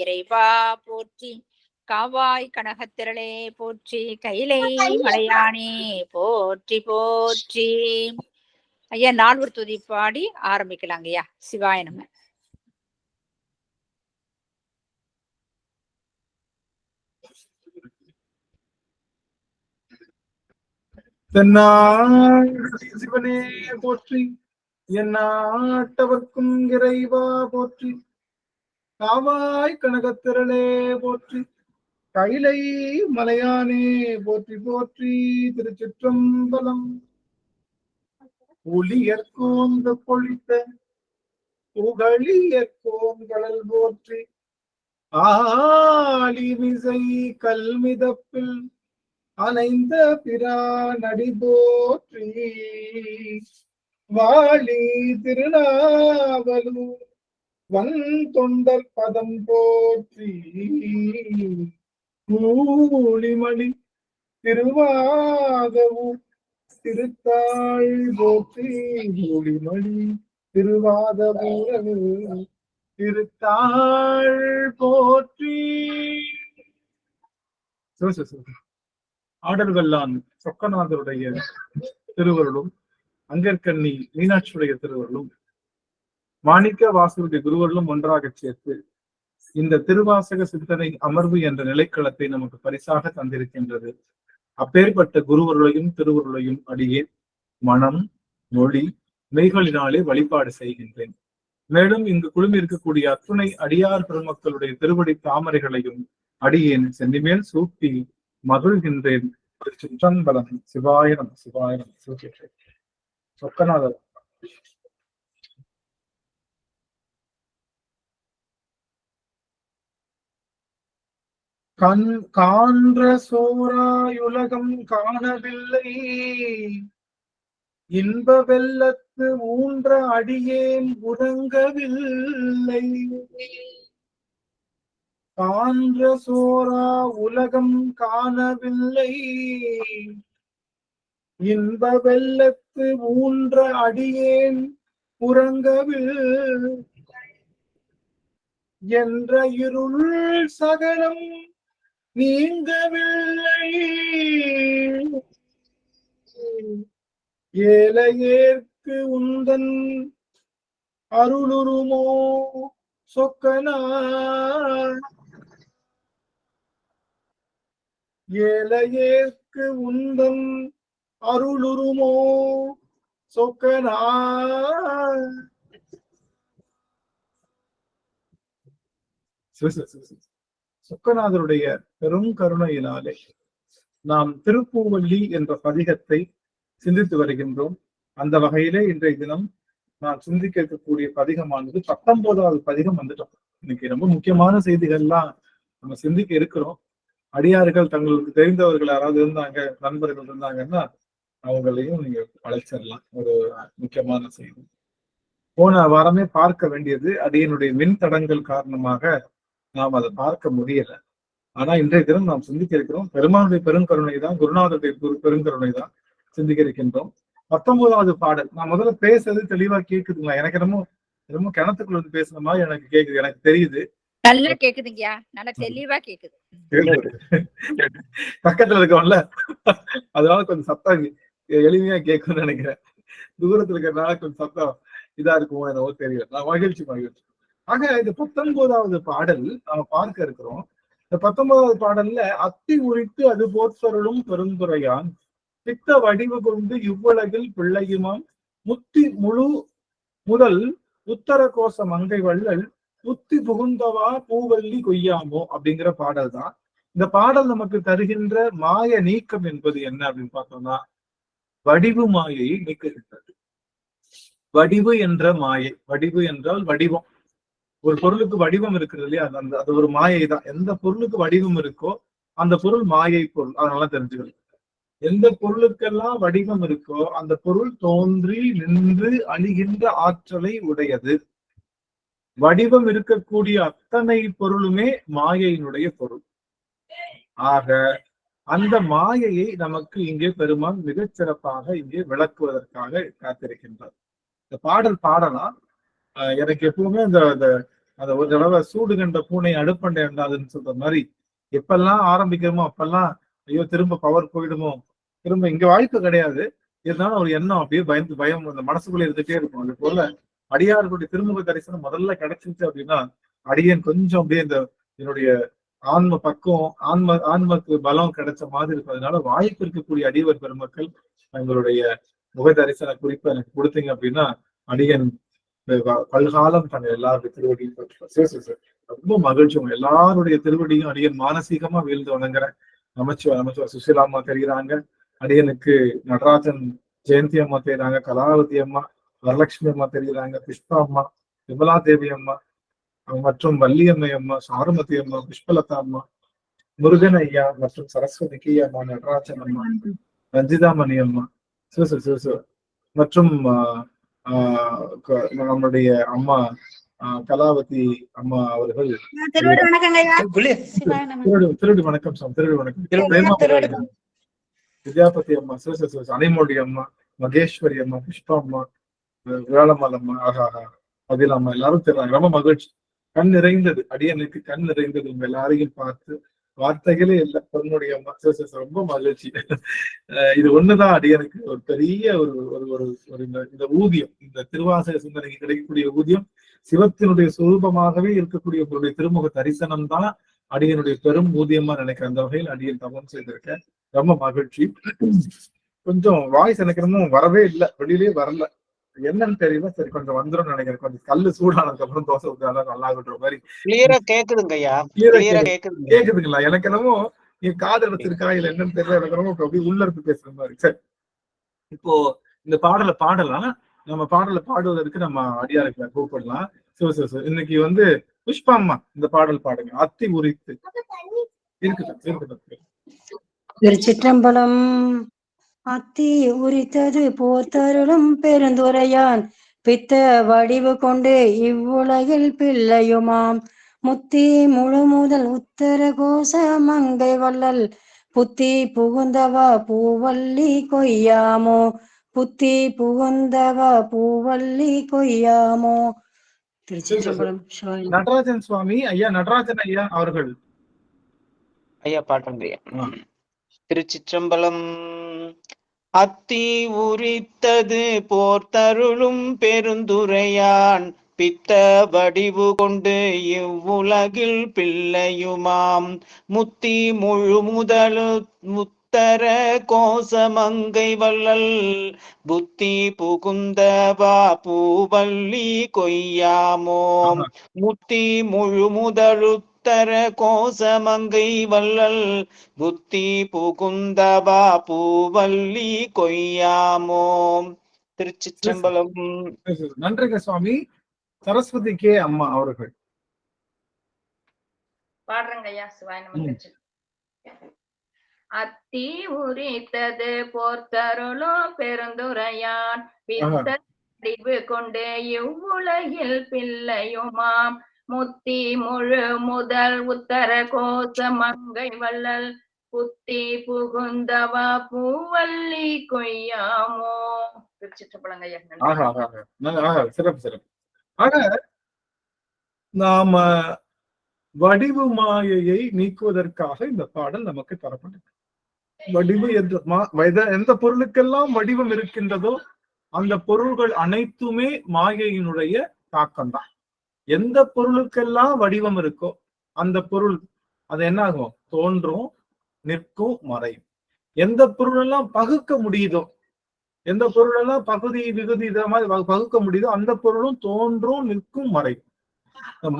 இறைவா போற்றி. காவாய் கனகத்திரளே போற்றி. கைலை மலையானே போற்றி போற்றி. ஐயா நால்வர் துதி பாடி ஆரம்பிக்கலாங்க ஐயா. சிவாய நம. சிவனே போற்றி. எந்நாட்டவர்க்கும் இறைவா போற்றி. காவாய் கனகத்திரளே போற்றி. கைலை மலையானே போற்றி போற்றி. திருச்சிற்றம்பலம். புலியற்கோந்து பொழித்த புகழியற்கோன்களல் போற்றி. ஆலிமிசை கல்மிதப்பில் அனைந்த பிரானடி போற்றி. வாழி திருநாவலூர் வன் தொண்டர் பதம் போற்றி. மூலிமணி திருவாதவூர் திருத்தாள் போற்றி. மூலிமணி திருவாதவூர் திருத்தாள் போற்றி. ஆடல்வல்லான் சொக்கநாதருடைய திருவருளும் அங்கற்கண்ணி மீனாட்சியுடைய திருவருளும் மாணிக்க வாசருடைய குருவருளும் ஒன்றாக சேர்த்து இந்த திருவாசக சிந்தனை அமர்வு என்ற நிலைக்களத்தை நமக்கு பரிசாக தந்திருக்கின்றது. அப்பேற்பட்ட குருவருளையும் திருவருளையும் அடியே மனம் மொழி மெய்களினாலே வழிபாடு செய்கின்றேன். மேலும் இங்கு குழுமி இருக்கக்கூடிய அத்துணை அடியார் பெருமக்களுடைய திருவடி தாமரைகளையும் அடியேன் சென்னிமேல் சூட்டி மகிழ்கின்றேன். சிற்றம்பலம். சிவாயனம் சிவாயனம். சொக்கநாதர். காண்ற சோராயுலகம் காணவில்லை. இன்ப வெள்ளத்து ஊன்ற அடியேன் உறங்கவில்லை. காண்ற சோரா உலகம் காணவில்லை. இன்ப வெள்ளத்து ஊன்ற அடியேன் உறங்கவில்லை. என்ற இருள் சகலம் நீங்கவில்லை. ஏழையேற்கு உந்தன் அருளுருமோ சொக்கனார். ஏழையேற்கு உந்தன் அருளுருமோ சொக்கனார். சொக்கநாதருடைய பெரும் கருணையினாலே நாம் திருப்பூவல்லி என்ற பதிகத்தை சிந்தித்து வருகின்றோம். அந்த வகையிலே இன்றைய தினம் நான் சிந்திக்க இருக்கக்கூடிய பதிகமானது 19வது பதிகம் வந்துட்டோம். இன்னைக்கு ரொம்ப முக்கியமான செய்திகள்லாம் நம்ம சிந்திக்க இருக்கிறோம். அடியார்கள் தங்களுக்கு தெரிந்தவர்கள் யாராவது இருந்தாங்க, நண்பர்கள் இருந்தாங்கன்னா அவங்களையும் நீங்க அழைச்சிடலாம். ஒரு முக்கியமான செய்தி போன வாரமே பார்க்க வேண்டியது, அடியனுடைய மின் தடங்கள் காரணமாக நாம் அதை பார்க்க முடியல. ஆனா இன்றைய தினம் நாம் சிந்திக்க இருக்கிறோம். பெருமானுடைய பெருங்கருணை தான், குருநாதருடைய பெருங்கருணை தான் சிந்திக்க இருக்கின்றோம். 19வது பாடல். நான் முதல்ல பேசுறது தெளிவா கேக்குதுங்களா? எனக்கு ரொம்ப கிணத்துக்குள்ள இருந்து பேசுற மாதிரி எனக்கு கேக்குது. எனக்கு தெரியுது, நல்லா கேக்குதுங்கயா, நல்லா தெளிவா கேக்குது. பக்கத்துல இருக்கவன்ல அதனால கொஞ்சம் சத்தம் எளிமையா கேட்கும்னு நினைக்கிறேன். தூரத்துல இருக்கிறதுனால கொஞ்சம் சத்தம் இதா இருக்குமோ என்னவோ தெரியல. நான் மகிழ்ச்சி. ஆக இந்த 19வது பாடல் நாம பார்க்க இருக்கிறோம். இந்த 19வது பாடல்ல அத்தி உரித்து அது போற்றருளும் பெருந்துரையான் பித்த வடிவு கொண்டு இவ்வுலகில் பிள்ளையுமாம் முத்தி முழு முதல் உத்தர கோச மங்கை வள்ளல் புத்தி புகுந்தவா பூவல்லி கொய்யாமோ அப்படிங்கிற பாடல் தான். இந்த பாடல் நமக்கு தருகின்ற மாய நீக்கம் என்பது என்ன அப்படின்னு பார்த்தோம்னா, வடிவு மாயையை நீக்குகின்றது. வடிவு என்ற மாயை. வடிவு என்றால் வடிவம். ஒரு பொருளுக்கு வடிவம் இருக்கிறது இல்லையா, அது ஒரு மாயை தான். எந்த பொருளுக்கு வடிவம் இருக்கோ அந்த பொருள் மாயை பொருள். அதனால தெரிஞ்சுக்கணும். எந்த பொருளுக்கெல்லாம் வடிவம் இருக்கோ அந்த பொருள் தோன்றி நின்று அழிகின்ற ஆற்றலை உடையது. வடிவம் இருக்கக்கூடிய அத்தனை பொருளுமே மாயையினுடைய பொருள். ஆக அந்த மாயையை நமக்கு இங்கே பெருமான் மிகச் சிறப்பாக இங்கே விளக்குவதற்காக காத்திருக்கின்றார். இந்த பாடல் பாடலாம். எனக்கு எப்பவுமே இந்த அந்த ஒரு தடவை சூடு கண்ட பூனை அடுப்பண்டை அண்டாதுன்னு சொல்ற மாதிரி எப்பெல்லாம் ஆரம்பிக்கிறோமோ அப்பெல்லாம் ஐயோ திரும்ப பவர் போயிடுமோ, திரும்ப இங்க வாய்ப்பு கிடையாது, இருந்தாலும் ஒரு எண்ணம் அப்படியே பயம் அந்த மனசுக்குள்ள இருந்துட்டே இருக்கும். அது போல அடியார்களுடைய திருமுக தரிசனம் முதல்ல கிடைச்சிருச்சு அப்படின்னா அடியன் கொஞ்சம் அப்படியே இந்த என்னுடைய ஆன்ம பக்குவம் ஆன்மக்கு பலம் கிடைச்ச மாதிரி இருக்கும். அதனால வாய்ப்பு இருக்கக்கூடிய அடியவர் பெருமக்கள் எங்களுடைய முக தரிசன குறிப்பை எனக்கு கொடுத்தீங்க அப்படின்னா அடியன் பல்காலம் தங்க எல்லாருடைய திருவடியும் பெற்று ரொம்ப மகிழ்ச்சி. உங்க எல்லாருடைய திருவடியும் அடியன் மானசீகமா வீழ்ந்து வணங்குறேன். நமச்சிவா சுசிலாமா தெரிகிறாங்க, அடியனுக்கு நடராஜன் ஜெயந்தி அம்மா தெரியுறாங்க, கலாவதி அம்மா, வரலட்சுமி அம்மா தெரிகிறாங்க, புஷ்பா அம்மா, விமலா தேவி அம்மா மற்றும் வள்ளியம்மை அம்மா, சாருமதி அம்மா, புஷ்பலதா அம்மா, முருகன் ஐயா மற்றும் சரஸ்வதி அம்மா, நடராஜன் அம்மா, ரஞ்சிதாமணி அம்மா, மற்றும் நம்முடைய அம்மா கலாவதி அம்மா அவர்கள் திருவடி வணக்கம் திருவடி வணக்கம், வித்யாபதி அம்மா, அனிமோடி அம்மா, மகேஸ்வரி அம்மா, புஷ்பா அம்மா, வேளம்மாள் அம்மா, ஆஹா அதில் அம்மா எல்லாரும் தெரியாங்க. ரொம்ப மகிழ்ச்சி, கண் நிறைந்தது, அடியனுக்கு கண் நிறைந்தது உங்க எல்லாரையும் பார்த்து, வார்த்தைகளே இல்லை. பொன்னுடைய அம்மா ரொம்ப மகிழ்ச்சி. இது ஒண்ணுதான் அடியனுக்கு ஒரு பெரிய ஒரு இந்த ஊதியம், இந்த திருவாசக சிந்தனைக்கு கிடைக்கக்கூடிய ஊதியம் சிவத்தினுடைய சுரூபமாகவே இருக்கக்கூடிய உங்களுடைய திருமுக தரிசனம் தான் அடியனுடைய பெரும் ஊதியமா நினைக்கிறேன். அந்த வகையில் அடியன் தவம் செய்திருக்கேன். ரொம்ப மகிழ்ச்சி. கொஞ்சம் வாய்ஸ் எனக்கு இன்னும் வரவே இல்லை, வெளியிலேயே வரல, என்னன்னு தெரியல. சரி கொஞ்சம் வந்துடும் நினைக்கிறேன். கொஞ்சம் கல்லு சூடானதுக்கு அப்புறம் தோசை ஊத்தாதான் நல்லா ஆகுன்ற மாதிரி கேக்குதுங்களா? எனக்கு என்னமோ என் காது எடுத்திருக்கா இல்ல என்னன்னு தெரியல, எனக்கு என்னமோ அப்படியே உள்ள இருந்து பேசுற மாதிரி. சரி, இப்போ இந்த பாடலை பாடலாம். நம்ம பாடலை பாடுவதற்கு நம்ம அடியாருக்கு கூப்பிடலாம். இன்னைக்கு வந்து புஷ்பா அம்மா இந்த பாடல் பாடுங்க. அத்தி உரித்து இருக்குது. திருச்சிற்றம்பலம். அத்தி உரித்தது போர்த்தருளும் பெருந்துரையான் பித்த வடிவு கொண்டு இவ்வுலகில் பிள்ளையுமாம் முத்தி முழு முதல் உத்தர கோச மங்கை வள்ளல் புத்தி புகுந்தவா பூவல்லி கொய்யாமோ, புத்தி புகுந்தவா பூவல்லி கொய்யாமோ. திருச்சிற்றம்பலம். நடராஜன் சுவாமி ஐயா, நடராஜன் ஐயா அவர்கள் ஐயா பாட்டுங்கய்யா. திருச்சிற்றம்பலம். அத்தி உரித்தது போர்த்தருளும் பெருந்துரையான் பித்த வடிவு கொண்டு இவ்வுலகில் பிள்ளையுமாம் முத்தி முழு முதலு முத்தர கோசமங்கை வள்ளல் புத்தி புகுந்தவா பூவல்லி கொய்யாமோம் முத்தி முழு முதலு கோசமங்கை வள்ளல் புத்தி புகுந்தவா பூவல்லி கொய்யாமோம். திருச்சிற்றம்பலம். நன்றிங்க சுவாமி. சரஸ்வதி கே அம்மா அவர்கள் பாடுறங்க ஐயா. அத்தி உரித்தது போர்த்தருளும் பெருந்துரையான் பித்தடிவு கொண்டு இவ்வுலகில் பிள்ளையுமாம் முத்தி முழு முதல் உத்தர கோச மங்கை வள்ளல் புத்தி புகுந்தவா பூவல்லி கொய்யாமோ. சிறப்பு. ஆக நாம வடிவு மாயையை நீக்குவதற்காக இந்த பாடல் நமக்கு தரப்பட்டது. வடிவு எந்த பொருளுக்கெல்லாம் வடிவம் இருக்கின்றதோ அந்த பொருள்கள் அனைத்துமே மாயையினுடைய தாக்கம்தான். எந்த பொருளுக்கெல்லாம் வடிவம் இருக்கோ அந்த பொருள் அது என்ன ஆகும்? தோன்றும், நிற்கும், மறையும். எந்த பொருளெல்லாம் பகுக்க முடியுதோ, எந்த பொருளெல்லாம் பகுதி விகுதி இத மாதிரி பகுக்க முடியுதோ அந்த பொருளும் தோன்றும், நிற்கும், மறையும்.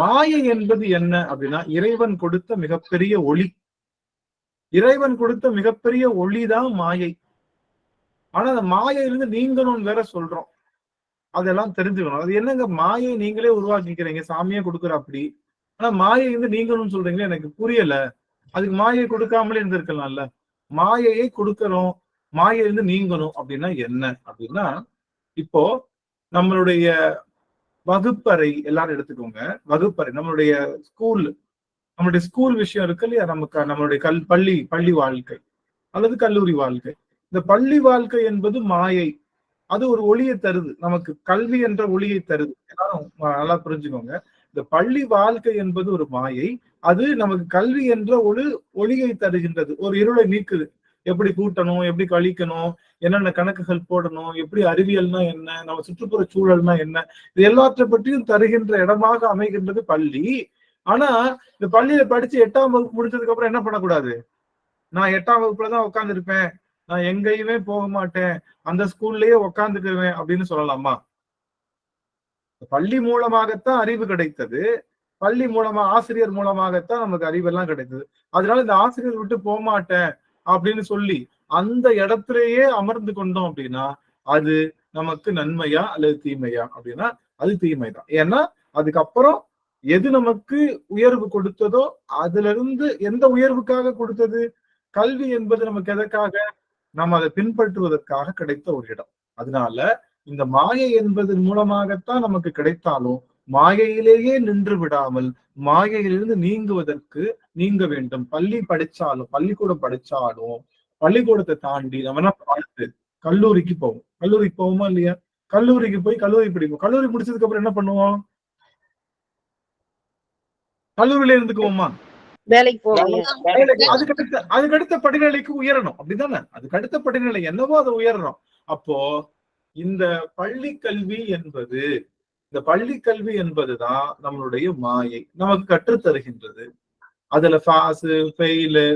மாயை என்பது என்ன அப்படின்னா இறைவன் கொடுத்த மிகப்பெரிய ஒளி. இறைவன் கொடுத்த மிகப்பெரிய ஒளிதான் மாயை. ஆனா அந்த மாயையிலிருந்து நீங்கணும்னு வேற சொல்றோம். அதெல்லாம் தெரிஞ்சுக்கணும். அது என்னங்க மாயை நீங்களே உருவாக்கிக்கிறீங்க, சாமியே கொடுக்குற அப்படி, ஆனா மாயை வந்து நீங்கணும்னு சொல்றீங்களே, எனக்கு புரியல. அதுக்கு மாயை கொடுக்காமலே இருந்திருக்கலாம்ல. மாயையை கொடுக்கறோம், மாயை இருந்து நீங்கணும் அப்படின்னா என்ன அப்படின்னா, இப்போ நம்மளுடைய வகுப்பறை எல்லாரும் எடுத்துக்கோங்க. வகுப்பறை நம்மளுடைய ஸ்கூல் விஷயம் இருக்கு இல்லையா, நம்மளுடைய பள்ளி வாழ்க்கை அல்லது கல்லூரி வாழ்க்கை. இந்த பள்ளி வாழ்க்கை என்பது மாயை. அது ஒரு ஒளியை தருது நமக்கு, கல்வி என்ற ஒளியை தருது. எல்லாரும் நல்லா புரிஞ்சுக்கோங்க. இந்த பள்ளி வாழ்க்கை என்பது ஒரு மாயை. அது நமக்கு கல்வி என்ற ஒரு ஒளியை தருகின்றது, ஒரு இருளை நீக்குது. எப்படி கூட்டணும், எப்படி கழிக்கணும், என்னென்ன கணக்குகள் போடணும், எப்படி அறிவியல்னா என்ன, நம்ம சுற்றுப்புற சூழல்னா என்ன, இது எல்லாற்றை பற்றியும் தருகின்ற இடமாக அமைகின்றது பள்ளி. ஆனா இந்த பள்ளியில படிச்சு 8ஆம் வகுப்பு முடிச்சதுக்கு அப்புறம் என்ன பண்ணக்கூடாது? நான் 8ஆம் வகுப்புலதான் உட்கார்ந்து இருப்பேன், நான் எங்கேயுமே போக மாட்டேன், அந்த ஸ்கூல்லயே உட்காந்துக்குவேன் அப்படின்னு சொல்லலாமா? பள்ளி மூலமாகத்தான் அறிவு கிடைத்தது, பள்ளி மூலமா ஆசிரியர் மூலமாகத்தான் நமக்கு அறிவெல்லாம் கிடைத்தது. அதனால இந்த ஆசிரியர் விட்டு போக மாட்டேன் அப்படின்னு சொல்லி அந்த இடத்திலேயே அமர்ந்து கொண்டோம் அப்படின்னா அது நமக்கு நன்மையா அல்லது தீமையா அப்படின்னா அது தீமைதான். ஏன்னா அதுக்கப்புறம் எது நமக்கு உயர்வு கொடுத்ததோ அதுல இருந்து எந்த உயர்வுக்காக கொடுத்தது? கல்வி என்பது நமக்கு எதற்காக? நம்ம அதை பின்பற்றுவதற்காக கிடைத்த ஒரு இடம். அதனால இந்த மாயை என்பதன் மூலமாகத்தான் நமக்கு கிடைத்தாலும் மாயையிலேயே நின்று விடாமல் மாயையிலிருந்து நீங்க வேண்டும். பள்ளி படிச்சாலும், பள்ளிக்கூடம் படிச்சாலும், பள்ளிக்கூடத்தை தாண்டி நம்ம என்ன பார்த்து கல்லூரிக்கு போவோம். கல்லூரிக்கு போவோமா இல்லையா? கல்லூரிக்கு போய் கல்லூரி படிப்போம். கல்லூரி முடிச்சதுக்கு அப்புறம் என்ன பண்ணுவோம்? கல்லூரியில இருந்துக்குவோமா? வேலைக்கு போவோம். அதுக்கடுத்த படிநிலைக்கு உயரணும், அப்படிதானே? அதுக்கு அடுத்த படிநிலை என்னவோ அதை உயரணும். அப்போ இந்த பள்ளி கல்வி என்பதுதான் நம்மளுடைய மாயை நமக்கு கற்றுத்தருகின்றது. அதுல பாஸ் ஃபெயிலு,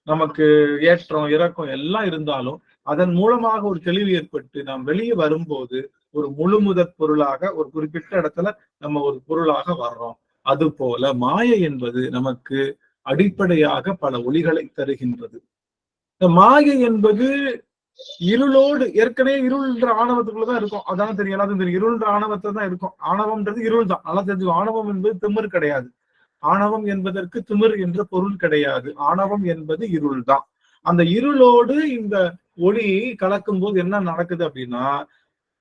நமக்கு ஏற்றம் இறக்கம் எல்லாம் இருந்தாலும் அதன் மூலமாக ஒரு தெளிவு ஏற்பட்டு நாம் வெளியே வரும்போது ஒரு முழு முதற் பொருளாக ஒரு குறிப்பிட்ட இடத்துல நம்ம ஒரு பொருளாக வர்றோம். அது போல மாயை என்பது நமக்கு அடிப்படையாக பல ஒளிகளை தருகின்றது. இந்த மாயை என்பது இருளோடு, ஏற்கனவே இருள்ன்ற ஆணவத்துக்குள்ளதான் இருக்கும். அதான தெரியும், எல்லாத்துக்கும் தெரியும். இருள்ன்ற ஆணவத்தை தான் இருக்கும். ஆணவம்ன்றது இருள் தான், நல்லா தெரிஞ்சுக்கும். ஆணவம் என்பது திமிர் கிடையாது. ஆணவம் என்பதற்கு திமிர் என்ற பொருள் கிடையாது. ஆணவம் என்பது இருள் தான். அந்த இருளோடு இந்த ஒளி கலக்கும் போது என்ன நடக்குது அப்படின்னா,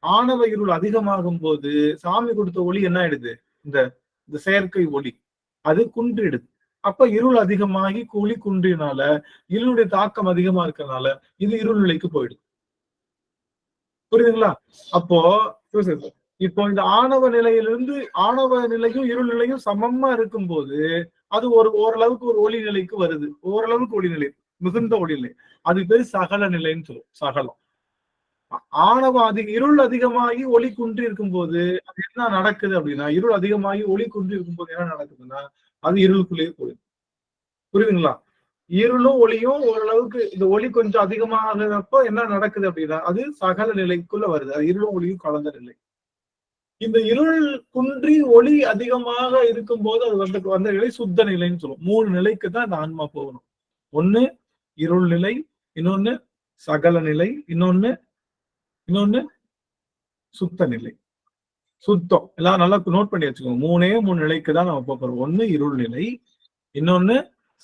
ஆணவ இருள் அதிகமாகும் போது சாமி கொடுத்த ஒளி என்ன ஆயிடுது? இந்த செயற்கை ஒளி அது குன்றிடுது. அப்ப இருள் அதிகமாகி ஒளி குன்றினால இருளுடைய தாக்கம் அதிகமா இருக்கனால இது இருள் நிலைக்கு போயிடுது. புரியுதுங்களா? அப்போ இந்த ஆணவ நிலையிலிருந்து ஆணவ நிலையும் இருள் நிலையும் சமமா இருக்கும் போது அது ஓரளவுக்கு ஒரு ஒளி நிலைக்கு வருது. ஓரளவுக்கு ஒளி நிலை, மிகுந்த ஒளி நிலை. அது பேரு சகல நிலைன்னு சொல்லும். சகலம். ஆணவம் இருள் அதிகமாகி ஒளி குன்றி இருக்கும் போது அது என்ன நடக்குது அப்படின்னா, இருள் அதிகமாகி ஒளி குன்றி இருக்கும் போது என்ன நடக்குதுன்னா அது இருளுக்குள்ளேயே போயிடும். புரியுதுங்களா? இருளும் ஒளியும் ஓரளவுக்கு இந்த ஒளி கொஞ்சம் அதிகமாகிறப்போ என்ன நடக்குது அப்படின்னா அது சகல நிலைக்குள்ள வருது. அது இருளும் ஒளியும் கலந்த நிலை. இந்த இருள் குன்றி ஒளி அதிகமாக இருக்கும் போது அது வந்த நிலை சுத்த நிலைன்னு சொல்லுவோம். 3 நிலைக்கு தான் இந்த ஆன்மா போகணும். ஒண்ணு இருள் நிலை, இன்னொன்னு சகல நிலை, இன்னொன்னு சுத்த நிலை. சுத்தம் எல்லாம் நல்லா நோட் பண்ணி வச்சுக்கோங்க. 3 நிலைக்கு தான் நம்ம போறோம். ஒண்ணு இருள் நிலை, இன்னொன்னு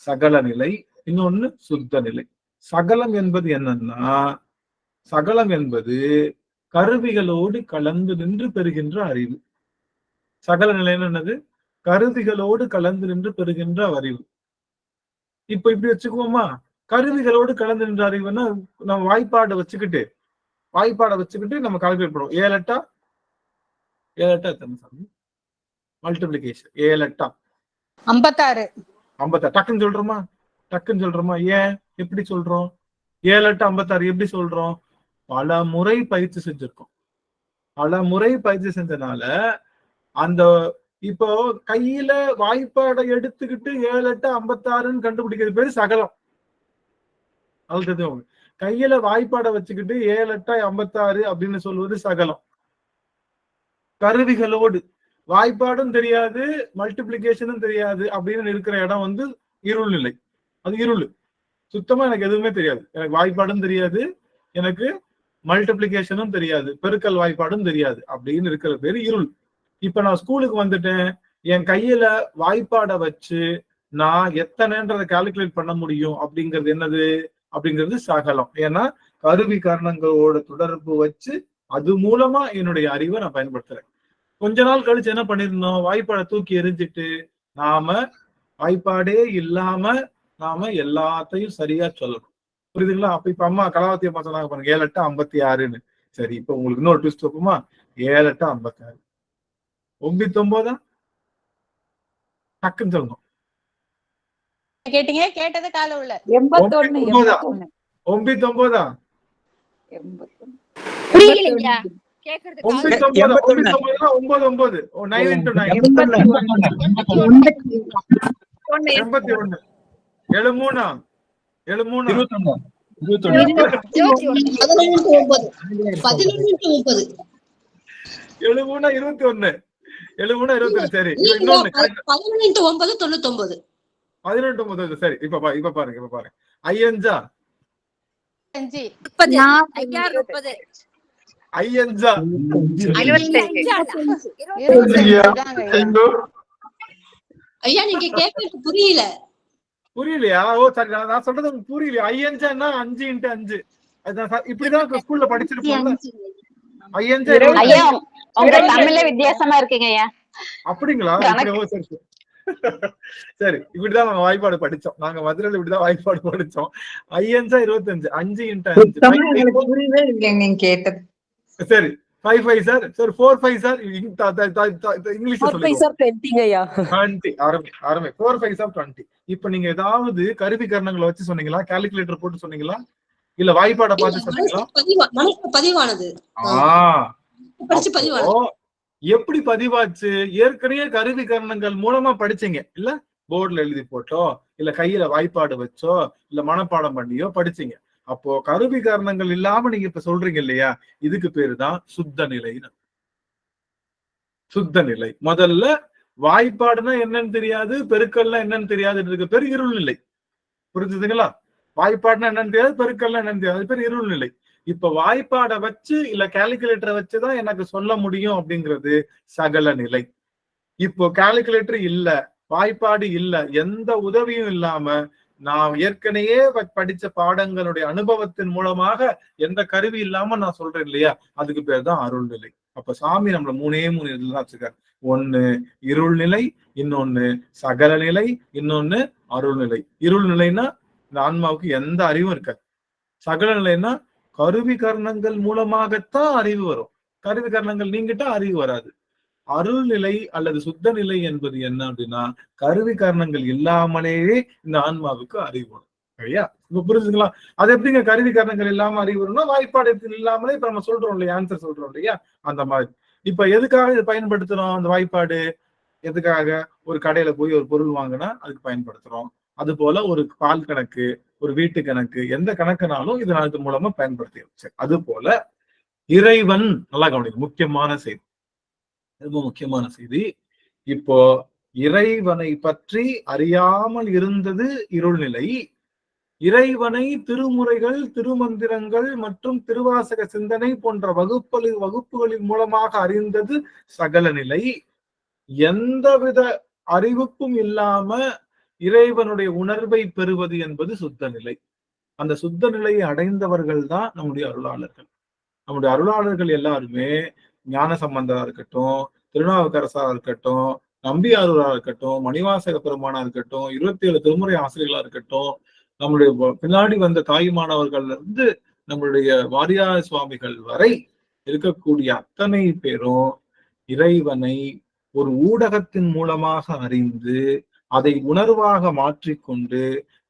சகல நிலை, இன்னொன்னு சுத்த நிலை. சகலம் என்பது என்னன்னா, சகலம் என்பது கருவிகளோடு கலந்து நின்று பெறுகின்ற அறிவு. சகல நிலைன்னு என்னது? கருவிகளோடு கலந்து நின்று பெறுகின்ற அறிவு. இப்ப இப்படி வச்சுக்குவோமா? கருவிகளோடு கலந்து நின்ற அறிவுன்னா நம்ம வாய்ப்பாடை வச்சுக்கிட்டு நம்ம கால்குலேட் பண்ணுவோம். 7 8 எத்தனை சாமி? மல்டிபிளிகேஷன் 7 8 56. டக்குன்னு சொல்றோமா? ஏன் எப்படி சொல்றோம்? 7 8 56 எப்படி சொல்றோம்? பல முறை பயிற்சி செஞ்சிருக்கோம். பல முறை பயிற்சி செஞ்சனால அந்த இப்போ கையில வாய்ப்பாடை எடுத்துக்கிட்டு 7 8 56ன்னு கண்டுபிடிக்கிறது பேரு சகலம். அது தெரிஞ்சவங்க கையில வாய்ப்பாடை வச்சுக்கிட்டு 7 8 56 அப்படின்னு சொல்வது சகலம். கருவிகளோடு வாய்ப்பாடும் தெரியாது, மல்டிபிளிகேஷனும் தெரியாது அப்படின்னு இருக்கிற இடம் இருள் நிலை. அது இருள். சுத்தமா எனக்கு எதுவுமே தெரியாது. எனக்கு வாய்ப்பாடும் தெரியாது, எனக்கு மல்டிபிளிகேஷனும் தெரியாது, பெருக்கல் வாய்ப்பாடும் தெரியாது அப்படின்னு இருக்கிற பேரு இருள். இப்ப நான் ஸ்கூலுக்கு வந்துட்டேன், என் கையில வாய்ப்பாடை வச்சு நான் எத்தனைன்றதை கால்குலேட் பண்ண முடியும் அப்படிங்கிறது சகலம். ஏன்னா கருவி காரணங்களோட தொடர்பு வச்சு அது மூலமா என்னுடைய அறிவை நான் பயன்படுத்துறேன். கொஞ்ச நாள் கழிச்சு என்ன பண்ணிருந்தோம்? வாய்ப்பாடை தூக்கி எரிஞ்சிட்டு நாம வாய்ப்பாடே இல்லாம நாம எல்லாத்தையும் சரியா சொல்லணும். புரியுதுங்களா? இப்ப அம்மா கலாவதி அம்மா சொன்னாங்க பாருங்க 7 8 56ன்னு. சரி, இப்ப உங்களுக்கு இன்னொரு ட்விஸ்ட் வைப்போமா? 7 8 56 9 டக்குன்னு சொல்லணும். கேட்டீங்க, கேட்டது கால உள்ள 81 89 புரியலையா கேக்குறது? 9 சரி. 18 சரி. இப்ப பாருங்க. ஐயஞ்சா 5 ஐயா நீங்க கேட்கறது புரியல. புரியலையா? ஓ சரி, நான் சொல்றது உங்களுக்கு புரியலையா? ஐயஞ்சான்னா 5 × 5. இப்படிதான் ஸ்கூல்ல படிச்சிருப்போம்ல. ஐயஞ்சா ஐயா உங்க தமிழ்ல வித்தியாசமா இருக்கீங்க ஐயா. அப்படிங்களா? சரி சரி, இப்படிதான் நாங்க வாய்ப்பாடு படிச்சோம். நாங்க மதுரையில இப்படிதான் வாய்ப்பாடு படிச்சோம். ஐயஞ்சா 25, 5 × 5 புரியவே இல்லைங்க நீங்க கேட்டது. சரி 5 5 சார். சரி 4 5 சார். இங்கிலீஷ்ல சொல்லுங்க. 20 ஆரம்பி 4 5 சார் 20. இப்போ நீங்க ஏதாவது கருவி கரணங்களை வச்சு சொன்னீங்களா? கால்குலேட்டர் போட்டு சொன்னீங்களா? இல்ல வாய்ப்பாட பார்த்து சொன்னீங்களா? பதிவானது. எப்படி பதிவாச்சு? ஏற்கனவே கருவி கரணங்கள் மூலமா படிச்சீங்க இல்ல? போர்டுல எழுதி போட்டோ, இல்ல கையில வாய்ப்பாடு வச்சோ, இல்ல மனப்பாடம் பண்ணியோ படிச்சீங்க. அப்போ கருவி காரணங்கள் இல்லாம நீங்க இப்ப சொல்றீங்க இல்லையா? இதுக்கு பேரு தான் சுத்த நிலை. சுத்த நிலை. முதல்ல வாய்ப்பாடுனா என்னன்னு தெரியாது, பெருக்கல்னா என்னன்னு தெரியாது, இதுக்கு பேரு இருள் நிலை. புரிஞ்சுதுங்களா? வாய்ப்பாடுனா என்னன்னு தெரியாது, பெருக்கல்னா என்னன்னு தெரியாது, அது பேர் இருள் நிலை. இப்ப வாய்ப்பாடை வச்சு இல்ல கால்குலேட்டரை வச்சுதான் எனக்கு சொல்ல முடியும் அப்படிங்கிறது சகல நிலை. இப்போ கால்குலேட்டர் இல்ல, வாய்ப்பாடு இல்ல, எந்த உதவியும் இல்லாம நான் ஏற்கனவே படிச்ச பாடங்களுடைய அனுபவத்தின் மூலமாக எந்த கருவி இல்லாம நான் சொல்றேன் இல்லையா? அதுக்கு பேர் தான் அருள் நிலை. அப்ப சாமி நம்மள 3 இதுதான் வச்சுக்காரு. ஒண்ணு இருள் நிலை, இன்னொன்னு சகல நிலை, இன்னொன்னு அருள் நிலை. இருள் நிலைன்னா இந்த ஆன்மாவுக்கு எந்த அறிவும் இருக்காது. சகல நிலைன்னா கருவி கரணங்கள் மூலமாகத்தான் அறிவு வரும். கருவி கரணங்கள் நீங்கிட்டா அறிவு வராது. அருள் நிலை அல்லது சுத்த நிலை என்பது என்ன அப்படின்னா, கருவி காரணங்கள் இல்லாமலேயே இந்த ஆன்மாவுக்கு அறிவு வரும். சரியா? இப்ப புரிஞ்சுங்களா? அது எப்படிங்க கருவி காரணங்கள் இல்லாம அறிவு வரும்னா, வாய்ப்பாடு இல்லாமலே இப்ப நம்ம சொல்றோம் இல்லையா, ஆன்சர் சொல்றோம் இல்லையா, அந்த மாதிரி. இப்ப எதுக்காக இதை பயன்படுத்துறோம்? அந்த வாய்ப்பாடு எதுக்காக? ஒரு கடையில போய் ஒரு பொருள் வாங்கினா அதுக்கு பயன்படுத்துறோம். அது போல ஒரு பால் கணக்கு, ஒரு வீட்டு கணக்கு, எந்த கணக்குனாலும் இது மூலமா பயன்படுத்தி. அது போல இறைவன், நல்லா கவனிக்க, முக்கியமான செய்தி, ரொம்ப முக்கியமான செய்தி. இப்போ இறைவனை பற்றி அறியாமல் இருந்தது இருள்நிலை. இறைவனை திருமுறைகள், திருமந்திரங்கள் மற்றும் திருவாசக சிந்தனை போன்ற வகுப்புகளின் மூலமாக அறிந்தது சகல நிலை. எந்தவித அறிவுக்கும் இல்லாம இறைவனுடைய உணர்வை பெறுவது என்பது சுத்த நிலை. அந்த சுத்த நிலையை அடைந்தவர்கள் தான் நம்முடைய அருளாளர்கள். நம்முடைய அருளாளர்கள் எல்லாருமே ஞான சம்பந்தரா இருக்கட்டும், திருநாவுக்கரசா இருக்கட்டும், நம்பியாரூரா இருக்கட்டும், மணிவாசக பெருமானா இருக்கட்டும், 27 திருமுறை ஆசிரியர்களா இருக்கட்டும், நம்முடைய பின்னாடி வந்த தாயுமானவர்கள்ல இருந்து நம்மளுடைய வாரியார் சுவாமிகள் வரை இருக்கக்கூடிய அத்தனை பேரும் இறைவனை ஒரு ஊடகத்தின் மூலமாக அறிந்து அதை உணர்வாக மாற்றிக்கொண்டு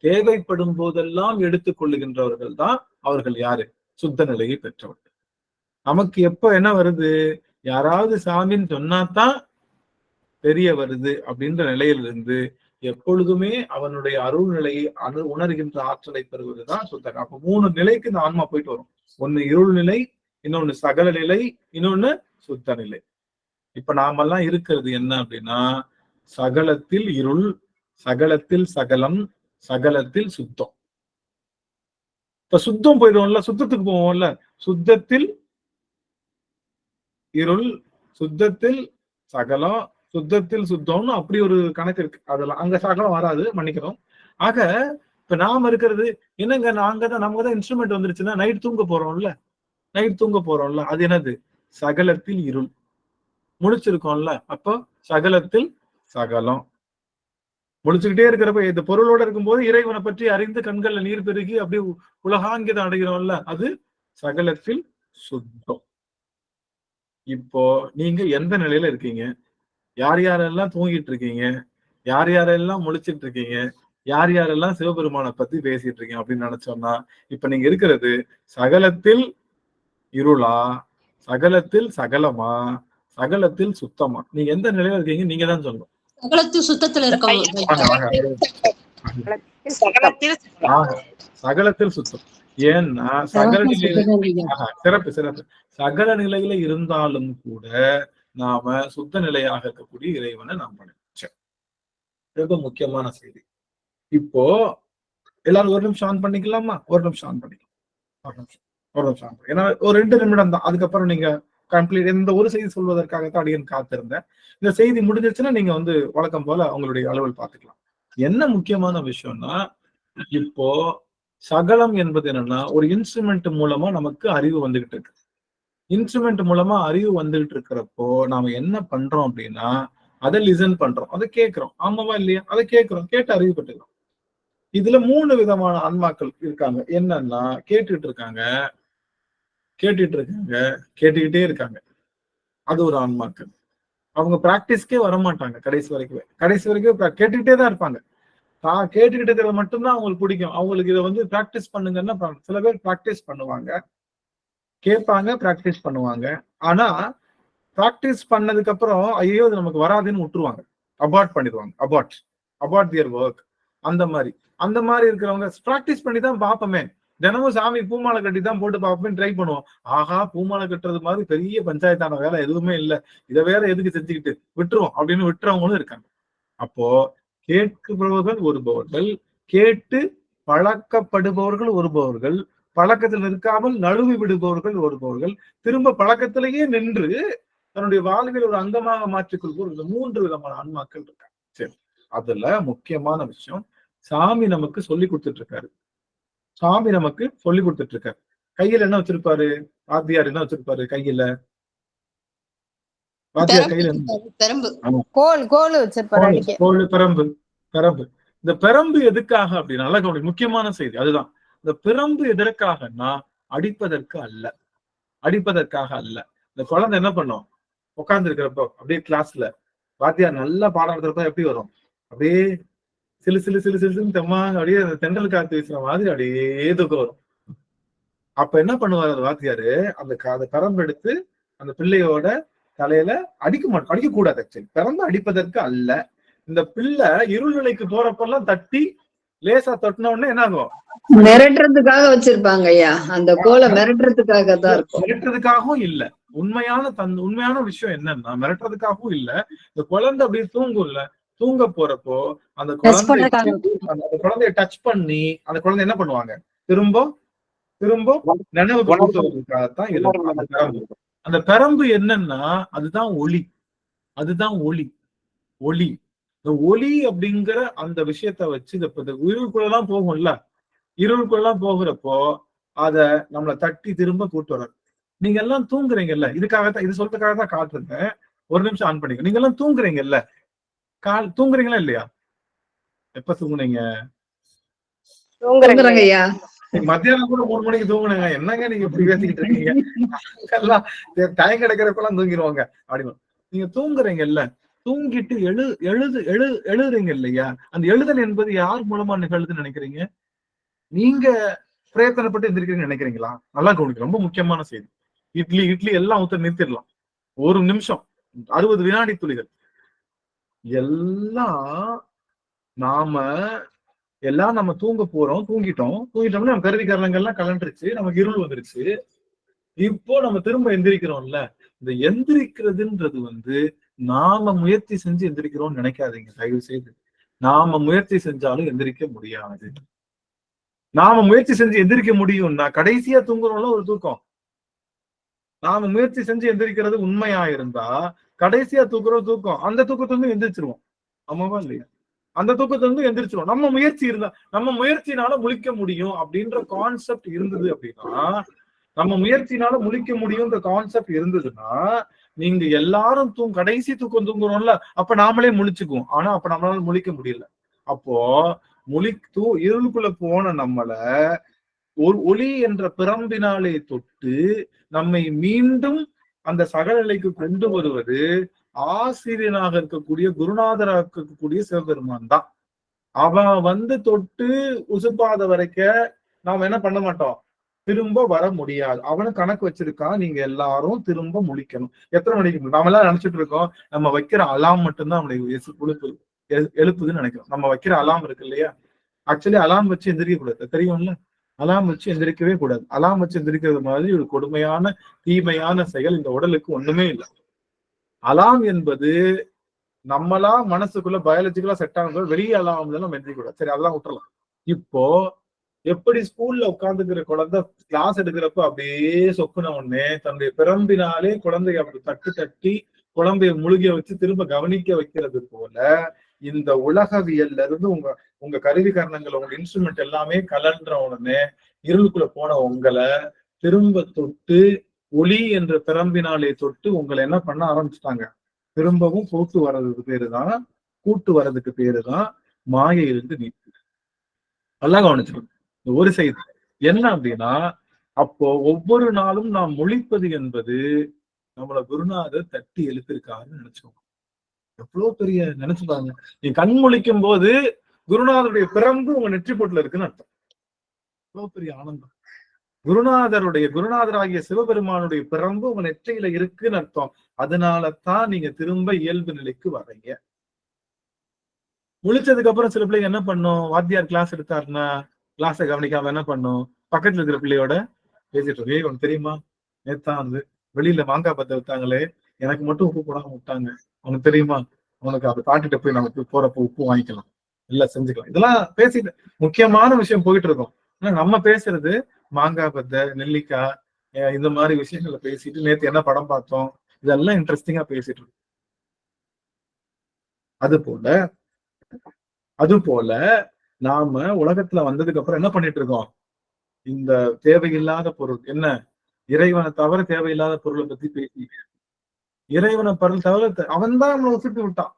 தேவைப்படும் போதெல்லாம் எடுத்துக்கொள்ளுகின்றவர்கள் தான் அவர்கள். யாரு? சுத்த நிலையை பெற்றவர்கள். நமக்கு எப்ப என்ன வருது? யாராவது சாமின்னு சொன்னாதான் தெரிய வருது அப்படின்ற நிலையிலிருந்து எப்பொழுதுமே அவனுடைய அருள் நிலையை உணர்கின்ற ஆற்றலை பெறுவதுதான் சுத்த. அப்ப 3 நிலைக்கு இந்த ஆன்மா போயிட்டு வரும். ஒண்ணு இருள் நிலை, இன்னொன்னு சகல நிலை, இன்னொன்னு சுத்த நிலை. இப்ப நாமெல்லாம் இருக்கிறது என்ன அப்படின்னா, சகலத்தில் இருள், சகலத்தில் சகலம், சகலத்தில் சுத்தம். இப்ப சுத்தம் போயிடுவோம்ல, சுத்தத்துக்கு போவோம்ல. சுத்தத்தில் இருள், சுத்தத்தில் சகலம், சுத்தத்தில் சுத்தம்னு அப்படி ஒரு கணக்கு இருக்கு. அதெல்லாம் அங்க சகலம் வராது, மன்னிக்கிறோம். ஆக இப்ப நாம இருக்கிறது என்னங்க, நமக்குதான் இன்ஸ்ட்ருமெண்ட் வந்துருச்சுன்னா நைட் தூங்க போறோம்ல, அது என்னது? சகலத்தில் இருள். முடிச்சிருக்கோம்ல, அப்போ சகலத்தில் சகலம். முடிச்சுக்கிட்டே இருக்கிறப்ப இந்த பொருளோட இருக்கும்போது இறைவனை பற்றி அறிந்து கண்கள்ல நீர் பெருகி அப்படியே உலகாங்கிதம் அடைகிறோம்ல, அது சகலத்தில் சுத்தம். இப்போ நீங்க எந்த நிலையில இருக்கீங்க? யாரெல்லாம் தூங்கிட்டு இருக்கீங்க? யார் யாரெல்லாம் முழிச்சிட்டு இருக்கீங்க, யார் யாரெல்லாம் சிவபெருமானை பத்தி பேசிட்டு இருக்கீங்க அப்படின்னு நினைச்சோம்னா, இப்ப நீங்க இருக்கிறது சகலத்தில் இருளா, சகலத்தில் சகலமா, சகலத்தில் சுத்தமா? நீங்க எந்த நிலையில இருக்கீங்க நீங்க தான் சொல்லணும். சகலத்தில் சுத்தத்துல இருக்கோம். சகலத்தில் சுத்தம். ஏன்னா சகல நிலையில சிறப்பு சகல நிலையில இருந்தாலும் கூட நாம சுத்த நிலையாக இருக்கக்கூடிய இறைவனை நாம் படைச்சோம். ரொம்ப முக்கியமான செய்தி. இப்போ எல்லாரும் ஒரு நிமிஷம் ஆன் பண்ணிக்கலாமா? ஒரு நிமிஷம் ஆன் பண்ணிக்கலாம். ஒரு நிமிஷம். ஏன்னா ஒரு 2 நிமிடம் தான். அதுக்கப்புறம் நீங்க கம்ப்ளீட் இந்த ஒரு செய்தி சொல்வதற்காகத்தான் அடியன் காத்திருந்தேன். இந்த செய்தி முடிஞ்சிருச்சுன்னா நீங்க வழக்கம் போல உங்களுடைய அலுவல் பார்த்துக்கலாம். என்ன முக்கியமான விஷயம்னா, இப்போ சகலம் என்பது என்னன்னா ஒரு இன்ஸ்ட்ருமெண்ட் மூலமா நமக்கு அறிவு வந்துகிட்டு இருக்கு. இன்ஸ்ட்ருமெண்ட் மூலமா அறிவு வந்துகிட்டு இருக்கிறப்போ நாம என்ன பண்றோம் அப்படின்னா, அதை லிசன் பண்றோம், அதை கேட்கிறோம். ஆமாவா இல்லையா? அதை கேட்கிறோம், கேட்டு அறிவுபட்டுக்கிறோம். இதுல 3 விதமான ஆன்மாக்கள் இருக்காங்க. என்னன்னா கேட்டுக்கிட்டே இருக்காங்க. அது ஒரு ஆன்மாக்கள். அவங்க பிராக்டிஸ்க்கே வரமாட்டாங்க. கடைசி வரைக்கும் கேட்டுக்கிட்டே தான் இருப்பாங்க. கேட்டுக்கிட்டு இருக்கிறது மட்டும்தான் அவங்களுக்கு பிடிக்கும். அவங்களுக்கு இதை பிராக்டிஸ் பண்ணுங்கன்னா, சில பேர் பிராக்டிஸ் பண்ணுவாங்க, கேட்பாங்க, பிராக்டிஸ் பண்ணுவாங்க. ஆனா பிராக்டிஸ் பண்ணதுக்கு அப்புறம் ஐயோ இது நமக்கு வராதுன்னு விட்டுருவாங்க, அபார்ட் பண்ணிடுவாங்க. Abort their work. அந்த மாதிரி இருக்கிறவங்க பிராக்டிஸ் பண்ணி தான் பார்ப்போமே, தினமும் சாமி பூமாலை கட்டி தான் போட்டு பார்ப்போம், ட்ரை பண்ணுவோம். ஆஹா, பூமாலை கட்டுறது மாதிரி பெரிய பஞ்சாயத்தான வேலை எதுவுமே இல்லை, இதை வேற எதுக்கு செஞ்சுக்கிட்டு விட்டுருவோம் அப்படின்னு விட்டுறவங்களும் இருக்காங்க. அப்போ கேட்பவர்கள் ஒருபவர்கள், கேட்டு பழக்கப்படுபவர்கள் ஒருபவர்கள், பழக்கத்தில் இருக்காமல் நழுவி விடுபவர்கள் ஒருபவர்கள், திரும்ப பழக்கத்திலேயே நின்று தன்னுடைய வாழ்வில் ஒரு அங்கமாக மாற்றிக்கொள்வோர். 3 விதமான ஆன்மாக்கள் இருக்காங்க. சரி, அதுல முக்கியமான விஷயம், சாமி நமக்கு சொல்லி கொடுத்துட்டு இருக்காரு. கையில என்ன வச்சிருப்பாரு? வாத்தியார் என்ன வச்சிருப்பாரு கையில? வாத்தியார் கையில பெரம்பு. இந்த பெரம்பு எதுக்காக அப்படின்னா, நல்ல கவனிங்க, முக்கியமான செய்தி அதுதான். இந்த பெரம்பு எதற்காகனா அடிப்பதற்காக அல்ல. இந்த குழந்தை என்ன பண்ணும்? உட்கார்ந்து இருக்கிறப்போ அப்படியே கிளாஸ்ல வாத்தியார் நல்லா பாடம் எடுக்கிறப்ப எப்படி வரும்? அப்படியே சிலு தெம்மா, அப்படியே தென்றல் காத்து வீசுற மாதிரி அப்படியே தூக்கம் வரும். அப்ப என்ன பண்ணுவாரு அந்த வாத்தியாரு? அந்த பெரம்பு எடுத்து அந்த பிள்ளையோட தலையில அடிக்க கூடாது. ஆக்சுவலி பெரம்பு அடிப்பதற்கு அல்ல. இந்த பிள்ளை இருள் நிலைக்கு போறப்பெல்லாம் தட்டி லேசா தொட்டின உடனே என்ன ஆகும்? மிரட்டுறதுக்காக வச்சிருப்பாங்க ஐயா. அந்த கோலை மிரட்டுறதுக்காக தான் இருக்கும். மிரட்டுறதுக்காகவும் இல்ல. உண்மையான விஷயம் என்னன்னா, மிரட்டுறதுக்காகவும் இல்ல. இந்த குழந்தை அப்படியே தூங்க போறப்போ அந்த குழந்தைய டச் பண்ணி அந்த குழந்தை என்ன பண்ணுவாங்க? திரும்ப நினைவு கொடுத்ததுக்காகத்தான் இது. அந்த பெரம்பு என்னன்னா அதுதான் ஒளி. இந்த ஒளி அப்படிங்கிற அந்த விஷயத்த வச்சு இந்த இருளுக்குள்ளதான் போகும்ல, இருளுக்குள்ளலாம் போகிறப்போ அத நம்மளை தட்டி திரும்ப கூட்டு வர. நீங்க எல்லாம் தூங்குறீங்கல்ல, இது சொல்றதுக்காக தான் காட்டுறேன். ஒரு நிமிஷம் ஆன் பண்ணிக்க. நீங்க எல்லாம் தூங்குறீங்கல்ல, தூங்குறீங்களா இல்லையா? எப்ப தூங்குனீங்க? ஐயா மத்தியானம் கூட 3 மணிக்கு தூங்குனீங்க. என்னங்க நீங்க இப்படி பேசிக்கிட்டு இருக்கீங்க? எல்லாம் டைம் கிடைக்கிறப்பெல்லாம் தூங்கிடுவாங்க அப்படின்னு. நீங்க தூங்குறீங்கல்ல, தூங்கிட்டு எழுதுறீங்க இல்லையா? அந்த எழுதல் என்பது யார் மூலமா நிகழ்துன்னு நினைக்கிறீங்க? நீங்க பிரயத்தனப்பட்டு எந்திரிக்கிறீங்கன்னு நினைக்கிறீங்களா? நல்லா கவனிக்க, ரொம்ப முக்கியமான செய்தி. இட்லி எல்லாம் ஊத்த நிறுத்திடலாம். 1 நிமிஷம், 60 வினாடி துளிகள். எல்லாம் நம்ம தூங்க போறோம். தூங்கிட்டோம்னா நம்ம கருவி கரணங்கள்லாம் கலண்டுருச்சு, நமக்கு இருள் வந்துருச்சு. இப்போ நம்ம திரும்ப எந்திரிக்கிறோம்ல, இந்த எந்திரிக்கிறதுன்றது நாம முயற்சி செஞ்சு எந்திரிக்கிறோம்னு நினைக்காதீங்க தயவு செய்து. நாம முயற்சி செஞ்சாலும் எந்திரிக்க முடியாது. நாம முயற்சி செஞ்சு எந்திரிக்க முடியும்னா கடைசியா தூங்குறோம்ல ஒரு தூக்கம், நாம முயற்சி செஞ்சு எந்திரிக்கிறது உண்மையா இருந்தா கடைசியா தூக்கம், அந்த தூக்கத்திலிருந்து எந்திரிச்சிருவோம். ஆமாவா இல்லையா? அந்த தூக்கத்திலிருந்து எந்திரிச்சிருவோம். நம்ம முயற்சி இருந்தா, நம்ம முயற்சினால முழிக்க முடியும் அப்படின்ற கான்செப்ட் இருந்தது அப்படின்னா, நம்ம முயற்சினால முழிக்க முடியும்ன்ற கான்செப்ட் இருந்ததுன்னா, நீங்க எல்லாரும் கடைசி தூக்கம் தூங்குறோம்ல, அப்ப நாமளே முழிச்சுக்குவோம். ஆனா அப்ப நம்மளால முழிக்க முடியல. அப்போ இருளுக்குள்ள போன நம்மள ஒரு ஒளி என்ற பிரம்பினாலே தொட்டு நம்மை மீண்டும் அந்த சகநிலைக்கு கொண்டு வருவது ஆசிரியனாக இருக்கக்கூடிய குருநாதராக இருக்கக்கூடிய சிவபெருமான் தான். அவன் தொட்டு உசுப்பாத வரைக்க நாம என்ன பண்ண மாட்டோம், திரும்ப வர முடியாது. அவனு கணக்கு வச்சிருக்கான், நீங்க எல்லாரும் திரும்ப முழிக்கணும். எத்தனை மணிக்கு நாம எல்லாம் நினைச்சிட்டு இருக்கோம், நம்ம வைக்கிற அலாம் மட்டும்தான் அவனை எழுப்புதுன்னு நினைக்கிறோம். நம்ம வைக்கிற அலாம் இருக்கு இல்லையா, ஆக்சுவலி அலாம் வச்சு எந்திரிக்க கூடாது, தெரியும்ல. அலாம் வச்சு எந்திரிக்கவே கூடாது. அலாம் வச்சு எந்திரிக்கிறது மாதிரி ஒரு கொடுமையான தீமையான செயல் இந்த உடலுக்கு ஒண்ணுமே இல்லை. அலாம் என்பது நம்மளா மனசுக்குள்ள பயாலஜிக்கலா செட் ஆனது, வெளியே அலாம் நம்ம எந்திரிக்க கூடாது. சரி, அதெல்லாம் விட்டுறலாம். இப்போ எப்படி ஸ்கூல்ல உட்கார்ந்துக்கிற குழந்தை கிளாஸ் எடுக்கிறப்ப அப்படியே சொக்குன உடனே தன்னுடைய பிறம்பினாலே குழந்தைய அப்படி தட்டி குழந்தைய முழுகிய வச்சு திரும்ப கவனிக்க வைக்கிறது போல, இந்த உலகவியல்ல இருந்து உங்க கருவி கரணங்கள், உங்க இன்ஸ்ட்ருமெண்ட் எல்லாமே கலன்ற உடனே இருளுக்குள்ள போன உங்களை திரும்ப தொட்டு ஒளி என்ற பிறம்பினாலே தொட்டு உங்களை என்ன பண்ண ஆரம்பிச்சுட்டாங்க, திரும்பவும் கூட்டு வர்றதுக்கு பேருதான் மாயையிலிருந்து நீக்கு. நல்லா கவனிச்சிருக்கோம். ஒரு செய்தி என்ன அப்படின்னா, அப்போ ஒவ்வொரு நாளும் நாம் முழிப்பது என்பது நம்மள குருநாதர் தட்டி எழுப்பியிருக்காருன்னு நினைச்சோம். எவ்வளவு பெரிய நினைச்சு பாருங்க. நீ கண் முழிக்கும் போது குருநாதருடைய பிறந்து உங்க நெற்றி போட்டுல இருக்குன்னு அர்த்தம். எவ்வளவு பெரிய ஆனந்தம். குருநாதராகிய சிவபெருமானுடைய பிறந்து உங்க நெற்றியில இருக்குன்னு அர்த்தம். அதனாலதான் நீங்க திரும்ப இயல்பு நிலைக்கு வர்றீங்க. முழிச்சதுக்கு அப்புறம் சில பிள்ளைங்க என்ன பண்ணும், வாத்தியார் கிளாஸ் எடுத்தாருன்னா கிளாஸை கவனிக்காம என்ன பண்ணும், பக்கத்துல இருக்கிற பிள்ளையோட பேசிட்டு இருக்கே, உனக்கு தெரியுமா நேத்தான் வெளியில மாங்காய் பத்த விட்டாங்களே, எனக்கு மட்டும் உப்பு போடாம விட்டாங்க, உனக்கு தெரியுமா, உனக்கு அதை காட்டிட்டு போய் நமக்கு போறப்ப உப்பு வாங்கிக்கலாம், இல்ல செஞ்சுக்கலாம். இதெல்லாம் பேசிட்டு முக்கியமான விஷயம் போயிட்டு இருக்கோம். ஆனா நம்ம பேசுறது மாங்காய் பத்த, நெல்லிக்காய், இந்த மாதிரி விஷயங்களை பேசிட்டு நேத்து என்ன படம் பார்த்தோம், இதெல்லாம் இன்ட்ரெஸ்டிங்கா பேசிட்டு இருக்கோம். அது போல நாம உலகத்துல வந்ததுக்கு அப்புறம் என்ன பண்ணிட்டு இருக்கோம், இந்த தேவையில்லாத பொருள் என்ன, இறைவனை தவிர தேவையில்லாத பொருளை பத்தி பேசி, இறைவனை தவிர அவன் தான் நம்மளை உசுப்பி விட்டான்,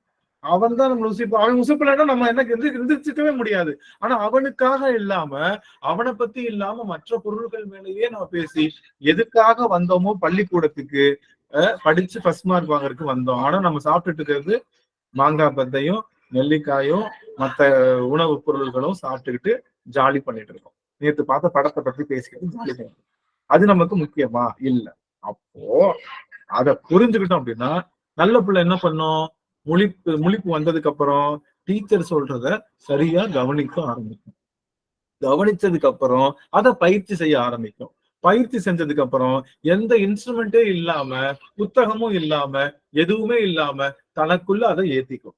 அவன் தான் நம்மளை அவன் உசுப்பலன்னா நம்ம எனக்கு எந்திரிச்சிக்கவே முடியாது. ஆனா அவனுக்காக இல்லாம, அவனை பத்தி இல்லாம மற்ற பொருள்கள் மேலேயே நம்ம பேசி எதுக்காக வந்தோமோ, பள்ளிக்கூடத்துக்கு படிச்சு ஃபர்ஸ்ட் மார்க் வாங்கறதுக்கு வந்தோம். ஆனா நம்ம சாப்பிட்டுட்டு இருக்கிறது மாங்காய் பத்தையும் நெல்லிக்காயும் மற்ற உணவு பொருள்களும் சாப்பிட்டுக்கிட்டு ஜாலி பண்ணிட்டு இருக்கோம். நேற்று பார்த்த படத்தை பத்தி பேசிக்கிட்டு ஜாலி பண்ணுவோம். அது நமக்கு முக்கியமா இல்ல. அப்போ அதை புரிஞ்சுக்கிட்டோம் அப்படின்னா நல்ல பிள்ளை என்ன பண்ணும், முழிப்பு வந்ததுக்கு அப்புறம் டீச்சர் சொல்றத சரியா கவனிக்க ஆரம்பிக்கும். கவனிச்சதுக்கு அப்புறம் அதை பயிற்சி செய்ய ஆரம்பிக்கும். பயிற்சி செஞ்சதுக்கு அப்புறம் எந்த இன்ஸ்ட்ருமெண்டே இல்லாம, புத்தகமும் இல்லாம, எதுவுமே இல்லாம தனக்குள்ள அதை ஏத்திக்கும்.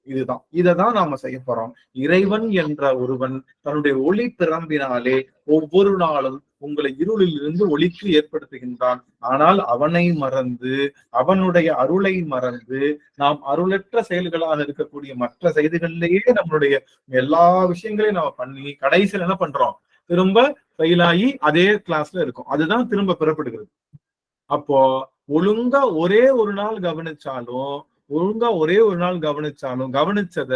இததான் நாம செய்ய போறோம். இறைவன் என்ற ஒருவன் தன்னுடைய ஒளி பிறம்பினாலே ஒவ்வொரு நாளும் உங்களை இருளில் இருந்து ஒளிக்கு ஏற்படுத்துகின்றான். ஆனால் அவனை மறந்து, அவனுடைய அருளை மறந்து, நாம் அருளற்ற செயல்களாக இருக்கக்கூடிய மற்ற செய்திகளிலேயே நம்மளுடைய எல்லா விஷயங்களையும் நாம பண்ணி கடைசியில் என்ன பண்றோம், திரும்ப ஃபெயிலாகி அதே கிளாஸ்ல இருக்கும். அதுதான் திரும்ப பெறப்படுகிறது. அப்போ ஒழுங்கா ஒரே ஒரு நாள் கவனிச்சாலும் கவனிச்சத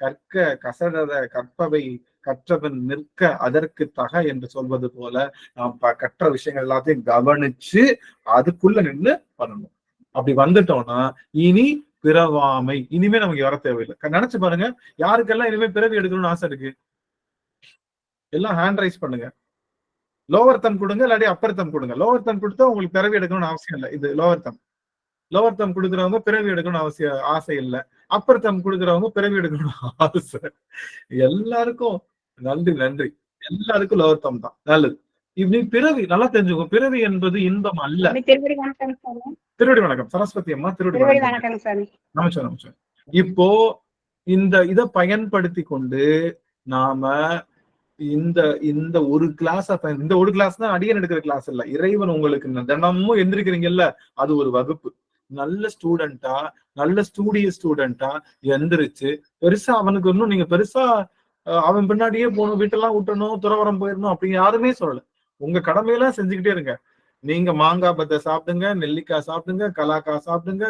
கற்க கசடத கற்பவை கற்றவன் நிற்க அதற்கு தக என்று சொல்வது போல நாம் கற்ற விஷயங்கள் எல்லாத்தையும் கவனிச்சு அதுக்குள்ள நின்று பண்ணணும். அப்படி வந்துட்டோம்னா இனி பிறவாமை இனிமே நமக்கு வர தேவையில்லை. நினைச்சு பாருங்க, யாருக்கெல்லாம் இனிமே பிறவி எடுக்கணும்னு ஆசை இருக்கு, எல்லாம் ஹேண்ட் ரைஸ் பண்ணுங்க. லோவர் தம் கொடுங்க, இல்லாட்டி அப்பர் தம் கொடுங்க. லோவர் தம் கொடுத்தா உங்களுக்கு பிறவி எடுக்கணும்னு அவசியம் இல்லை. இது லோவர் தம் கொடுக்குறவங்க பிறவி எடுக்கணும்னு ஆசை இல்லை. அப்பர் தம் கொடுக்குறவங்க பிறவி எடுக்கணும்னு ஆசை. எல்லாருக்கும் நன்றி. எல்லாருக்கும் லோவர் தம் தான் நல்லது. இப்படி பிறவி நல்லா தெரிஞ்சுக்கோ, பிறவி என்பது இன்பம் அல்ல. திருவடி வணக்கம் சரஸ்வதி அம்மா. திருவடி வணக்கம். நமச்சோம். இப்போ இதை பயன்படுத்தி கொண்டு நாம இந்த ஒரு கிளாஸ் தான் அடியன் எடுக்கிற கிளாஸ் இல்ல. இறைவன் உங்களுக்கு தினமும் எந்திரிக்கிறீங்கல்ல, அது ஒரு வகுப்பு. நல்ல ஸ்டூடெண்டா, நல்ல ஸ்டூடெண்டா எந்திரிச்சு பெருசா அவனுக்கு இன்னும் நீங்க பெருசா அவன் பின்னாடியே போகணும், வீட்டெல்லாம் விட்டணும், துறவரம் போயிடணும் அப்படின்னு யாருமே சொல்லல. உங்க கடமையெல்லாம் செஞ்சுக்கிட்டே இருங்க. நீங்க மாங்காய் பத்தை சாப்பிடுங்க, நெல்லிக்காய் சாப்பிடுங்க, கலாக்காய் சாப்பிடுங்க,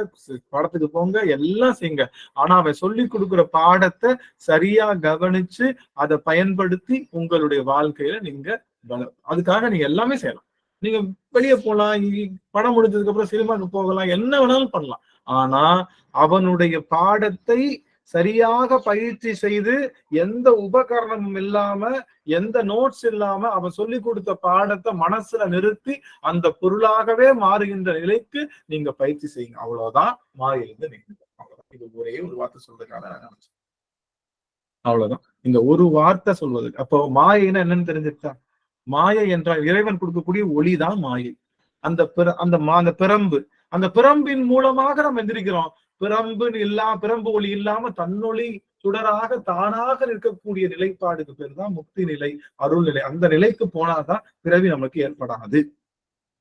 படத்துக்கு போங்க, எல்லாம் செய்யுங்க. ஆனா அவன் சொல்லி கொடுக்குற பாடத்தை சரியா கவனிச்சு அதை பயன்படுத்தி உங்களுடைய வாழ்க்கையில நீங்க அதுக்காக நீங்க எல்லாமே செய்யலாம். நீங்க வெளியே போலாம், படம் முடிஞ்சதுக்கு அப்புறம் சினிமாக்கு போகலாம், என்ன வேணாலும் பண்ணலாம். ஆனா அவனுடைய பாடத்தை சரியாக பயிற்சி செய்து எந்த உபகரணமும் இல்லாம எந்த நோட்ஸ் இல்லாம அவன் சொல்லி கொடுத்த பாடத்தை மனசுல நிறுத்தி அந்த பொருளாகவே மாறுகின்ற நிலைக்கு நீங்க பயிற்சி செய்யுங்க. அவ்வளவுதான் மாயிலிருந்து நீங்க. அவ்வளவுதான். இது ஒரே ஒரு வார்த்தை சொல்றதுக்காக நான் நினைச்சேன். அவ்வளவுதான். இந்த ஒரு வார்த்தை சொல்வதுக்கு. அப்போ மாயைன்னா என்னன்னு தெரிஞ்சுட்டா, மாயை என்றால் இறைவன் கொடுக்கக்கூடிய ஒளிதான் மாயை. அந்த பிரம்பு, அந்த பிரம்பின் மூலமாக நம்ம எந்திரிக்கிறோம். பிரம்பு ஒளி இல்லாம தன்னொளி சுடராக தானாக இருக்கக்கூடிய நிலைப்பாடுக்கு பேர் தான் முக்தி நிலை, அருள் நிலை. அந்த நிலைக்கு போனாதான் பிறவி நமக்கு ஏற்படாது.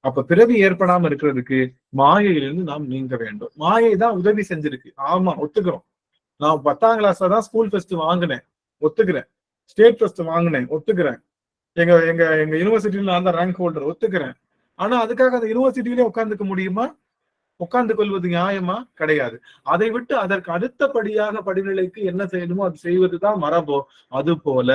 அப்ப பிறவி ஏற்படாம இருக்கிறதுக்கு மாயையிலிருந்து நாம் நீங்க வேண்டும். மாயை தான் உதவி செஞ்சிருக்கு. ஆமா, ஒத்துக்கிறோம். நான் 10ஆம் கிளாஸ்ல தான் ஸ்கூல் ஃபெஸ்ட் வாங்கினேன், ஒத்துக்கிறேன். ஸ்டேட் ஃபெஸ்ட் வாங்கினேன், ஒத்துக்கிறேன். எங்க எங்க எங்க யூனிவர்சிட்டியில நான் தான் ரேங்க் ஹோல்டர், ஒத்துக்கிறேன். ஆனா அதுக்காக அந்த யூனிவர்சிட்டியிலே உட்கார்ந்துக்க முடியுமா? உட்கார்ந்து கொள்வது நியாயமா? கிடையாது. அதை விட்டு அதற்கு அடுத்தபடியாக படிநிலைக்கு என்ன செய்யணுமோ அது செய்வதுதான் மரபோ. அது போல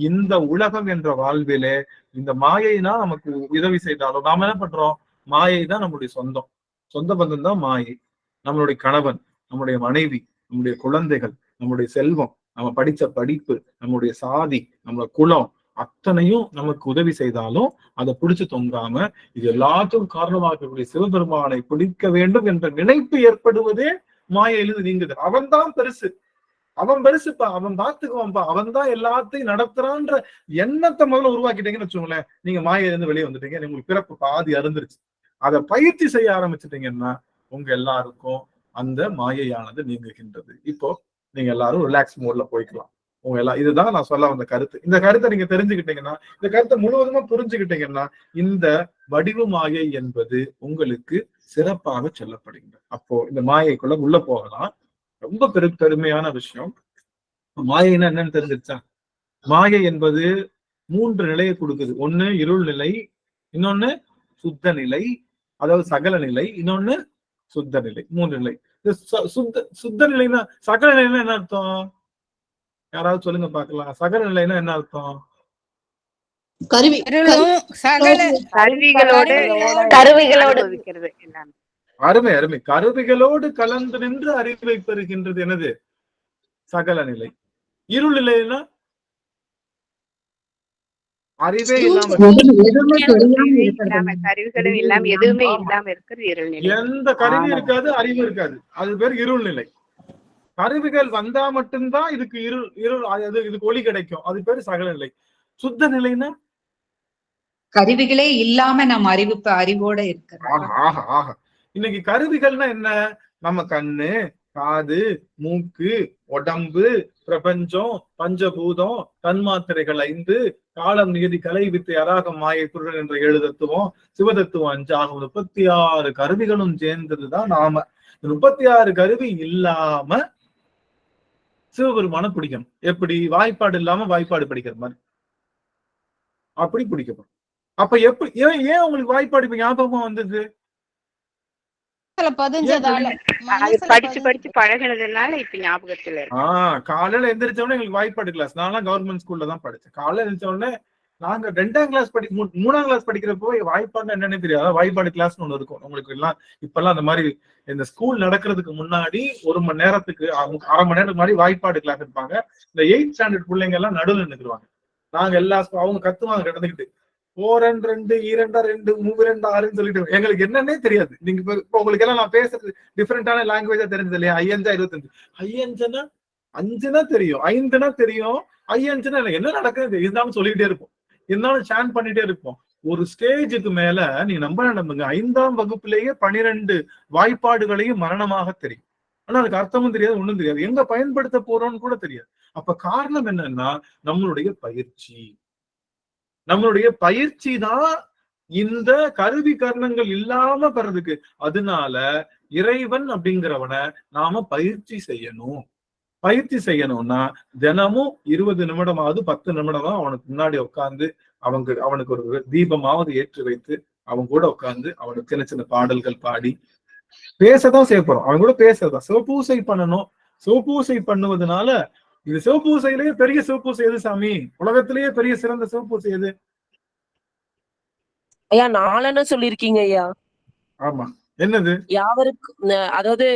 இந்த உலகம் என்ற வாழ்விலே இந்த மாயைனா நமக்கு உதவி செய்தாலும் நாம என்ன பண்றோம்? மாயை தான் நம்முடைய சொந்த பந்தம் தான் மாயை. நம்மளுடைய கணவன், நம்முடைய மனைவி, நம்முடைய குழந்தைகள், நம்முடைய செல்வம், நம்ம படிச்ச படிப்பு, நம்முடைய சாதி, நம்ம குலம், அத்தனையும் நமக்கு உதவி செய்தாலும் அதை பிடிச்சு தொங்காம இது எல்லாத்துக்கும் காரணமாகக்கூடிய சிவபெருமானை பிடிக்க வேண்டும் என்ற நினைப்பு ஏற்படுவதே மாயையிலிருந்து நீங்குது. அவன் தான் பெருசு, அவன் பெருசுப்பா, அவன் பார்த்துக்குவான்ப்பா, அவன் தான் எல்லாத்தையும் நடத்துறான்ற எண்ணத்தை முதல்ல உருவாக்கிட்டீங்கன்னு வச்சுக்கோங்களேன், நீங்க மாயையிலிருந்து வெளியே வந்துட்டீங்க. உங்களுக்கு பிறப்பு பாதி அருந்துருச்சு. அதை பயிற்சி செய்ய ஆரம்பிச்சுட்டீங்கன்னா உங்க எல்லாருக்கும் அந்த மாயையானது நீங்குகின்றது. இப்போ நீங்க எல்லாரும் ரிலாக்ஸ் மோட்ல போய்க்கலாம். உங்க எல்லாம் இதுதான் நான் சொல்ல வந்த கருத்து. இந்த கருத்தை நீங்க தெரிஞ்சுக்கிட்டீங்கன்னா, இந்த கருத்தை முழுவதுமா புரிஞ்சுக்கிட்டீங்கன்னா, இந்த வடிவு மாயை என்பது உங்களுக்கு சிறப்பாக சொல்லப்படுகிறது. அப்போ இந்த மாயைக்குள்ள உள்ள போகலாம். ரொம்ப பெருமையான விஷயம். மாயைன்னா என்னன்னு தெரிஞ்சிருச்சா? மாயை என்பது 3 நிலையை கொடுக்குது. ஒண்ணு இருள் நிலை, இன்னொன்னு சுத்த நிலை, அதாவது சகல நிலை, இன்னொன்னு சுத்த நிலை. 3 நிலை. சுத்த நிலைன்னா சகல நிலைன்னா என்ன அர்த்தம்? யாராவது சொல்லுங்க பாக்கலாம். சகல நிலைன்னா என்ன அர்த்தம்? அருமை அருமை. கருவிகளோடு கலந்து நின்று அறிவை பெறுகின்றது என்னது? சகல நிலை. இருள் நிலைன்னா அறிவே இல்லாம, கருவிகளும் இல்லாம எதுவுமே இல்லாம இருக்கிறது இருள் நிலை. எந்த கருவி இருக்காது, அறிவு இருக்காது, அது பேர் இருள் நிலை. கருவிகள் வந்தா மட்டும்தான் இதுக்கு இதுக்கு ஒளி கிடைக்கும், அது பேரு சகல நிலை. சுத்த நிலைன்னா கருவிகளே இல்லாம நம்ம அறிவோட இருக்கிறோம். ஆஹா. இன்னைக்கு கருவிகள்னா என்ன? நம்ம கண்ணு, காது, மூக்கு, உடம்பு, பிரபஞ்சம், பஞ்சபூதம், தன்மாத்திரைகள் 5, காலம், நீதி, கலை, வித்தை, அராகம், மாயை, குருடன் என்ற 7 தத்துவம், சிவதத்துவம் 5 ஆகும் 36 கருவிகளும் சேர்ந்ததுதான் நாம. 36 கருவி இல்லாம சிவபெருமான பிடிக்கணும். எப்படி? வாய்ப்பாடு இல்லாம வாய்ப்பாடு படிக்கிற மாதிரி அப்படி பிடிக்கப்படும். அப்ப எப்படி ஏன் உங்களுக்கு வாய்ப்பாடு இப்ப ஞாபகமா வந்தது? படிச்சு பழகினதுனால இப்ப ஞாபகத்துல இருக்கு. காலையில எந்திரிச்சோடனே எங்களுக்கு வாய்ப்பாடு கிளாஸ். நான்லாம் கவர்மெண்ட் ஸ்கூல்ல தான் படிச்சேன். காலையில எந்திரிச்ச உடனே நாங்க 2ஆம் கிளாஸ் 3ஆம் கிளாஸ் படிக்கிறப்போ வாய்ப்பாடு என்னன்னு தெரியாது. வாய்ப்பாடு கிளாஸ்னு ஒண்ணு இருக்கும். உங்களுக்கு எல்லாம் இப்பெல்லாம் அந்த மாதிரி இந்த ஸ்கூல் நடக்கிறதுக்கு முன்னாடி 1 மணி நேரத்துக்கு 1/2 மணி நேரத்துக்கு முன்னாடி வாய்ப்பாடு கிளாஸ் இருப்பாங்க. இந்த 8th ஸ்டாண்டர்ட் பிள்ளைங்க எல்லாம் நடுவில் நின்றுவாங்க. நாங்க எல்லா அவங்க கத்துவாங்க கிடந்துக்கிட்டு 4 2 2 2 3 2 6 சொல்லிட்டு எங்களுக்கு என்னன்னே தெரியாது. நீங்க இப்ப உங்களுக்கு எல்லாம் நான் பேசுறது டிஃபரெண்டான லாங்குவேஜா தெரிஞ்சது இல்லையா? 5 25 5னா 5னா தெரியும், 5னா தெரியும், 5னா என்ன நடக்குது இருந்தாலும் சொல்லிக்கிட்டே இருப்போம், இருந்தாலும் சான் பண்ணிட்டே இருப்போம். ஒரு ஸ்டேஜுக்கு மேல நீ நம்புங்க 5ஆம் வகுப்புலேயே 12 வாய்ப்பாடுகளையும் மரணமாக தெரியும். ஆனா அதுக்கு அர்த்தமும் தெரியாது, ஒண்ணும் தெரியாது, எங்க பயன்படுத்த போறோம்னு கூட தெரியாது. அப்ப காரணம் என்னன்னா நம்மளுடைய பயிற்சி தான் இந்த கருவி கர்ணங்கள் இல்லாம பெறதுக்கு. அதனால இறைவன் அப்படிங்கிறவனை நாம பயிற்சி செய்யணும்னா தினமும் 20 நிமிடமாவது 10 நிமிடமா அவனுக்கு முன்னாடி உட்கார்ந்து அவனுக்கு ஒரு தீபமாவது ஏற்றி வைத்து அவன் கூட உட்கார்ந்து அவனுக்கு சின்ன சின்ன பாடல்கள் பாடி பேசதான் செய்ய போறோம். அவன் கூட பேசதான் சிவபூசை பண்ணணும். சிவபூசை பண்ணுவதனால இது சிவபூசையிலேயே பெரிய சிவபூசை எது சாமி? உலகத்திலேயே பெரிய சிறந்த சிவபூசை எது? ஐயா 4 சொல்லிருக்கீங்க ஐயா. ஆமா, என்னது? யாவருக்கு அதாவது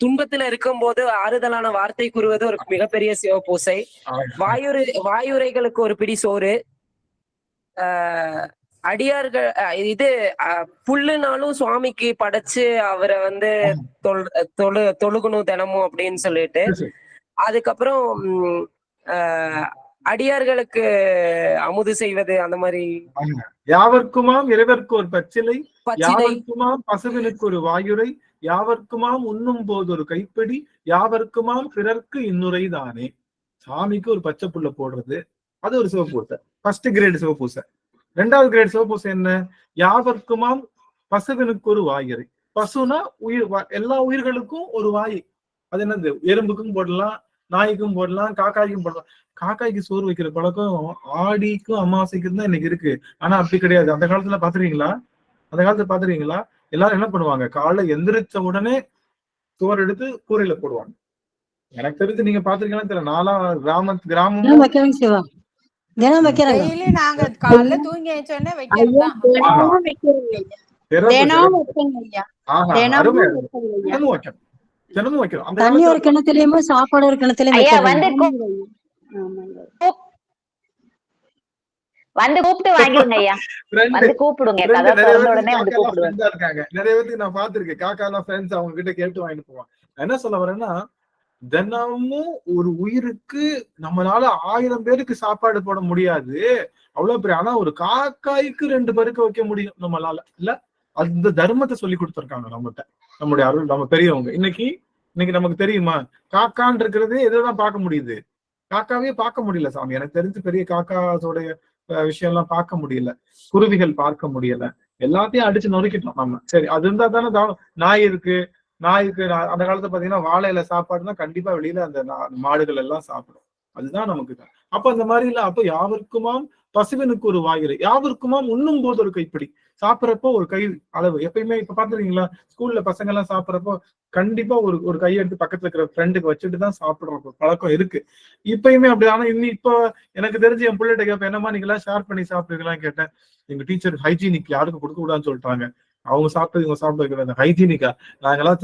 துன்பத்துல இருக்கும் போது ஆறுதலான வார்த்தை கூறுவது ஒரு மிகப்பெரிய சிவபூசை. வாயுரைகளுக்கு ஒரு பிடி சோறு. அடியார்கள் இது புல்லுனாலும் சுவாமிக்கு படைச்சு அவரை வந்து தொழுகணும் தினமும் அப்படின்னு சொல்லிட்டு, அதுக்கப்புறம் அடியார்களுக்கு அமுது செய்வது அந்த மாதிரி. யாவர்க்குமாம் இறைவர்க்கு ஒரு பச்சிலை, யாவர்க்குமாம் பசுவினுக்கு ஒரு வாயுரை, யாவர்க்குமாம் உண்ணும் போது ஒரு கைப்பிடி, யாவர்க்குமாம் பிறர்க்கு இன்னுரை தானே. சாமிக்கு ஒரு பச்சை புல்ல போடுறது, அது ஒரு சிவப்பூசை. First grade சிவப்பூசை. 2வது கிரேட் சிவப்பூசை என்ன? யாவர்க்குமாம் பசுவினுக்கு ஒரு வாயுரை. பசுனா உயிர், எல்லா உயிர்களுக்கும் ஒரு வாய். அது என்னது? எறும்புக்கும் போடலாம், நாய்க்கும் போடலாம், காக்காய்க்கும் போடலாம். காக்காய்க்கு சோறு வைக்கிற பழக்கம் ஆடிக்கும் அமாவாசைக்கும் தான் இன்னைக்கு இருக்கு. ஆனா அப்படி கிடையாது. அந்த காலத்துல பாத்துறீங்களா? அந்த காலத்துல பாத்துறீங்களா? எல்லாரும் என்ன பண்ணுவாங்க? காலைல எந்திரிச்ச உடனே சோறு எடுத்து கூரையில போடுவாங்க. எனக்கு தெரிஞ்சு நீங்க பாத்துருக்கீங்கன்னு தெரியல. நாலா கிராமம் நாங்க காலைல தூங்கி எழுந்தோடனே வைக்கிறோம். தண்ணி ஒரு கிணத்துலயுமே சாப்பாடு ஒரு கிணத்துலயும் வந்து கூப்பிட்டு வாங்கிடுங்க ஐயா. வந்து கூப்பிடுங்க. நிறைய பேருக்கு நான் பாத்திருக்கேன். காக்கா எல்லாம் ஃப்ரெண்ட்ஸ் அவங்க கிட்ட கேட்டு வாங்கிட்டு போவாங்க. என்ன சொல்ல வரேன்னா, தினமும் ஒரு உயிருக்கு நம்மளால 1000 பேருக்கு சாப்பாடு போட முடியாது, அவ்வளவு பெரிய. ஆனா ஒரு காக்காய்க்கு 2 பேருக்கு வைக்க முடியும் நம்மளால. இல்ல, அந்த தர்மத்தை சொல்லி கொடுத்துருக்காங்க நம்மகிட்ட, நம்முடைய அருள், நம்ம பெரியவங்க. இன்னைக்கு நமக்கு தெரியுமா? காக்கான் இருக்கிறது எதுதான் பார்க்க முடியுது? காக்காவே பார்க்க முடியல சாமி. எனக்கு தெரிஞ்சு பெரிய காக்காவோட விஷயம் எல்லாம் பார்க்க முடியல, குருவிகள் பார்க்க முடியல, எல்லாத்தையும் அடிச்சு நொறுக்கிட்டோம் நம்ம. சரி, அது இருந்தா தானே நாய் இருக்கு. நாய்க்கு அந்த காலத்துல பாத்தீங்கன்னா வாழையில சாப்பாடுனா கண்டிப்பா வெளியில அந்த மாடுகள் எல்லாம் சாப்பிடும். அதுதான் நமக்கு. அப்ப அந்த மாதிரி இல்ல. அப்ப யாவருக்குமாம் பசுவினுக்கு ஒரு வாயுரை, யாவருக்குமாம் உண்ணும் போது ஒரு கைப்பிடி. சாப்பிட்றப்போ ஒரு கை அளவு. எப்பயுமே இப்ப பாத்துருக்கீங்களா? ஸ்கூல்ல பசங்க எல்லாம் சாப்பிட்றப்போ கண்டிப்பா ஒரு கையை எடுத்து பக்கத்துல இருக்கிற ஃப்ரெண்டுக்கு வச்சுட்டு தான் சாப்பிடுற பழக்கம் இருக்கு இப்பயுமே அப்படி. ஆனா இப்ப எனக்கு தெரிஞ்சு என் பிள்ளைகிட்ட கேட்பேன், என்னமா நீங்க எல்லாம் ஷேர் பண்ணி சாப்பிடுவீங்களான்னு கேட்டேன். எங்க டீச்சர் ஹைஜீனிக் யாருக்கும் கொடுக்க கூடாதுன்னு சொல்லிட்டாங்க. அவங்க சாப்பிட்டது இவங்க சாப்பிட்டு ஹைஜீனிக்கா நாங்கெல்லாம்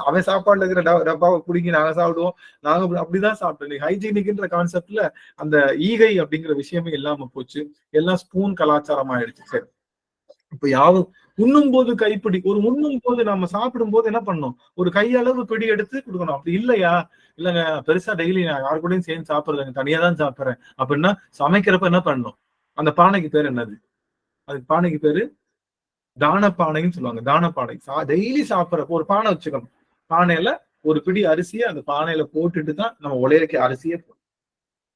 அவன் சாப்பாடுல இருக்கிற டப்பாவை பிடிங்கி நாங்க சாப்பிடுவோம். நாங்க அப்படிதான் சாப்பிட்டோம். ஹைஜீனிக்ன்ற கான்செப்ட்ல அந்த ஈகை அப்படிங்கிற விஷயமே இல்லாம போச்சு. எல்லாம் ஸ்பூன் கலாச்சாரம் ஆயிடுச்சு. சரி, இப்ப உண்ணும் போது கைப்பிடி. ஒரு உண்ணும் போது நம்ம சாப்பிடும் போது என்ன பண்ணணும்? ஒரு கையளவு பிடி எடுத்து கொடுக்கணும். அப்படி இல்லையா? இல்லைங்க பெருசா டெய்லி நான் யாரு கூடயும் சேர்ந்து சாப்பிடுறேன், தனியா தான் சாப்பிடுறேன் அப்படின்னா சமைக்கிறப்ப என்ன பண்ணணும்? அந்த பானைக்கு பேர் என்னது? அதுக்கு பானைக்கு பேரு தான பானைன்னு சொல்லுவாங்க. தான பானை. டெய்லி சாப்பிட்றப்போ ஒரு பானை வச்சுக்கணும். பானையில ஒரு பிடி அரிசியை அந்த பானையில போட்டுட்டு தான் நம்ம உலைக்கு அரிசியே போடணும்.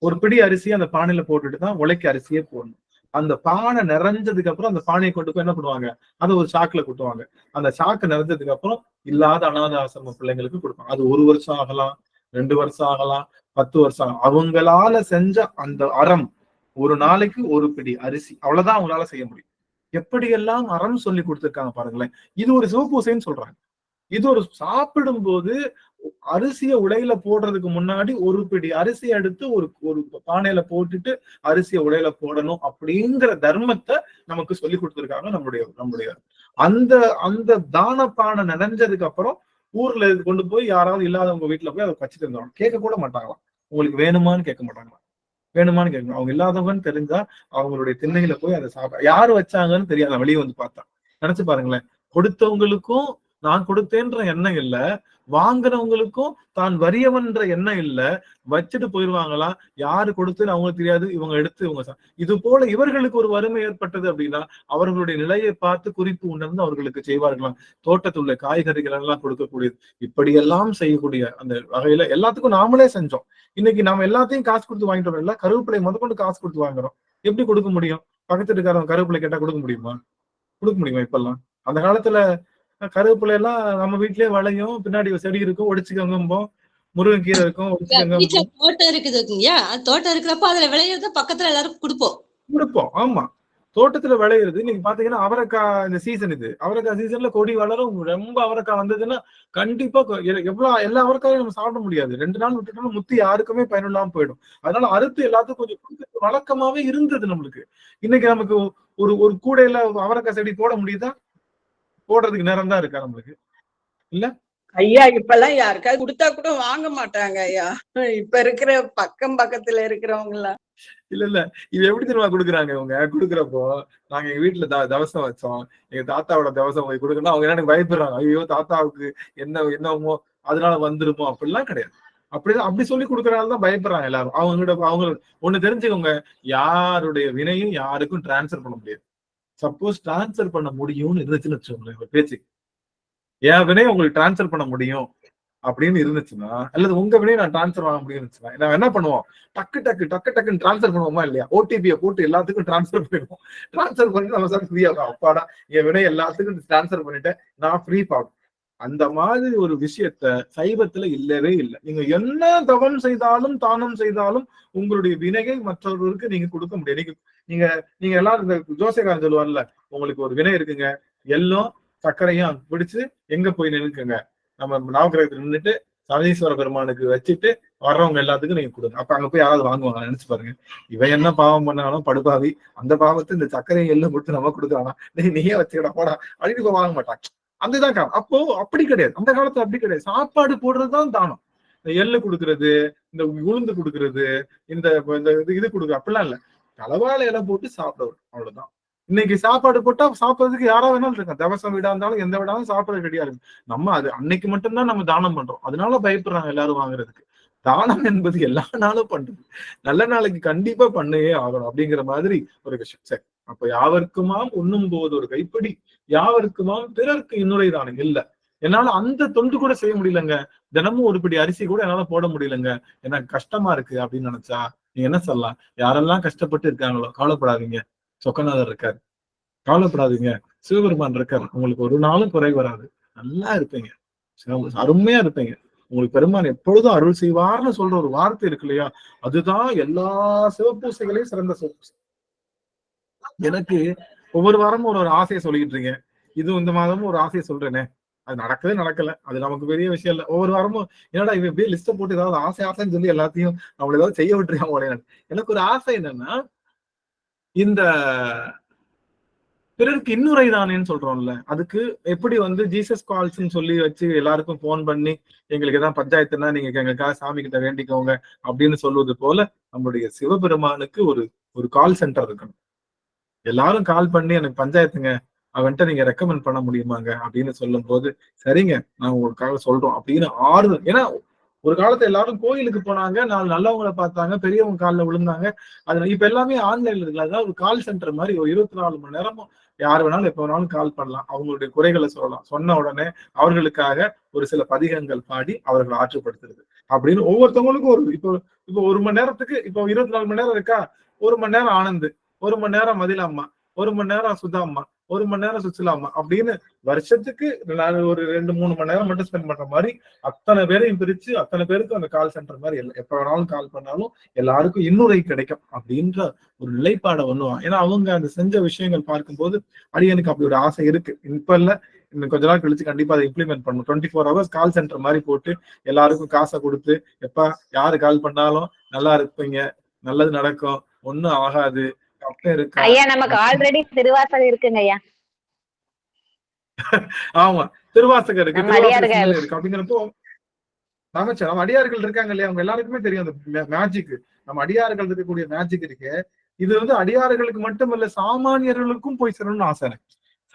ஒரு பிடி அரிசியை அந்த பானையில போட்டுட்டு தான் உலைக்கு அரிசியே போடணும். அந்த பானை நிறைஞ்சதுக்கு அப்புறம் அந்த பானையை கொண்டு போய் என்ன பண்ணுவாங்க? அதை ஒரு சாக்குல கொட்டுவாங்க. அந்த சாக்கு நிறைஞ்சதுக்கு அப்புறம் இல்லாத அனாத ஆசிரம பிள்ளைங்களுக்கு கொடுப்பாங்க. அது 1 வருஷம் ஆகலாம், 2 வருஷம் ஆகலாம், 10 வருஷம் ஆகலாம். அவங்களால செஞ்ச அந்த அறம், ஒரு நாளைக்கு ஒரு பிடி அரிசி, அவ்வளவுதான் அவங்களால செய்ய முடியும். எப்படியெல்லாம் அறம் சொல்லி கொடுத்துருக்காங்க பாருங்களேன். இது ஒரு சிவபூசைன்னு சொல்றாங்க. இது ஒரு சாப்பிடும் போது அரிசியை உலையில போடுறதுக்கு முன்னாடி ஒரு பிடி அரிசி எடுத்து ஒரு பானையில போட்டுட்டு அரிசியை உலையில போடணும் அப்படிங்கிற தர்மத்தை நமக்கு சொல்லி கொடுத்துருக்காங்க நம்முடைய அந்த தான பானை நிறைஞ்சதுக்கு அப்புறம் ஊர்ல கொண்டு போய் யாராவது இல்லாதவங்க வீட்டுல போய் அதை வச்சுட்டு இருந்தாங்க. கேட்க கூட மாட்டாங்களாம். உங்களுக்கு வேணுமான்னு கேட்க மாட்டாங்களாம். வேணுமான்னு கேட்கணும். அவங்க இல்லாதவங்கன்னு தெரிஞ்சா அவங்களுடைய திண்ணையில போய் அதை சாப்பிட யாரு வச்சாங்கன்னு தெரியாது. வெளியே வந்து பார்த்தா நினைச்சு பாருங்களேன். கொடுத்தவங்களுக்கும் நான் கொடுத்தேன்ற எண்ணம் இல்ல, வாங்குறவங்களுக்கும் தான் வறியவன்ற எண்ணம் இல்ல, வச்சுட்டு போயிருவாங்களா? யாரு கொடுத்துன்னு அவங்களுக்கு தெரியாது. இவங்க எடுத்து இவங்க இது போல இவர்களுக்கு ஒரு வறுமை ஏற்பட்டது அப்படின்னா அவர்களுடைய நிலையை பார்த்து குறிப்பு உணர்ந்து அவர்களுக்கு செய்வார்களாம். தோட்டத்தில் உள்ள காய்கறிகள் எல்லாம் கொடுக்கக்கூடியது. இப்படியெல்லாம் செய்யக்கூடிய அந்த வகையில எல்லாத்துக்கும் நாமளே செஞ்சோம். இன்னைக்கு நாம எல்லாத்தையும் காசு கொடுத்து வாங்கிட்டு வரோம். இல்ல, கருவேப்பிலை முதற்கொண்டு காசு கொடுத்து வாங்குறோம். எப்படி கொடுக்க முடியும்? பக்கத்து இருக்காரங்க கருவேப்பிலை கேட்டா கொடுக்க முடியுமா? கொடுக்க முடியுமா? இப்பெல்லாம் அந்த காலத்துல கருவேப்பிலை எல்லாம் நம்ம வீட்லயே விளையும். பின்னாடி செடி இருக்கும், ஒடிச்சுக்கோங்க. முருங்கைக்கீரை இருக்கும், தோட்டம் இருக்குதுங்கய்யா. தோட்டம் இருக்கிறப்ப அதுல விளையிறது பக்கத்துல எல்லாரும் கொடுப்போம். ஆமா, தோட்டத்துல விளையிறது. இன்னைக்கு பாத்தீங்கன்னா அவரைக்காய் இந்த சீசன், இது அவரைக்காய் சீசன்ல கொடி வளரும். ரொம்ப அவரைக்காய் வந்ததுன்னா கண்டிப்பா எல்லா அவரைக்காயும் நம்ம சாப்பிட முடியாது. 2 நாள் விட்டுட்டோம்னா முத்தி யாருக்குமே பயனில்லாம போயிடும். அதனால அறுத்து எல்லாத்துக்கும் கொஞ்சம் வழக்கமாவே இருந்தது நம்மளுக்கு. இன்னைக்கு நமக்கு ஒரு ஒரு கூடையில அவரைக்காய் செடி போட முடியுதா? போடுறதுக்கு நேரம் தான் இருக்கா நம்மளுக்கு இல்ல ஐயா? இப்பெல்லாம் யாருக்காவது கொடுத்தா கூட வாங்க மாட்டாங்க ஐயா. இப்ப இருக்கிற பக்கத்துல இருக்கிறவங்க எல்லாம் இல்ல இது எப்படி தெரியுமா குடுக்குறாங்க? இவங்க குடுக்குறப்போ நாங்க எங்க வீட்டுல தவசம் வச்சோம், எங்க தாத்தாவோட தவசம் போய் கொடுக்கணும். அவங்க எனக்கு பயப்படுறாங்க, ஐயோ தாத்தாவுக்கு என்னமோ அதனால வந்துருமோ. அப்படிலாம் கிடையாது. அப்படி சொல்லி கொடுக்கறதுனாலதான் பயப்படுறாங்க எல்லாரும். அவங்க ஒண்ணு தெரிஞ்சுக்கோங்க, யாருடைய வினையும் யாருக்கும் டிரான்ஸ்பர் பண்ண முடியாது. சப்போஸ் டிரான்ஸ்பர் பண்ண முடியும்னு இருந்துச்சுன்னு வச்சுக்கோங்களேன், பேச்சு என் வினையை உங்களுக்கு டிரான்ஸ்பர் பண்ண முடியும் அப்படின்னு இருந்துச்சுன்னா, அல்லது உங்க வினையை நான் டிரான்ஸ்பர் பண்ண முடியும் இருந்துச்சுன்னா, நான் என்ன பண்ணுவோம்? டக்குன்னு டிரான்ஸ்பர் பண்ணுவோமா இல்லையா? ஓடிபியை போட்டு எல்லாத்துக்கும் டிரான்ஸ்பர் பண்ணிடுவோம். டிரான்ஸ்பர் பண்ணிட்டு நம்ம சார் ஃப்ரீயா அப்பாடா என் வினை எல்லாத்துக்கும் டிரான்ஸ்பர் பண்ணிட்டேன், நான் ஃப்ரீ பாகும். அந்த மாதிரி ஒரு விஷயத்த சைவத்துல இல்லவே இல்லை. நீங்க என்ன தவம் செய்தாலும் தானம் செய்தாலும் உங்களுடைய வினையை மற்றவர்களுக்கு நீங்க கொடுக்க முடியாது. நீங்க எல்லாரும் இந்த ஜோசியக்காரன் சொல்லுவார்ல, உங்களுக்கு ஒரு வினை இருக்குங்க, எல்லாம் சர்க்கரையும் பிடிச்சு எங்க போய் நின்னுக்குங்க, நம்ம நவகிரகத்துல நின்றுட்டு சனீஸ்வர பெருமானுக்கு வச்சுட்டு வர்றவங்க எல்லாத்துக்கும் நீங்க கொடுங்க. அப்ப அங்க போய் யாராவது வாங்குவாங்க? நினைச்சு பாருங்க. இவன் என்ன பாவம் பண்ணாலும் படுபாவி, அந்த பாவத்தை இந்த சர்க்கரையும் எல்லாம் கொடுத்து நம்ம கொடுக்குறானா, நீயே வச்சுக்கடா போடா அப்படின்னு வாங்க மாட்டாங்க. அதுதான் காரணம். அப்போ அப்படி கிடையாது, அந்த காலத்துல அப்படி கிடையாது. சாப்பாடு போடுறதுதான் தானம். இந்த எள்ளு கொடுக்கறது, இந்த உளுந்து கொடுக்கறது, இந்த இது கொடுக்குறது அப்படிலாம் இல்ல. தலவாழை இலை போட்டு சாப்பிடுவோம், அவ்வளவுதான். இன்னைக்கு சாப்பாடு போட்டா சாப்பிட்றதுக்கு யாரா வேணாலும் இருக்காங்க. தவசம் வீடா இருந்தாலும் எந்த வீடாலும் சாப்பிட ரெடியா இருக்கு. நம்ம அது அன்னைக்கு மட்டும்தான் நம்ம தானம் பண்றோம், அதனால பயப்படுறாங்க எல்லாரும் வாங்குறதுக்கு. தானம் என்பது எல்லா நாளும் பண்றது, நல்ல நாளைக்கு கண்டிப்பா பண்ணவே ஆகணும் அப்படிங்கிற மாதிரி ஒரு விஷயம். சரி, அப்ப யாவருக்குமாம் உண்ணும் போது ஒரு கைப்பிடி, யாவருக்குமாம் பிறருக்கு இன்னுரை தானம் இல்ல. என்னால அந்த தொண்டு கூட செய்ய முடியலங்க, தினமும் ஒரு பிடி அரிசி கூட என்னால போட முடியலங்க, எனக்கு கஷ்டமா இருக்கு அப்படின்னு நினைச்சா நீங்க என்ன சொல்லலாம்? யாரெல்லாம் கஷ்டப்பட்டு இருக்காங்களோ கவலைப்படாதீங்க, சொக்கநாதர் இருக்காரு, கவலைப்படாதீங்க, சிவபெருமான் இருக்காரு. உங்களுக்கு ஒரு நாளும் குறை வராது, நல்லா இருப்பீங்க, அருமையா இருப்பீங்க. உங்களுக்கு பெருமான் எப்பொழுதும் அருள் செய்வார்னு சொல்ற ஒரு வார்த்தை இருக்கு இல்லையா, அதுதான் எல்லா சிவபூசைகளையும் சிறந்த சிவபூசை. எனக்கு ஒவ்வொரு வாரமும் ஒரு ஆசையை சொல்லிக்கிட்டு இருக்கேன், இது இந்த மாதமும் ஒரு ஆசையை சொல்றேனே, அது நடக்கல, அது நமக்கு பெரிய விஷயம் இல்லை. ஒவ்வொரு வாரமும் என்னடா இவன் எப்படியே லிஸ்ட போட்டு ஏதாவது ஆசைன்னு சொல்லி எல்லாத்தையும் நம்மள ஏதாவது செய்ய விட்டுருக்காங்க. எனக்கு ஒரு ஆசை என்னன்னா, இந்த பிறருக்கு இன்னுரை தானேன்னு சொல்றோம்ல, அதுக்கு எப்படி ஜீசஸ் கால்ஸ்ன்னு சொல்லி வச்சு எல்லாருக்கும் போன் பண்ணி எங்களுக்கு ஏதாவது பஞ்சாயத்துனா நீங்க எங்களுக்காக சாமி கிட்ட வேண்டிக்கோங்க அப்படின்னு சொல்லுவது போல நம்மளுடைய சிவபெருமானுக்கு ஒரு கால் சென்டர் இருக்கணும். எல்லாரும் கால் பண்ணி எனக்கு பஞ்சாயத்துங்க, அவன்கிட்ட நீங்க ரெக்கமெண்ட் பண்ண முடியுமாங்க அப்படின்னு சொல்லும் போது, சரிங்க நான் உங்களுக்காக சொல்றோம் அப்படின்னு ஆறுதல். ஏன்னா ஒரு காலத்துல எல்லாரும் கோயிலுக்கு போனாங்க, 4 நல்லவங்களை பார்த்தாங்க, பெரியவங்க காலில் விழுந்தாங்க. அது இப்ப எல்லாமே ஆன்லைன்ல இருக்குல்ல, அதாவது ஒரு கால் சென்டர் மாதிரி ஒரு 24 மணி நேரமும் யார் வேணாலும் எப்ப வேணாலும் கால் பண்ணலாம், அவங்களுடைய குறைகளை சொல்லலாம். சொன்ன உடனே அவர்களுக்காக ஒரு சில பதிகங்கள் பாடி அவர்களை ஆற்றுப்படுத்துறது அப்படின்னு ஒவ்வொருத்தவங்களுக்கும் இப்போ 1 மணி நேரத்துக்கு இப்போ 24 மணி நேரம் இருக்கா, 1 மணி நேரம் ஆனந்த், 1 மணி நேரம் மதிலம்மா, 1 மணி நேரம் சுதாம்மா, 1 மணி நேரம் சுசிலாமா அப்படின்னு வருஷத்துக்கு ஒரு 2-3 மணி நேரம் மட்டும் ஸ்பெண்ட் பண்ற மாதிரி அத்தனை பேரையும் பிரிச்சு அத்தனை பேருக்கு அந்த கால் சென்டர் மாதிரி எப்ப வேணாலும் கால் பண்ணாலும் எல்லாருக்கும் இன்னுரை கிடைக்கும் அப்படின்ற ஒரு நிலைப்பாடை பண்ணுவான். ஏன்னா அவங்க அந்த செஞ்ச விஷயங்கள் பார்க்கும்போது எனக்கு அப்படி ஒரு ஆசை இருக்கு. இப்ப இல்ல, இன்னும் கொஞ்ச நாள் கழிச்சு கண்டிப்பா அதை இம்ப்ளிமெண்ட் பண்ணணும். 24 hours கால் சென்டர் மாதிரி போட்டு எல்லாருக்கும் காசை கொடுத்து, எப்ப யாரு கால் பண்ணாலும் நல்லா இருப்பீங்க, நல்லது நடக்கும், ஒண்ணும் ஆகாது, ஐயா நமக்கு ஆல்ரெடி திருவாசகம் இருக்குங்க ஐயா. ஆமா, திருவாசகம் இருக்கு அப்படிங்கிறப்போ நம்ம அடியார்கள் இருக்காங்க இல்லையா, அவங்க எல்லாருக்குமே தெரியும் அந்த மேஜிக். நம்ம அடியார்கள் இருக்கக்கூடிய மேஜிக் இருக்கு. இது அடியார்களுக்கு மட்டும் இல்ல, சாமானியர்களுக்கும் போய் சேரணும்னு ஆசை.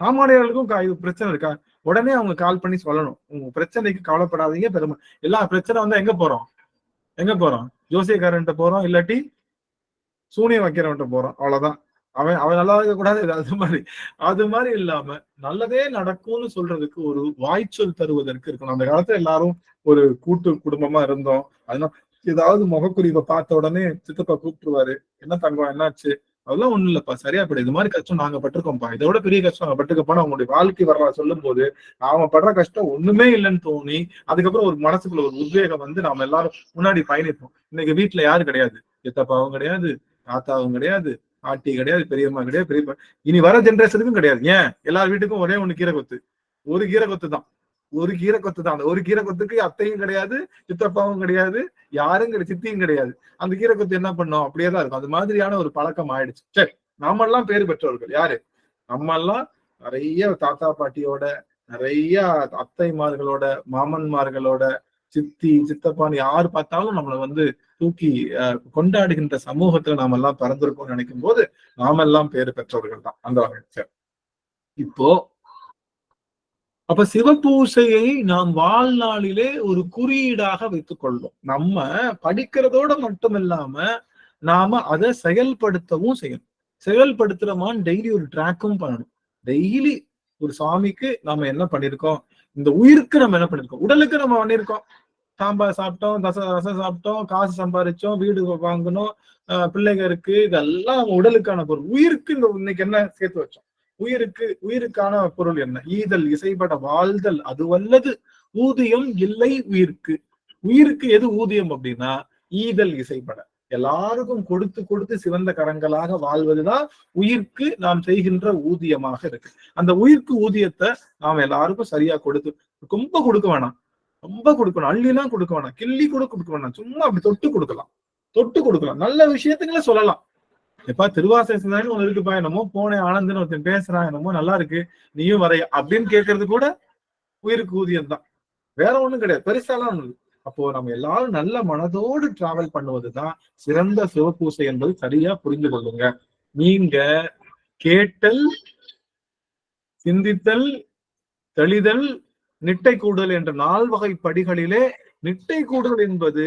சாமானியர்களுக்கும் பிரச்சனை இருக்கா, உடனே அவங்க கால் பண்ணி சொல்லணும், உங்க பிரச்சனைக்கு கவலைப்படாதீங்க, பெருமை எல்லா பிரச்சனை எங்க போறோம், ஜோசியக்காரன்ட்ட போறோம், இல்லாட்டி சூனியம் வைக்கிறவன்ட்ட போறோம், அவ்வளவுதான். அவன் நல்லா இருக்க கூடாது, அது மாதிரி இல்லாம நல்லதே நடக்கும்னு சொல்றதுக்கு ஒரு வாய்ச்சொல் தருவதற்கு இருக்கணும். அந்த காலத்துல எல்லாரும் ஒரு கூட்டு குடும்பமா இருந்தோம். அதனால ஏதாவது முகக்குறிவை பார்த்த உடனே சித்தப்பா கூப்பிட்டுருவாரு, என்ன தங்கம் என்னாச்சு, அதெல்லாம் ஒண்ணும் இல்லப்பா, சரியா போயிடு, இது மாதிரி கஷ்டம் நாங்க பட்டிருக்கோம்ப்பா, இதோட பெரிய கஷ்டம் நாங்க பட்டுக்க போனா அவங்களுடைய வாழ்க்கை வரலாறு சொல்லும் போது அவன் படுற கஷ்டம் ஒண்ணுமே இல்லைன்னு தோணி அதுக்கப்புறம் ஒரு மனசுக்குள்ள ஒரு உத்வேகம் நாம எல்லாரும் முன்னாடி பயணிப்போம். இன்னைக்கு வீட்டுல யாரு கிடையாது, சித்தப்பாவும் கிடையாது, தாத்தாவும் கிடையாது, பாட்டி கிடையாது, பெரியம்மா கிடையாது, பெரியப்பா இனி வர ஜென்ரேஷனுக்கும் கிடையாது. ஏன் எல்லார் வீட்டுக்கும் ஒரே ஒண்ணு கீரை கொத்து, ஒரு கீரை கொத்து தான், அந்த ஒரு கீரை கொத்துக்கு அத்தையும் கிடையாது, சித்தப்பாவும் கிடையாது, யாரும் கிடையாது, சித்தியும் கிடையாது. அந்த கீரை கொத்து என்ன பண்ணும், அப்படியேதான் இருக்கும். அது மாதிரியான ஒரு பழக்கம் ஆயிடுச்சு. சரி, நாமெல்லாம் பேர் பெற்றவர்கள். யாரு? நம்மெல்லாம் நிறைய தாத்தா பாட்டியோட, நிறைய அத்தைமார்களோட, மாமன்மார்களோட, சித்தி சித்தப்பான்னு யாரு பார்த்தாலும் நம்மளை வந்து தூக்கி கொண்டாடுகின்ற சமூகத்துல நாம எல்லாம் பிறந்திருக்கோம்னு நினைக்கும் போது நாமெல்லாம் பேர் பெற்றவர்கள் தான் அந்த வகையில். இப்போ அப்ப சிவபூசையை நாம் வாழ்நாளிலே ஒரு குறியீடாக வைத்துக் கொள்வோம். நம்ம படிக்கிறதோட மட்டும் இல்லாம நாம அதை செயல்படுத்தவும் செய்யணும். செயல்படுத்துறோமான்னு டெய்லி ஒரு ட்ராக்கும் பண்ணணும். டெய்லி ஒரு சாமிக்கு நாம என்ன பண்ணிருக்கோம், இந்த உயிருக்கு நம்ம என்ன பண்ணிருக்கோம், உடலுக்கு நம்ம பண்ணிருக்கோம். சாம்பார் சாப்பிட்டோம், ரசம் சாப்பிட்டோம், காசு சம்பாதிச்சோம், வீடு வாங்கணும், பிள்ளைங்க இருக்கு, இதெல்லாம் நம்ம உடலுக்கான பொருள். உயிருக்கு இந்த இன்னைக்கு என்ன சேர்த்து வச்சோம், உயிருக்கான பொருள் என்ன? ஈதல் இசைப்பட வாழ்தல் அது வல்லது ஊதியம் இல்லை உயிருக்கு. உயிருக்கு எது ஊதியம் அப்படின்னா ஈதல் இசைப்பட எல்லாருக்கும் கொடுத்து கொடுத்து சிவந்த கரங்களாக வாழ்வதுதான் உயிர்க்கு நாம் செய்கின்ற ஊதியமாக இருக்கு. அந்த உயிர்க்கு ஊதியத்தை நாம் எல்லாருக்கும் சரியா கொடுத்து, ரொம்ப கொடுக்க வேணாம், ரொம்ப கொடுக்கணும், அள்ளிலாம் கொடுக்க வேணாம், கிள்ளி கூட கொடுக்க வேணாம், சும்மா அப்படி தொட்டு கொடுக்கலாம், நல்ல விஷயத்துங்களை சொல்லலாம். எப்பா திருவாசகம் ஒண்ணு இருக்குப்பா, என்னமோ போனேன் ஆனந்தன்னு ஒருத்தன் பேசுறான், என்னமோ நல்லா இருக்கு, நீயும் வரைய அப்படின்னு கேட்கறது கூட உயிருக்கு ஊதியம் தான், வேற ஒண்ணும் கிடையாது, பெருசாலாம் ஒண்ணு. அப்போ நம்ம எல்லாரும் நல்ல மனதோடு டிராவல் பண்ணுவதுதான் சிறந்த சிவபூசை என்பது சரியா புரிந்து கொள்ளுங்க. நீங்க கேட்டல், சிந்தித்தல், தெளிதல், நிட்டை கூடுதல் என்ற 4 வகை படிகளிலே நிட்டை கூடுதல் என்பது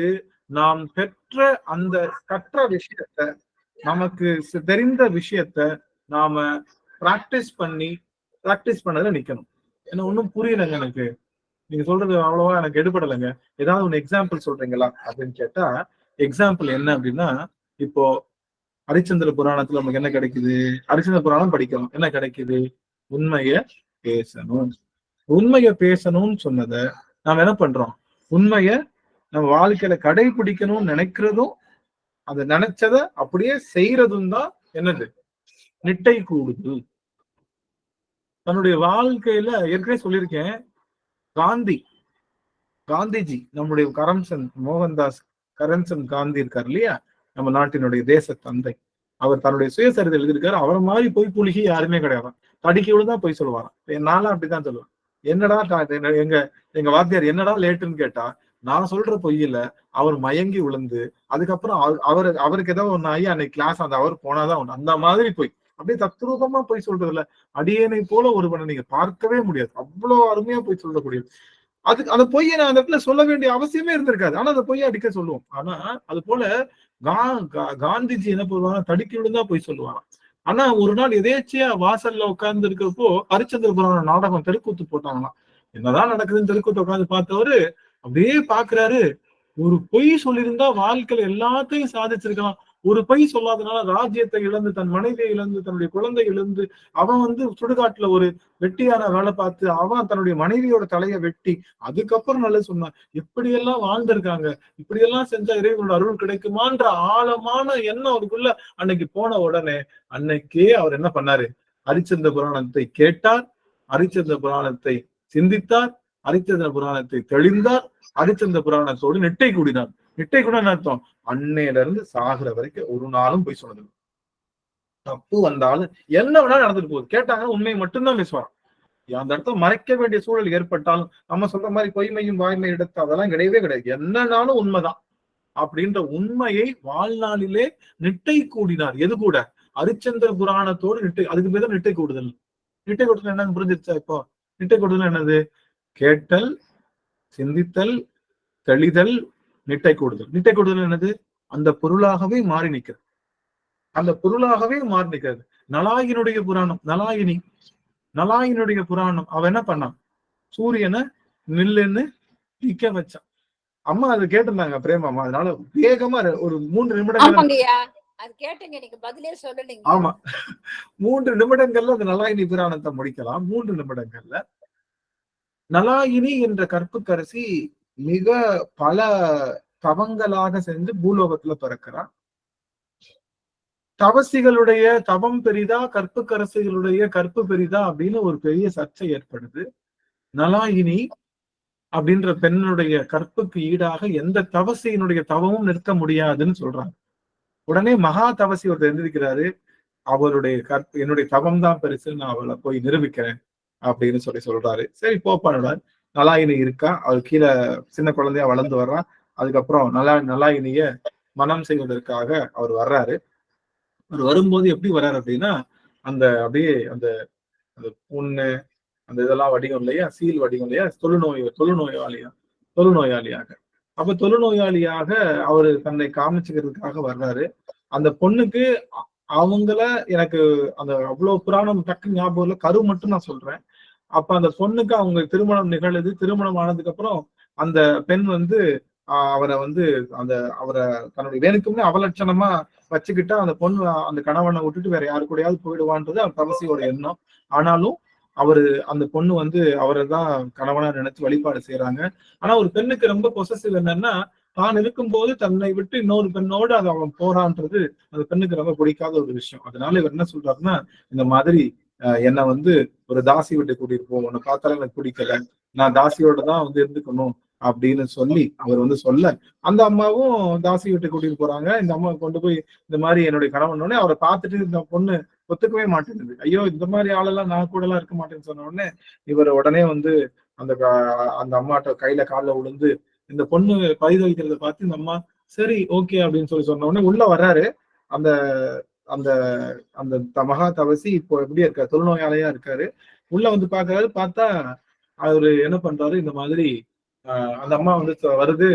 நாம் பெற்ற அந்த கற்ற விஷயத்த, நமக்கு தெரிந்த விஷயத்த நாம பிராக்டிஸ் பண்ணதுல நிக்கணும். என்ன ஒன்னும் புரியலைங்க எனக்கு, நீங்க சொல்றது அவ்வளவா எனக்கு எடுபடலைங்க, ஏதாவது ஒண்ணு எக்ஸாம்பிள் சொல்றீங்களா அப்படின்னு கேட்டா, எக்ஸாம்பிள் என்ன அப்படின்னா, இப்போ ஹரிச்சந்திர புராணத்துல நமக்கு என்ன கிடைக்குது, ஹரிச்சந்திர புராணம் படிக்கிறோம், என்ன கிடைக்குது, உண்மைய பேசணும்னு சொன்னதை நாம என்ன பண்றோம், உண்மைய நம்ம வாழ்க்கையில கடைபிடிக்கணும்னு நினைக்கிறதும், அதை நினைச்சத அப்படியே செய்யறதும் தான் என்னது, நிட்டை கூடுதல். தன்னுடைய வாழ்க்கையில ஏற்கனவே சொல்லியிருக்கேன், காந்திஜி நம்முடைய மோகன்தாஸ் கரம்சந்த் காந்தி இருக்காரு இல்லையா, நம்ம நாட்டினுடைய தேச தந்தை, அவர் தன்னுடைய சுயசரிதை எழுதியிருக்காரு. அவரை மாதிரி பொய் புலிகி யாருமே கிடையாது, தடிக்கோடு தான் பொய் சொல்லுவாராம். நானும் அப்படிதான் சொல்லுவேன். என்னடா எங்க வாத்தியார் என்னடா லேட்டுன்னு கேட்டா, நான் சொல்ற பொய்யில அவர் மயங்கி விழுந்து அதுக்கப்புறம் அவருக்கு ஏதாவது ஒண்ணு ஆகி அன்னைக்கு கிளாஸ் அந்த அவர் போனாதான் ஒண்ணு, அந்த மாதிரி போய் அப்படியே தத்ரூபமா போய் சொல்றதுல அடியேனை போல ஒருவனை நீங்க பார்க்கவே முடியாது, அவ்வளவு அருமையா போய் சொல்லக்கூடியது. அந்த பொய்யை நான் அந்த இடத்துல சொல்ல வேண்டிய அவசியமே இருந்திருக்காது, ஆனா அந்த பொய்யை அடிக்க சொல்லுவோம். ஆனா அது போல காந்திஜி என்ன பண்ணுவாங்க, தடுக்கி விழுந்தா போய் சொல்லுவாங்க. ஆனா ஒரு நாள் எதேச்சியா வாசல்ல உட்கார்ந்து இருக்கிறப்போ ஹரிச்சந்திர புராண நாடகம் தெருக்கூத்து போட்டாங்களாம். என்னதான் நடக்குதுன்னு தெருக்கூத்து உட்காந்து பார்த்தவரு அப்படியே பாக்குறாரு, ஒரு பொய் சொல்லியிருந்தா வாழ்க்கையில எல்லாத்தையும் சாதிச்சிருக்கலாம், ஒரு பொய் சொல்லாதனால ராஜ்யத்தை இழந்து, தன் மனைவியை இழந்து, தன்னுடைய குழந்தை இழந்து, அவன் சுடுகாட்டுல ஒரு வெட்டியான வேலை பார்த்து அவன் தன்னுடைய மனைவியோட தலையை வெட்டி அதுக்கப்புறம் நல்லது சொன்னான், எப்படியெல்லாம் வாழ்ந்திருக்காங்க, இப்படியெல்லாம் செஞ்சா இறைவனோட அருள் கிடைக்குமான்ற ஆழமான எண்ணம் அவருக்குள்ள அன்னைக்கு போன உடனே அன்னைக்கே அவர் என்ன பண்ணாரு, ஹரிச்சந்திர புராணத்தை கேட்டார், ஹரிச்சந்திர புராணத்தை சிந்தித்தார், ஹரிச்சந்திர புராணத்தை தெளிந்தார், ஹரிச்சந்திர புராணத்தோடு நெட்டை கூடினார். நெட்டை கூட அர்த்தம் அன்னையில இருந்து சாகுற வரைக்கும் ஒரு நாளும் போய் சொன்னது, தப்பு வந்தாலும் என்ன வேணாலும் நடந்துட்டு போகுது, கேட்டாங்க உண்மையை மட்டும்தான் பேசுவாராம். அந்த இடத்துல மறைக்க வேண்டிய சூழல் ஏற்பட்டாலும் நம்ம சொல்ற மாதிரி பொய்மையும் வாய்மை எடுத்து அதெல்லாம் கிடையவே கிடையாது, என்னன்னாலும் உண்மைதான் அப்படின்ற உண்மையை வாழ்நாளிலே நிட்டை கூடினார். எது கூட, ஹரிச்சந்திர புராணத்தோடு நிட்டை, அதுக்கு பேர் தான் நிட்டை கூடுதல். நிட்டை கூடுதல் என்னன்னு புரிஞ்சிருச்சா? இப்போ நிட்டை கூடுதல் என்னது, கேட்டல், சிந்தித்தல், தெளிதல், நிட்டை கூடுதல். நிட்டை கூடுதல் என்னது, அந்த பொருளாகவே மாறி நிற்கிறது, அந்த பொருளாகவே மாறி நிற்கிறது. நலாயினுடைய புராணம், நலாயினுடைய புராணம் அவன் என்ன பண்ணான், சூரியனை நில்லுன்னு நிக்க வச்சான். அம்மா அது கேட்டிருந்தாங்க பிரேமாமா, அதனால வேகமா ஒரு 3 நிமிடங்கள் ஆமா 3 நிமிடங்கள்ல அந்த நலாயினி புராணத்தை முடிக்கலாம். 3 நிமிடங்கள்ல நலாயினி என்ற கற்புக்கரசி மிக பல தவங்களாக செஞ்சு பூலோகத்துல பிறக்கிறான். தவசிகளுடைய தவம் பெரிதா, கற்புக்கரசிகளுடைய கற்பு பெரிதா அப்படின்னு ஒரு பெரிய சர்ச்சை ஏற்படுது. நலாயினி அப்படின்ற பெண்ணுடைய கற்புக்கு ஈடாக எந்த தவசியினுடைய தவமும் நிற்க முடியாதுன்னு சொல்றாங்க. உடனே மகா தவசி ஒருத்தர் எழுந்திருக்கிறாரு, அவருடைய என்னுடைய தவம் தான் பெருசு, நான் அவளை போய் நிரூபிக்கிறேன் அப்படின்னு சொல்றாரு. சரி போப்பாடுறார். நலாயினி இருக்கா, அவர் கீழே சின்ன குழந்தையா வளர்ந்து வர்றான். அதுக்கப்புறம் நலாயினிய மனம் செய்வதற்காக அவர் வர்றாரு. அவர் வரும்போது எப்படி வர்றாரு அப்படின்னா, அந்த அப்படியே அந்த அந்த புண்ணு அந்த இதெல்லாம் வடிவம் இல்லையா, சீல் வடிவம் இல்லையா, தொழுநோயாளியாக. அப்ப தொழுநோயாளியாக அவரு தன்னை காமிச்சுக்கிறதுக்காக வர்றாரு. அந்த பொண்ணுக்கு அவங்கள எனக்கு அந்த அவ்வளவு புராணம் டக்கு ஞாபகம் இல்லை, கரு மட்டும் நான் சொல்றேன். அப்ப அந்த பொண்ணுக்கு அவங்க திருமணம் நிகழுது. திருமணம் ஆனதுக்கு அப்புறம் அந்த பெண் வந்து அவரை வந்து அவரை தன்னுடைய வேணுக்குமே அவலட்சணமா வச்சுக்கிட்டா அந்த பொண்ணு அந்த கணவனை விட்டுட்டு வேற யாரு கூடயாவது போயிடுவான்றது அவர் தவசியோட எண்ணம். ஆனாலும் அந்த பொண்ணு வந்து அவரை தான் கணவனா நினைச்சு வழிபாடு செய்யறாங்க. ஆனா ஒரு பெண்ணுக்கு ரொம்ப பொசசிவ் என்னன்னா, தான் இருக்கும்போது தன்னை விட்டு இன்னொரு பெண்ணோடு அவன் போறான்றது அந்த பெண்ணுக்கு ரொம்ப பிடிக்காத ஒரு விஷயம். அதனால இவர் என்ன சொல்றாருன்னா, இந்த மாதிரி என்னை வந்து ஒரு தாசி விட்டு கூட்டிட்டு போ, உன்னை பார்த்தாலும் எனக்கு பிடிக்கல, நான் தாசியோட தான் வந்து இருந்துக்கணும் அப்படின்னு சொல்லி அவர் வந்து சொல்ல, அந்த அம்மாவும் தாசி விட்டு கூட்டிட்டு போறாங்க. இந்த அம்மா கொண்டு போய் இந்த மாதிரி என்னுடைய கணவனோடனே அவரை பார்த்துட்டு இந்த பொண்ணு ஒத்துக்கவே மாட்டேங்குது. ஐயோ இந்த மாதிரி ஆளெல்லாம் நான் கூட எல்லாம் இருக்க மாட்டேன்னு சொன்ன உடனே இவர் உடனே வந்து அந்த அம்மாட்ட கையில காலில் விழுந்து இந்த பொண்ணு பரிதவிக்கிறத பார்த்து இந்த அம்மா சரி ஓகே அப்படின்னு சொன்ன உடனே உள்ள வர்றாரு. அந்த அந்த அந்த மகா தவசி இப்போ எப்படி இருக்காரு, தொழுநோயாளியா இருக்காரு. உள்ள வந்து பாக்குறாரு. பார்த்தா அவரு என்ன பண்றாரு, இந்த மாதிரி அந்த அம்மா வந்து வருது.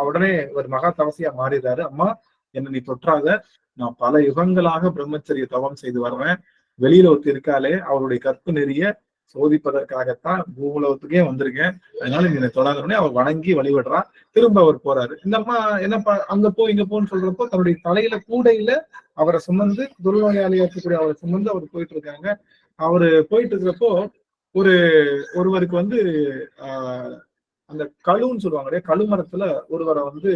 உடனே ஒரு மகா தவசியா மாறிடுறாரு. அம்மா என்ன நீ தொற்றாத, நான் பல யுகங்களாக பிரம்மச்சரிய தவம் செய்து வர்றேன். வெளியில ஒருத்தி இருக்காளே, அவருடைய கற்பு நெறிய சோதிப்பதற்காகத்தான் பூலோகத்துக்கே வந்திருக்கேன், அதனால நீ தொடாதோடனே அவர் வணங்கி வழிபடுறா. திரும்ப அவர் போறாரு. இந்த அம்மா என்னப்பா அங்க போ இங்க போன்னு சொல்றப்போ தன்னுடைய தலையில கூடையில அவரை சுமந்து, தொழுநோயாளியா இருக்கக்கூடிய அவரை சுமந்து அவர் போயிட்டு இருக்காங்க. அவரு போயிட்டு இருக்கிறப்போ ஒருவருக்கு வந்து அந்த கழுன்னு சொல்லுவாங்க, கழுமரத்துல ஒருவரை வந்து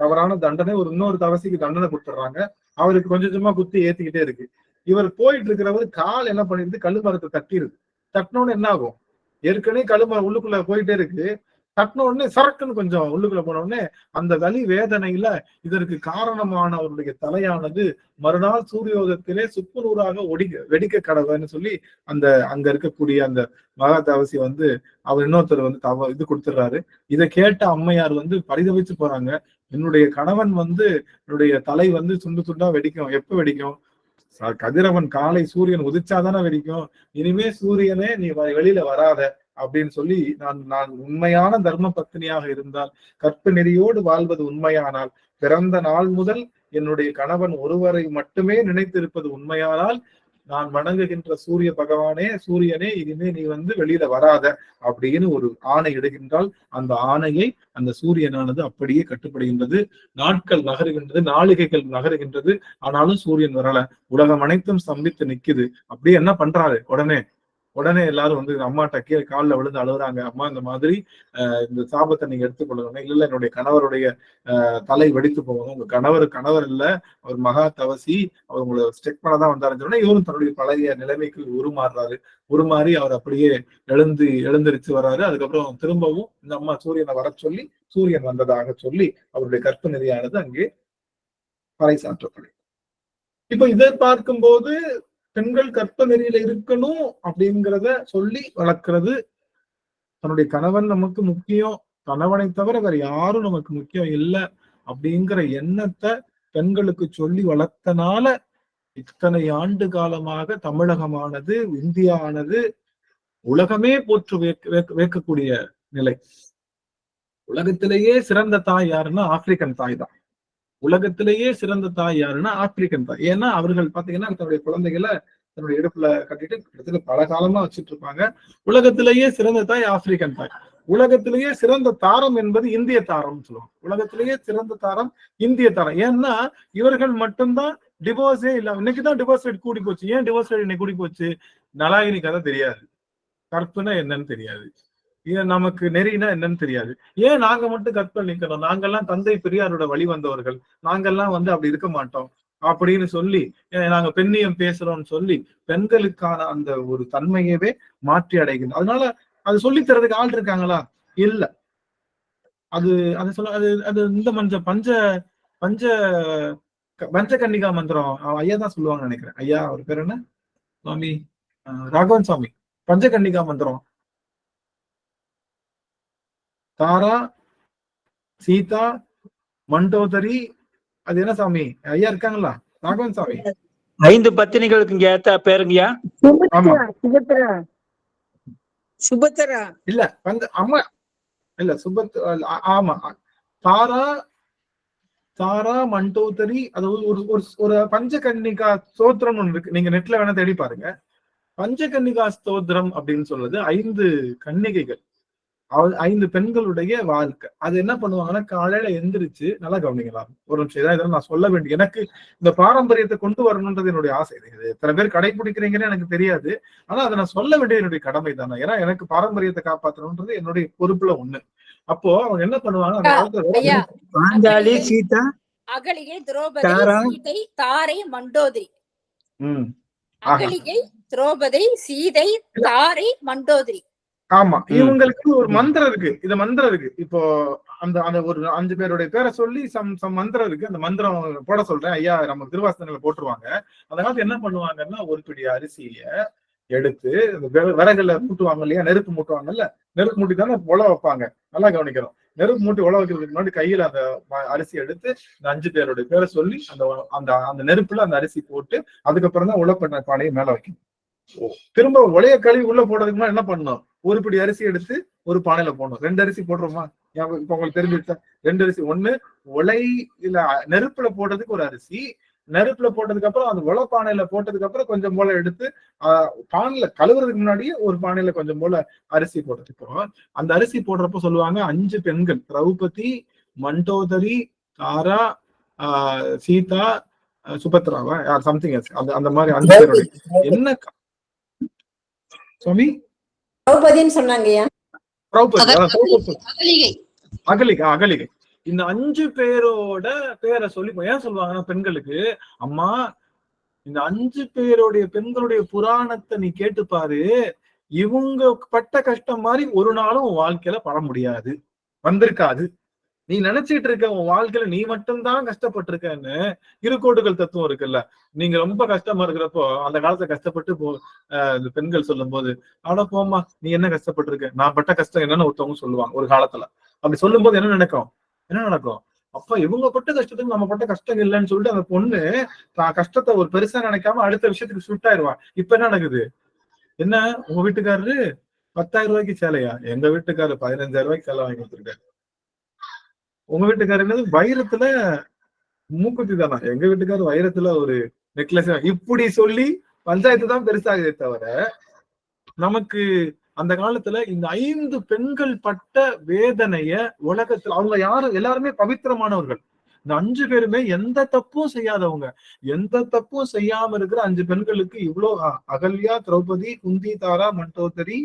தவறான தண்டனை, இன்னொரு தவசிக்கு தண்டனை கொடுத்துட்றாங்க. அவருக்கு கொஞ்சம் கொஞ்சமா குத்தி ஏத்திக்கிட்டே இருக்கு. இவர் போயிட்டு இருக்கிறவர் கால் என்ன பண்ணிருக்கு, கழுமரத்தை தட்டிருக்கு. தட்டினோன்னு என்ன ஆகும், ஏற்கனவே கழுமரம் உள்ளுக்குள்ள போயிட்டே இருக்கு. தட்டின உடனே சரக்குன்னு கொஞ்சம் உள்ளுக்குள்ள போன உடனே அந்த வலி வேதனையில இதற்கு காரணமான அவருடைய தலையானது மறுநாள் சூரியோதயத்திலே சுக்கு நூறாக வெடிக்க கடவுன்னு சொல்லி அங்க இருக்கக்கூடிய அந்த மகா தவசி வந்து அவர் இன்னொருத்தர் வந்து இது கொடுத்துடுறாரு. இதை கேட்ட அம்மையார் வந்து பரிதவிச்சு போறாங்க. என்னுடைய கணவன் வந்து என்னுடைய தலை வந்து துண்டு துண்டா வெடிக்கும். எப்ப வெடிக்கும், கதிரவன் காலை சூரியன் உதிச்சாதானே வெடிக்கும். இனிமே சூரியனே நீ வெளியில வராத அப்படின்னு சொல்லி, நான் உண்மையான தர்ம பத்தினியாக இருந்தால், கற்பு நெறியோடு வாழ்வது உண்மையானால், பிறந்த நாள் முதல் என்னுடைய கணவன் ஒருவரை மட்டுமே நினைத்திருப்பது உண்மையானால், நான் வணங்குகின்ற சூரிய பகவானே, சூரியனே, இனிமே நீ வந்து வெளியில வராத அப்படின்னு ஒரு ஆணை இடுகின்றால், அந்த ஆணையை அந்த சூரியனானது அப்படியே கட்டுப்படுகின்றது. நாட்கள் நகருகின்றது, நாளிகைகள் நகருகின்றது. ஆனாலும் சூரியன் வரல. உலகம் அனைத்தும் ஸ்தம்பித்து நிக்குது. அப்படியே என்ன பண்றாரு, உடனே எல்லாரும் வந்து அம்மாட்ட காலில் விழுந்து அழுகுறாங்க. அம்மா இந்த மாதிரி இந்த சாபத்தை நீங்க எடுத்துக்கொள்ளணும். இல்ல என்னுடைய கணவருடைய தலை வெடித்து போகணும். உங்க கணவர் இல்ல, அவர் மகா தவசி, அவர் உங்களை ஸ்டெக் பண்ணதான் வந்தாருன்னு சொன்னா இவரும் தன்னுடைய பழைய நிலைமைக்கு உருமாறி அவர் அப்படியே எழுந்திருச்சு வர்றாரு. அதுக்கப்புறம் திரும்பவும் இந்த அம்மா சூரியனை வர சொல்லி, சூரியன் வந்ததாக சொல்லி அவருடைய கற்பு நெறியானது அங்கே பறைசாற்றப்படும். இப்ப இதை பார்க்கும்போது பெண்கள் கற்ப நெறியில இருக்கணும் அப்படிங்கிறத சொல்லி வளர்க்கிறது. தன்னுடைய கணவன் நமக்கு முக்கியம், கணவனை தவிர வேற யாரும் நமக்கு முக்கியம் இல்லை அப்படிங்கிற எண்ணத்தை பெண்களுக்கு சொல்லி வளர்த்தனால இத்தனை ஆண்டு காலமாக தமிழகமானது, இந்தியா ஆனது உலகமே போற்று வேக்கக்கூடிய நிலை. உலகத்திலேயே சிறந்த தாய் யாருன்னா ஆப்பிரிக்கன் தாய் தான். உலகத்திலேயே சிறந்த தாய் யாருன்னா ஆப்பிரிக்கன் தாய். ஏன்னா அவர்கள் பாத்தீங்கன்னா தன்னுடைய குழந்தைகளை தன்னுடைய இடுப்புல கட்டிட்டு கிட்டத்தட்ட பல காலமா வச்சுட்டு இருப்பாங்க. உலகத்திலேயே சிறந்த தாய் ஆப்பிரிக்கன் தாய். உலகத்திலேயே சிறந்த தாரம் என்பது இந்திய தாரம் சொல்லுவாங்க. உலகத்திலேயே சிறந்த தாரம் இந்திய தாரம். ஏன்னா இவர்கள் மட்டும்தான் டிவோர்ஸே இல்ல. இன்னைக்குதான் டிவோர்ஸ் ரேட் கூடி போச்சு. ஏன் டிவோர்ஸ் ரேட் இன்னைக்கு கூடி போச்சு, நலாயினி கதை தெரியாது, கற்புனா என்னன்னு தெரியாது, நமக்கு நெறினா என்னன்னு தெரியாது. ஏன் நாங்க மட்டும் கற்பனை நிற்கிறோம், நாங்கெல்லாம் தந்தை பெரியாரோட வழி வந்தவர்கள், நாங்கெல்லாம் வந்து அப்படி இருக்க மாட்டோம் அப்படின்னு சொல்லி நாங்க பெண்ணியம் பேசுறோம்னு சொல்லி பெண்களுக்கான அந்த ஒரு தன்மையவே மாற்றி அடைகின்றோம். அதனால அது சொல்லி தரதுக்கு ஆள் இருக்காங்களா, இல்ல. அது சொல்ல அது இந்த பஞ்ச பஞ்சகன்னிகா மந்திரம் ஐயா தான் சொல்லுவாங்கன்னு நினைக்கிறேன். ஐயா அவர் பேர் என்ன, சுவாமி ராகவன் சுவாமி. பஞ்சகன்னிகா மந்திரம் தாரா, சீதா, மண்டோதரி, அது என்ன சாமி ஐயா இருக்காங்களா ராகவன் சாமி? 5 பத்தினிகளுக்கு இங்க ஏத்த பேருங்கய்யா. ஆமா சுபத்ரா இல்ல அம்மா இல்ல ஆமா தாரா, தாரா, மண்டோதரி, அது ஒரு பஞ்சகன்னிகா ஸ்தோத்திரம் ஒண்ணு இருக்கு. நீங்க நெட்ல வேணா தேடி பாருங்க. பஞ்சகன்னிகா ஸ்தோத்திரம் அப்படின்னு சொல்றது 5 கன்னிகைகள், 5 பெண்களுடைய வாழ்க்கை. அது என்ன பண்ணுவாங்கன்னா காலையில எந்திரிச்சு, நல்லா கவனிக்கலாம் ஒரு நிமிஷம், இதெல்லாம் நான் சொல்ல வேண்டிய, எனக்கு இந்த பாரம்பரியத்தை கொண்டு வரணும்ன்றது என்னுடைய ஆசை. இது எத்தனை பேர் கடைபிடிக்கிறீங்கன்னு எனக்கு தெரியாது, ஆனா அதை நான் சொல்ல வேண்டிய என்னுடைய கடமை தானே. ஏன்னா எனக்கு பாரம்பரியத்தை காப்பாற்றணும்ன்றது என்னுடைய பொறுப்புல ஒண்ணு. அப்போ அவங்க என்ன பண்ணுவாங்க, அந்த காலத்துல பாஞ்சாலி, சீதா, அகலிகை, திரௌபதி, சீதை, தாரை, மண்டோதரி. அகலிகை, திரௌபதி, சீதை, தாரை, மண்டோதரி. ஆமா, இவங்களுக்கு ஒரு மந்திரம் இருக்கு. இந்த மந்திரம் இருக்கு. இப்போ அந்த ஒரு 5 பேருடைய பேரை சொல்லி சம் மந்திரம் இருக்கு. அந்த மந்திரம் போட சொல்றேன் ஐயா, நம்ம திருவாசகங்களை போட்டுருவாங்க. அந்த காலத்துல என்ன பண்ணுவாங்கன்னா, ஒரு பிடி அரிசிய எடுத்து விறகுல மூட்டுவாங்க இல்லையா, நெருப்பு மூட்டுவாங்கல்ல, நெருப்பு மூட்டி தானே உழ வைப்பாங்க. நல்லா கவனிக்கிறோம். நெருப்பு மூட்டி உழ வைக்கிறதுக்கு முன்னாடி கையில அந்த அரிசி எடுத்து இந்த 5 பேருடைய பேரை சொல்லி அந்த நெருப்புல அந்த அரிசி போட்டு அதுக்கப்புறம் தான் உழ பண்ண பானையை மேல வைக்கணும். திரும்ப உலைய கழுவி உள்ள போடுறதுக்கு முன்னாடி என்ன பண்ணணும், ஒரு பிடி அரிசி எடுத்து ஒரு பானையில போடணும். 2 அரிசி போடுறோமா இப்ப உங்களுக்கு தெரிஞ்சிருச்சா? 2 அரிசி, ஒண்ணு உலை இல்ல நெருப்புல போடுறதுக்கு ஒரு அரிசி, நெருப்புல போட்டதுக்கு அப்புறம் அந்த உலை பானையில போட்டதுக்கு அப்புறம் கொஞ்சம் போல எடுத்து பானையில கழுவுறதுக்கு முன்னாடியே ஒரு பானையில கொஞ்சம் போல அரிசி போட்டதுக்கு அந்த அரிசி போடுறப்ப சொல்லுவாங்க 5 பெண்கள், திரௌபதி, மண்டோதரி, தாரா, சீதா, சுபத்ராவா யார் சம்திங் அந்த மாதிரி 5 பேருடைய என்ன சுவாமி திரௌபதின்னு சொன்னாங்கய்யா. அகலிகை. இந்த 5 பேரோட பேரை சொல்லி ஏன் சொல்லுவாங்கன்னா, பெண்களுக்கு அம்மா இந்த 5 பேருடைய பெண்களுடைய புராணத்தை நீ கேட்டு பாரு, இவங்க பட்ட கஷ்டம் மாதிரி ஒரு நாளும் உன் வாழ்க்கையில பட முடியாது, வந்திருக்காது. நீ நினைச்சிட்டு இருக்க உன் வாழ்க்கையில நீ மட்டும்தான் கஷ்டப்பட்டு இருக்கன்னு. இருகோடுகள் தத்துவம் இருக்குல்ல, நீங்க ரொம்ப கஷ்டமா இருக்கிறப்போ அந்த காலத்துல கஷ்டப்பட்டு இந்த பெண்கள் சொல்லும் போது, ஆனா போமா நீ என்ன கஷ்டப்பட்டு இருக்க, நான் பட்ட கஷ்டம் என்னன்னு ஒருத்தவங்க சொல்லுவாங்க ஒரு காலத்துல. அப்படி சொல்லும் போது என்ன நடக்கும், அப்ப இவங்க பட்ட கஷ்டத்துக்கு நம்ம பட்ட கஷ்டம் இல்லைன்னு சொல்லிட்டு அந்த பொண்ணு தான் கஷ்டத்தை ஒரு பெருசா நினைக்காம அடுத்த விஷயத்துக்கு ஷிஃப்ட் ஆயிடுவான். இப்ப என்ன நடக்குது, என்ன உங்க வீட்டுக்காரரு 10,000 ரூபாய்க்கு சேலையா, எங்க வீட்டுக்காரரு 15,000 ரூபாய்க்கு சேலை வாங்கி கொடுத்துருக்காரு. உங்க வீட்டுக்காரர் என்னது வைரத்துல மூக்குத்தி தானா, எங்க வீட்டுக்காரர் வைரத்துல ஒரு நெக்லஸ். இப்படி சொல்லி பஞ்சாயத்து தான் பெருசாகுதே தவிர, நமக்கு அந்த காலத்துல இந்த 5 பெண்கள் பட்ட வேதனைய உலகத்துல அவங்க எல்லாருமே பவித்திரமானவர்கள். இந்த 5 பேருமே எந்த தப்பும் செய்யாதவங்க, எந்த தப்பும் செய்யாம இருக்கிற 5 பெண்களுக்கு இவ்வளவு அகல்யா, திரௌபதி, குந்தி, தாரா, மண்டோதரி,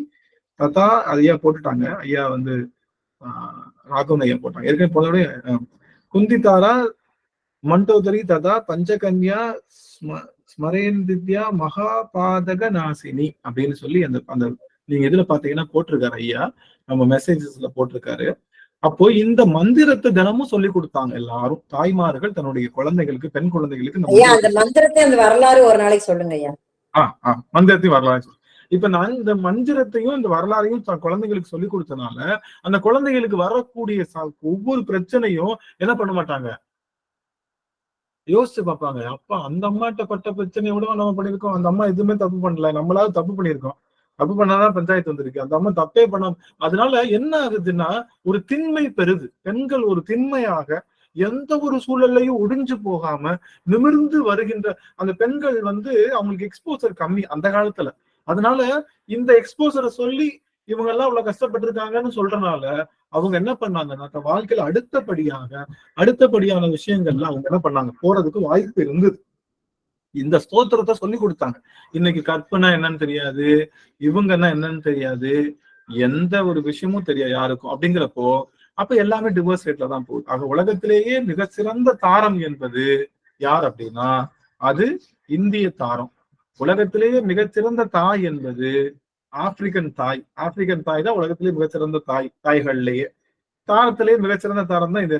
ததா ஐயா போட்டுட்டாங்க. ஐயா ராகவன் ஐயா போட்டாங்க ஏற்கனவே போனோடய. குந்தி, தாரா, மண்டோதரி, ததா பஞ்சகன்யா, ஸ்மரேந்தித்யா, மகாபாதக நாசினி அப்படின்னு சொல்லி அந்த நீங்க இதுல பாத்தீங்கன்னா போட்டிருக்காரு ஐயா, நம்ம மெசேஜஸ்ல போட்டிருக்காரு. அப்போ இந்த மந்திரத்தை தினமும் சொல்லி கொடுத்தாங்க எல்லாரும், தாய்மார்கள் தன்னுடைய குழந்தைகளுக்கு, பெண் குழந்தைகளுக்கு. அந்த மந்திரத்தை அந்த வரலாறு ஒரு நாளைக்கு சொல்லுங்க ஐயா. மந்திரத்தையும் வரலாறு. இப்ப நான் இந்த மந்திரத்தையும் இந்த வரலாறையும் குழந்தைகளுக்கு சொல்லி கொடுத்தனால அந்த குழந்தைகளுக்கு வரக்கூடிய ஒவ்வொரு பிரச்சனையும் என்ன பண்ண மாட்டாங்க, யோசிச்சு பார்ப்பாங்க. அப்பா அந்த அம்மாட்ட பட்ட பிரச்சனையை விட நம்ம பண்ணிருக்கோம், அந்த அம்மா எதுவுமே தப்பு பண்ணல, நம்மளாவது தப்பு பண்ணிருக்கோம், தப்பு பண்ணாதான் பஞ்சாயத்து வந்திருக்கு, அந்த அம்மா தப்பே பண்ண. அதனால என்ன ஆகுதுன்னா ஒரு திண்மை பெறுது. பெண்கள் ஒரு திண்மையாக எந்த ஒரு சூழல்லையும் ஒடிஞ்சு போகாம நிமிர்ந்து வருகின்ற அந்த பெண்கள் அவங்களுக்கு எக்ஸ்போசர் கம்மி அந்த காலத்துல. அதனால இந்த எக்ஸ்போசரை சொல்லி இவங்க எல்லாம் அவ்வளவு கஷ்டப்பட்டு இருக்காங்கன்னு சொல்றதுனால அவங்க என்ன பண்ணாங்கன்னா வாழ்க்கையில அடுத்தபடியான விஷயங்கள்ல அவங்க என்ன பண்ணாங்க, போறதுக்கு வாய்ப்பு இருந்தது. இந்த ஸ்தோத்திரத்தை சொல்லி கொடுத்தாங்க. இன்னைக்கு கற்பனை என்னன்னு தெரியாது, இவங்கன்னா என்னன்னு தெரியாது, எந்த ஒரு விஷயமும் தெரியாது யாருக்கும். அப்படிங்கிறப்போ அப்ப எல்லாமே டிவோர்ஸ் ரேட்ல தான் போகுது. ஆக உலகத்திலேயே மிக சிறந்த தாரம் என்பது யார் அப்படின்னா அது இந்திய தாரம். உலகத்திலேயே மிகச்சிறந்த தாய் என்பது ஆப்பிரிக்கன் தாய். ஆப்பிரிக்கன் தாய் தான் உலகத்திலேயே மிகச்சிறந்த தாய்கள்லயே. தாரத்திலேயே மிகச்சிறந்த தாரம் தான் இது.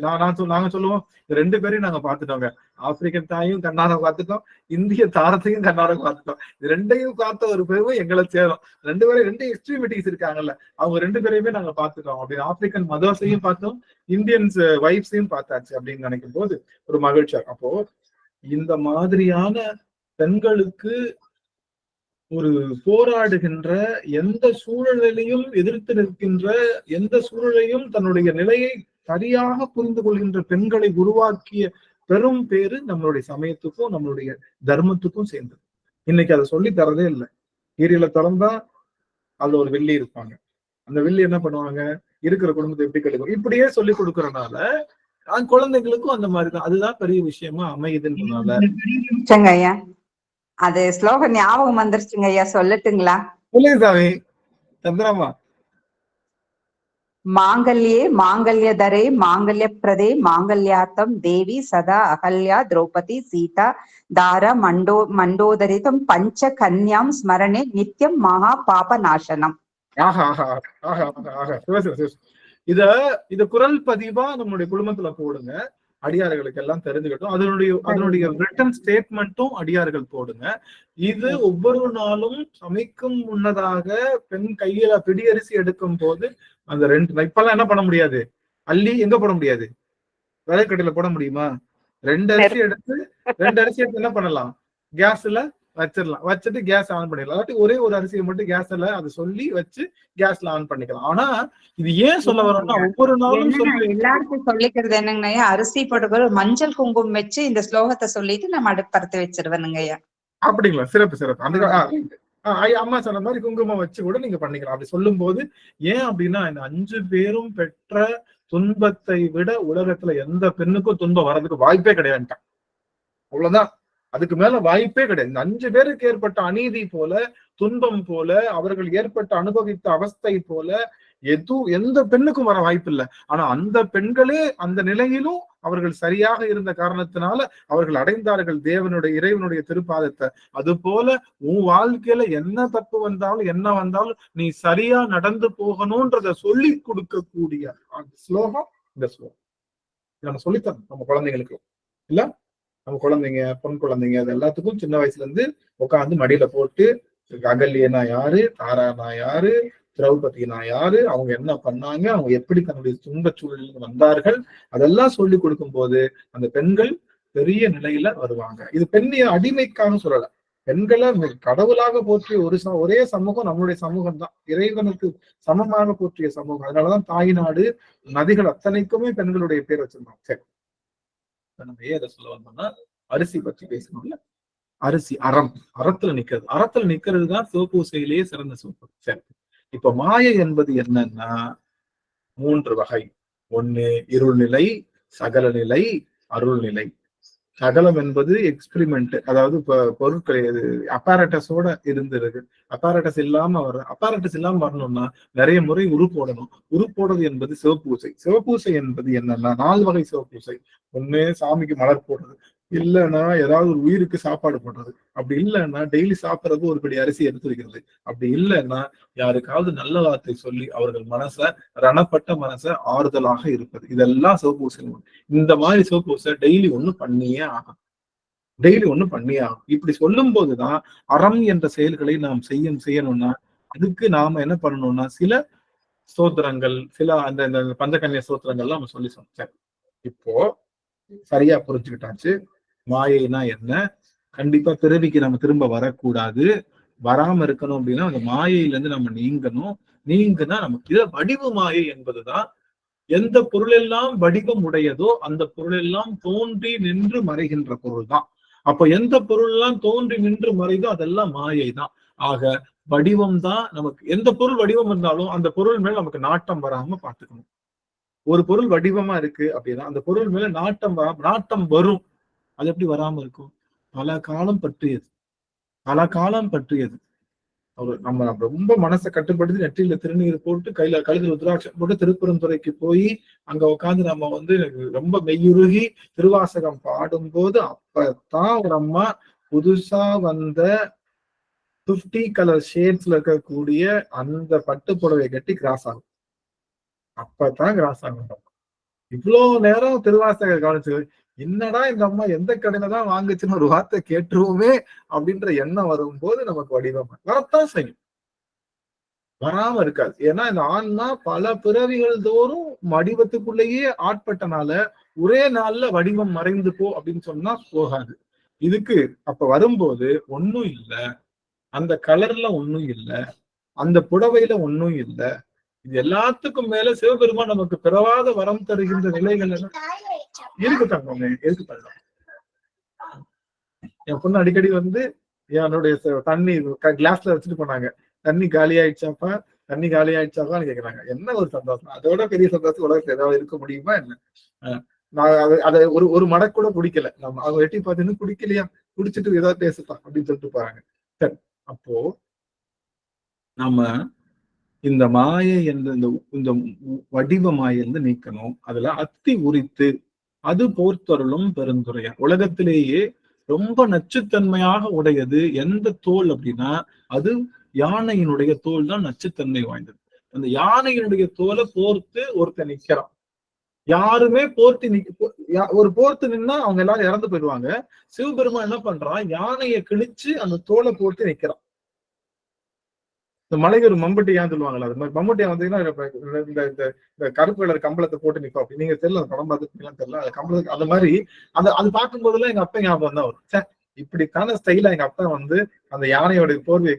நாங்க சொல்லுவோம், ரெண்டு பேரையும் நாங்க பாத்துட்டோங்க. ஆப்பிரிக்கன் தாயும் கண்ணார பார்த்துட்டோம், இந்திய தாரத்தையும் கண்ணார பார்த்துட்டோம். இது ரெண்டையும் பார்த்த ஒரு பெருமை எங்களை சேரும். ரெண்டு எக்ஸ்ட்ரீமிட்டிஸ் இருக்காங்கல்ல, அவங்க ரெண்டு பேரையுமே நாங்க பார்த்துட்டோம் அப்படின்னு. ஆப்பிரிக்கன் மதர்ஸையும் பார்த்தோம், இந்தியன்ஸ் வைஃப்ஸையும் பார்த்தாச்சு அப்படின்னு நினைக்கும் போது ஒரு மகிழ்ச்சியா. அப்போ இந்த மாதிரியான பெண்களுக்கு ஒரு போராடுகின்ற, எந்த சூழலையும் எதிர்த்து நிற்கின்ற, எந்த சூழலையும் தன்னுடைய நிலையை சரியாக புரிந்து கொள்கின்ற பெண்களை உருவாக்கிய பெரும் பேரு நம்மளுடைய சமயத்துக்கும் நம்மளுடைய தர்மத்துக்கும் சேர்ந்தது. இன்னைக்கு அதை சொல்லி தரதே இல்லை. கீரியில திறந்தா அதுல ஒரு வெள்ளி இருப்பாங்க. அந்த வெள்ளி என்ன பண்ணுவாங்க, இருக்கிற குடும்பத்தை எப்படி கெடுக்கும், இப்படியே சொல்லி கொடுக்கறதுனால குழந்தைகளுக்கும் அந்த மாதிரிதான். அதுதான் பெரிய விஷயமா அமையுதுன்றதுனால. ஐயா அது ஸ்லோகம் ஞாபகம் வந்துருச்சுங்க ஐயா, சொல்லட்டுங்களா? சாமி சந்திரமா. மாங்கல்யே மாங்கல்யதரே மாங்கல்ய பிரதே மாங்கல்யாத்தம் தேவி சதா அகல்யா திரௌபதி சீதா தார மண்டோதரிதம் பஞ்ச கன்யாம் ஸ்மரணே நித்தியம் மகா பாப நாசனம். இத குரல் பதிவா நம்மளுடைய குடும்பத்துல போடுங்க, அடியார்களுக்கு எல்லாம் தெரிஞ்சுக்கிட்டோம். அதனுடைய ரிட்டன் ஸ்டேட்மெண்ட்டும் அடியார்கள் போடுங்க. இது ஒவ்வொரு நாளும் சமைக்கும் முன்னதாக பெண் கையில பிடியரிசி எடுக்கும் போது அந்த இப்பெல்லாம் என்ன பண்ண முடியாது, அள்ளி எங்க போட முடியாது, விளக்கடையில போட முடியுமா? ரெண்டு அரிசி எடுத்து என்ன பண்ணலாம், கேஸ்ல வச்சிடலாம். வச்சுட்டு கேஸ் ஆன் பண்ணிடலாம். அதாவது ஒரே ஒரு அரிசியை மட்டும் கேஸ்ல அதை சொல்லி வச்சு கேஸ்ல ஆன் பண்ணிக்கலாம். ஆனா இது ஏன் சொல்ல வரோம்னா, ஒவ்வொரு நாளும் எல்லாருக்கும் சொல்லிக்கிறது என்னங்கய்யா, அரிசி போட்டு மஞ்சள் குங்குமம் வச்சு இந்த ஸ்லோகத்தை சொல்லிட்டு நம்ம அடுப்பறுத்து வச்சிருவேனுங்கய்யா. அப்படிங்களா? சிறப்பு. அந்த அம்மா சொன்ன மாதிரி குங்குமம் வச்சு கூட நீங்க பண்ணிக்கலாம். அப்படி சொல்லும் போது ஏன் அப்படின்னா, இந்த 5 பேரும் பெற்ற துன்பத்தை விட உலகத்துல எந்த பெண்ணுக்கும் துன்பம் வர்றதுக்கு வாய்ப்பே கிடையாதுட்டான். அவ்வளவுதான், அதுக்கு மேல வாய்ப்பே கிடையாது. இந்த 5 பேருக்கு ஏற்பட்ட அநீதி போல, துன்பம் போல, அவர்கள் ஏற்பட்ட அனுபவித்த அவஸ்தை போல எந்த பெண்ணுக்கும் வர வாய்ப்பு இல்லை. ஆனா அந்த பெண்களே அந்த நிலையிலும் அவர்கள் சரியாக இருந்த காரணத்தினால அவர்கள் அடைந்தார்கள் இறைவனுடைய திருப்பாதத்தை. அது போல உன் வாழ்க்கையில என்ன தப்பு வந்தாலும் என்ன வந்தாலும் நீ சரியா நடந்து போகணும்ன்றத சொல்லி கொடுக்கக்கூடிய ஸ்லோகம் இந்த ஸ்லோகம். நம்ம சொல்லித்தரணும் நம்ம குழந்தைங்களுக்கு இல்ல. நம்ம குழந்தைங்க, பொன் குழந்தைங்க, அது எல்லாத்துக்கும் சின்ன வயசுல இருந்து உட்காந்து மடியில போட்டு அகல்யனா யாரு, தாரானா யாரு, திரௌபதினா யாரு, அவங்க என்ன பண்ணாங்க, அவங்க எப்படி தன்னுடைய துன்பச் சூழலில் வந்தார்கள், அதெல்லாம் சொல்லி கொடுக்கும் போது அந்த பெண்கள் பெரிய நிலையில வருவாங்க. இது பெண்ணிய அடிமைக்காக சொல்லல, பெண்களை கடவுளாக போற்றிய ஒரே சமூகம் நம்மளுடைய சமூகம் தான், இறைவனுக்கு சமமாக போற்றிய சமூகம். அதனாலதான் தாய்நாடு நதிகள் அத்தனைக்குமே பெண்களுடைய பேர் வச்சிருந்தோம். சரி, நம்ம ஏன் அதை சொல்ல வந்தோம்னா, அரிசி பற்றி பேசணும்ல. அரிசி அறத்துல நிக்கிறது தான் சிவபூசையிலேயே சிறந்த சிவப்பு. சரி, இப்ப மாயை என்பது என்னன்னா 3 வகை. ஒண்ணு இருள்நிலை, சகல நிலை, அருள்நிலை. சகலம் என்பது எக்ஸ்பிரிமெண்ட், அதாவது பொருட்கள் அப்பாரட்டஸோட இருந்திருக்கு. அப்பாரட்டஸ் இல்லாம வரணும்னா நிறைய முறை உருப்போடணும். உருப்போடுறது என்பது சிவப்பூசை. சிவப்பூசை என்பது என்னன்னா 4 வகை சிவப்பூசை. ஒண்ணு சாமிக்கு மலர் போடுறது, இல்லைன்னா ஏதாவது ஒரு உயிருக்கு சாப்பாடு போடுறது, அப்படி இல்லைன்னா டெய்லி சாப்பிட்றது ஒரு படி அரிசி எடுத்து வைக்கிறது, அப்படி இல்லைன்னா யாருக்காவது நல்ல வார்த்தை சொல்லி அவர்கள் ரணப்பட்ட மனசை ஆறுதலாக இருப்பது. இதெல்லாம் சிவப்பூசை. இந்த மாதிரி சிவப்பூசை டெய்லி ஒண்ணு பண்ணியே ஆகும். இப்படி சொல்லும் போதுதான் அறம் என்ற செயல்களை நாம் செய்யணும்னா அதுக்கு நாம என்ன பண்ணணும்னா சில ஸ்தோத்திரங்கள், சில அந்த பஞ்சகன்யா ஸ்தோத்திரங்கள்லாம் நம்ம சொல்லி சொன்னோம். இப்போ சரியா புரிஞ்சுக்கிட்டாச்சு மாயைனா என்ன. கண்டிப்பா பிறவிக்கு நம்ம திரும்ப வரக்கூடாது. வராம இருக்கணும் அப்படின்னா அந்த மாயையில இருந்து நம்ம நீங்குனா நமக்கு இத வடிவு மாயை என்பதுதான். எந்த பொருளெல்லாம் வடிவம் உடையதோ அந்த பொருளெல்லாம் தோன்றி நின்று மறைகின்ற பொருள் தான். அப்போ எந்த பொருள் எல்லாம் தோன்றி நின்று மறைதோ அதெல்லாம் மாயை தான். ஆக வடிவம் தான் நமக்கு. எந்த பொருள் வடிவம் இருந்தாலும் அந்த பொருள் மேல நமக்கு நாட்டம் வராம பார்த்துக்கணும். ஒரு பொருள் வடிவமா இருக்கு அப்படின்னா அந்த பொருள் மேல நாட்டம் வரும். அது எப்படி வராம இருக்கும்? பல காலம் பற்றியது. நம்ம ரொம்ப மனசை கட்டுப்படுத்தி நெற்றியில திருநீர் போட்டு கழுத்துல ருத்ராட்சம் போட்டு திருப்பெருந்துறைக்கு போய் அங்க உட்காந்து நம்ம ரொம்ப மெய்யுருகி திருவாசகம் பாடும் போது அப்பதான் ஒரு அம்மா புதுசா வந்த 50 கலர் ஷேட்ஸ்ல இருக்கக்கூடிய அந்த பட்டு புடவை கட்டி கிராஸ் ஆகும். அப்பதான் கிராஸ் ஆகணும். இவ்வளவு நேரம் திருவாசகர் கவனிச்சு என்னடா இந்த அம்மா எந்த கடையில தான் வாங்குச்சுன்னு ஒரு வார்த்தை கேட்டுருவோமே அப்படின்ற எண்ணம் வரும்போது நமக்கு வடிவம் வரத்தான் செய்யும், வராம இருக்காது. ஏன்னா இந்த ஆன்மா பல பிறவிகள் தோறும் வடிவத்துக்குள்ளேயே ஆட்பட்டனால ஒரே நாள்ல வடிவம் மறைந்து போ அப்படின்னு சொன்னா போகாது. இதுக்கு அப்ப வரும்போது ஒன்னும் இல்லை, அந்த கலர்ல ஒன்னும் இல்லை, அந்த புடவையில ஒன்னும் இல்லை. இது எல்லாத்துக்கும் மேல சிவபெருமான் நமக்கு பிறவாத வரம் தருகின்ற நிலைகள் இருக்கு தங்க இருக்கு. என் பொண்ணு அடிக்கடி வந்து என்னுடைய தண்ணி கிளாஸ்ல வச்சுட்டு போனாங்க, தண்ணி காலி ஆயிடுச்சாப்பா, தண்ணி காலி ஆயிடுச்சாப்பான்னு கேக்குறாங்க. என்ன ஒரு சந்தோஷம், அதோட பெரிய சந்தோஷம் உலகத்துல ஏதாவது இருக்க முடியுமா என்ன? நான் அதை ஒரு மடக்கு கூட குடிக்கல, நம்ம அவங்க வெட்டி பார்த்தீங்கன்னா குடிக்கலையா, குடிச்சிட்டு ஏதாவது பேசலாம் அப்படின்னு சொல்லிட்டு போறாங்க. சரி, அப்போ நம்ம இந்த மாயை என்ற இந்த வடிவ மாயிலிருந்து நீக்கணும். அதுல அத்தி உரித்து அது போர்த்தருளும் பெருந்துரையா. உலகத்திலேயே ரொம்ப நச்சுத்தன்மையாக உடையது எந்த தோல் அப்படின்னா அது யானையினுடைய தோல் தான் நச்சுத்தன்மை வாய்ந்தது. அந்த யானையினுடைய தோலை போர்த்து ஒருத்தன் நிக்கிறான். யாருமே போர்த்தி ஒரு போர்த்து நின்னா அவங்க எல்லாரும் இறந்து போயிடுவாங்க. சிவபெருமான் என்ன பண்றான், யானையை கிழிச்சு அந்த தோலை போர்த்து நிக்கிறான். இந்த மலையூர் மம்பட்டியான்னு சொல்லுவாங்கல்ல, அது மாதிரி மம்பட்டியா வந்தீங்கன்னா இந்த கருப்பு கலர் கம்பளத்தை போட்டு நிற்கும். அப்படி நீங்க தெரியல, படம் பார்த்துக்கலாம் தெரியல, அது கம்பளத்துக்கு அந்த மாதிரி அது பார்க்கும் போதெல்லாம் எங்க அப்பா ஞாபகம் தான் வரும். இப்படித்தான ஸ்டைலா எங்க அப்பா வந்து அந்த யானையோட போர்வை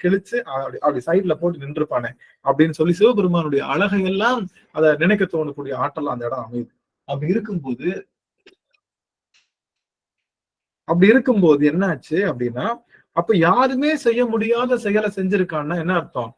கிழிச்சு அப்படி சைட்ல போட்டு நின்றுப்பானே அப்படின்னு சொல்லி சிவபெருமானுடைய அழகையெல்லாம் அதை நினைக்க தோணக்கூடிய ஆற்றலாம் அந்த இடம் அமையுது. அப்படி இருக்கும்போது என்ன ஆச்சு அப்படின்னா, அப்ப யாருமே செய்ய முடியாத செயலை செஞ்சிருக்கான்னா என்ன அர்த்தம்,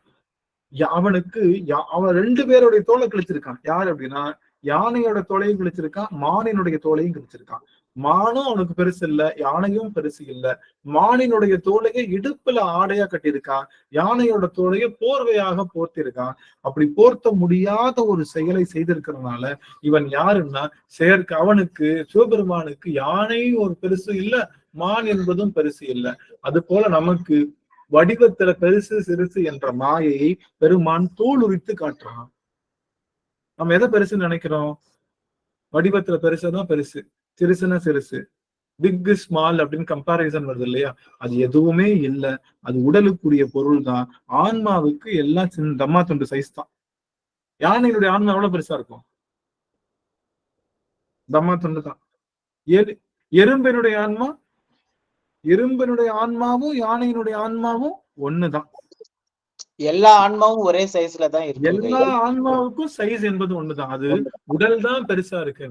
அவன் 2 பேருடைய தோலை கிழிச்சிருக்கான். யாரு அப்படின்னா யானையோட தோலையும் கிழிச்சிருக்கான், மானினுடைய தோலையும் கிழிச்சிருக்கான். மானும் அவனுக்கு பெருசு இல்ல, யானையும் பெருசு இல்ல. மானினுடைய தோலையை இடுப்புல ஆடையா கட்டியிருக்கான், யானையோட தோலையை போர்வையாக போர்த்திருக்கான். அப்படி போர்த்த முடியாத ஒரு செயலை செய்திருக்கிறதுனால இவன் யாருன்னா அவனுக்கு சிவபெருமானுக்கு யானை ஒரு பெருசு இல்ல, மான் என்பதும் பெருசு இல்லை. அது போல நமக்கு வடிவத்துல பெருசு சிறுசு என்ற மாயையை பெருமான் தோல் உரித்து காட்டுறான். நம்ம எதை பெருசுன்னு நினைக்கிறோம், வடிவத்துல பெருசுதான் பெருசு, சிறுசுன்னா சிறுசு, பிக் ஸ்மால் அப்படின்னு கம்பாரிசன் வருது இல்லையா, அது எதுவுமே இல்லை. அது உடலுக்குரிய பொருள் தான். ஆன்மாவுக்கு எல்லாம் தம்மா துண்டு சைஸ் தான். யானையினுடைய ஆன்மா எவ்வளவு பெருசா இருக்கும், தம்மா துண்டு தான். எறும்பினுடைய ஆன்மாவும் யானையினுடைய ஆன்மாவும் ஒண்ணுதான். எல்லா ஆன்மாவும் ஒரே சைஸ்ல தான் இருக்கு. எல்லா ஆன்மாவுக்கும் சைஸ் என்பது ஒண்ணுதான். அது உடல் தான் பெருசா இருக்கு.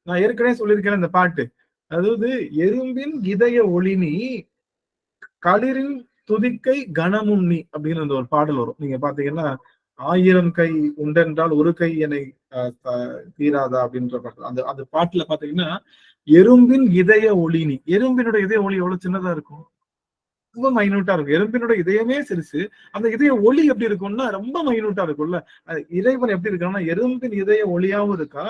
நான் ஏற்கனவே சொல்லியிருக்கேன் இந்த பாட்டு, அதாவது எறும்பின் இதய ஒளினி களிரின் துதிக்கை கனமுன்னி அப்படின்னு அந்த ஒரு பாடல் வரும். நீங்க பாத்தீங்கன்னா 1000 கை உண்டென்றால் ஒரு கை என்னை தீராதா அப்படின்ற பாட்டு. அந்த பாட்டுல பாத்தீங்கன்னா எறும்பின் இதய ஒளினி, எறும்பினுடைய இதய ஒளி எவ்வளவு சின்னதா இருக்கும், ரொம்ப மைனூட்டா இருக்கும். எறும்பினுடைய இதயமே சிறுசு, அந்த இதய ஒளி எப்படி இருக்கும்னா ரொம்ப மைனூட்டா இருக்கும்ல. இறைவன் எப்படி இருக்கான்னா எறும்பின் இதய ஒளியாவும் இருக்கா,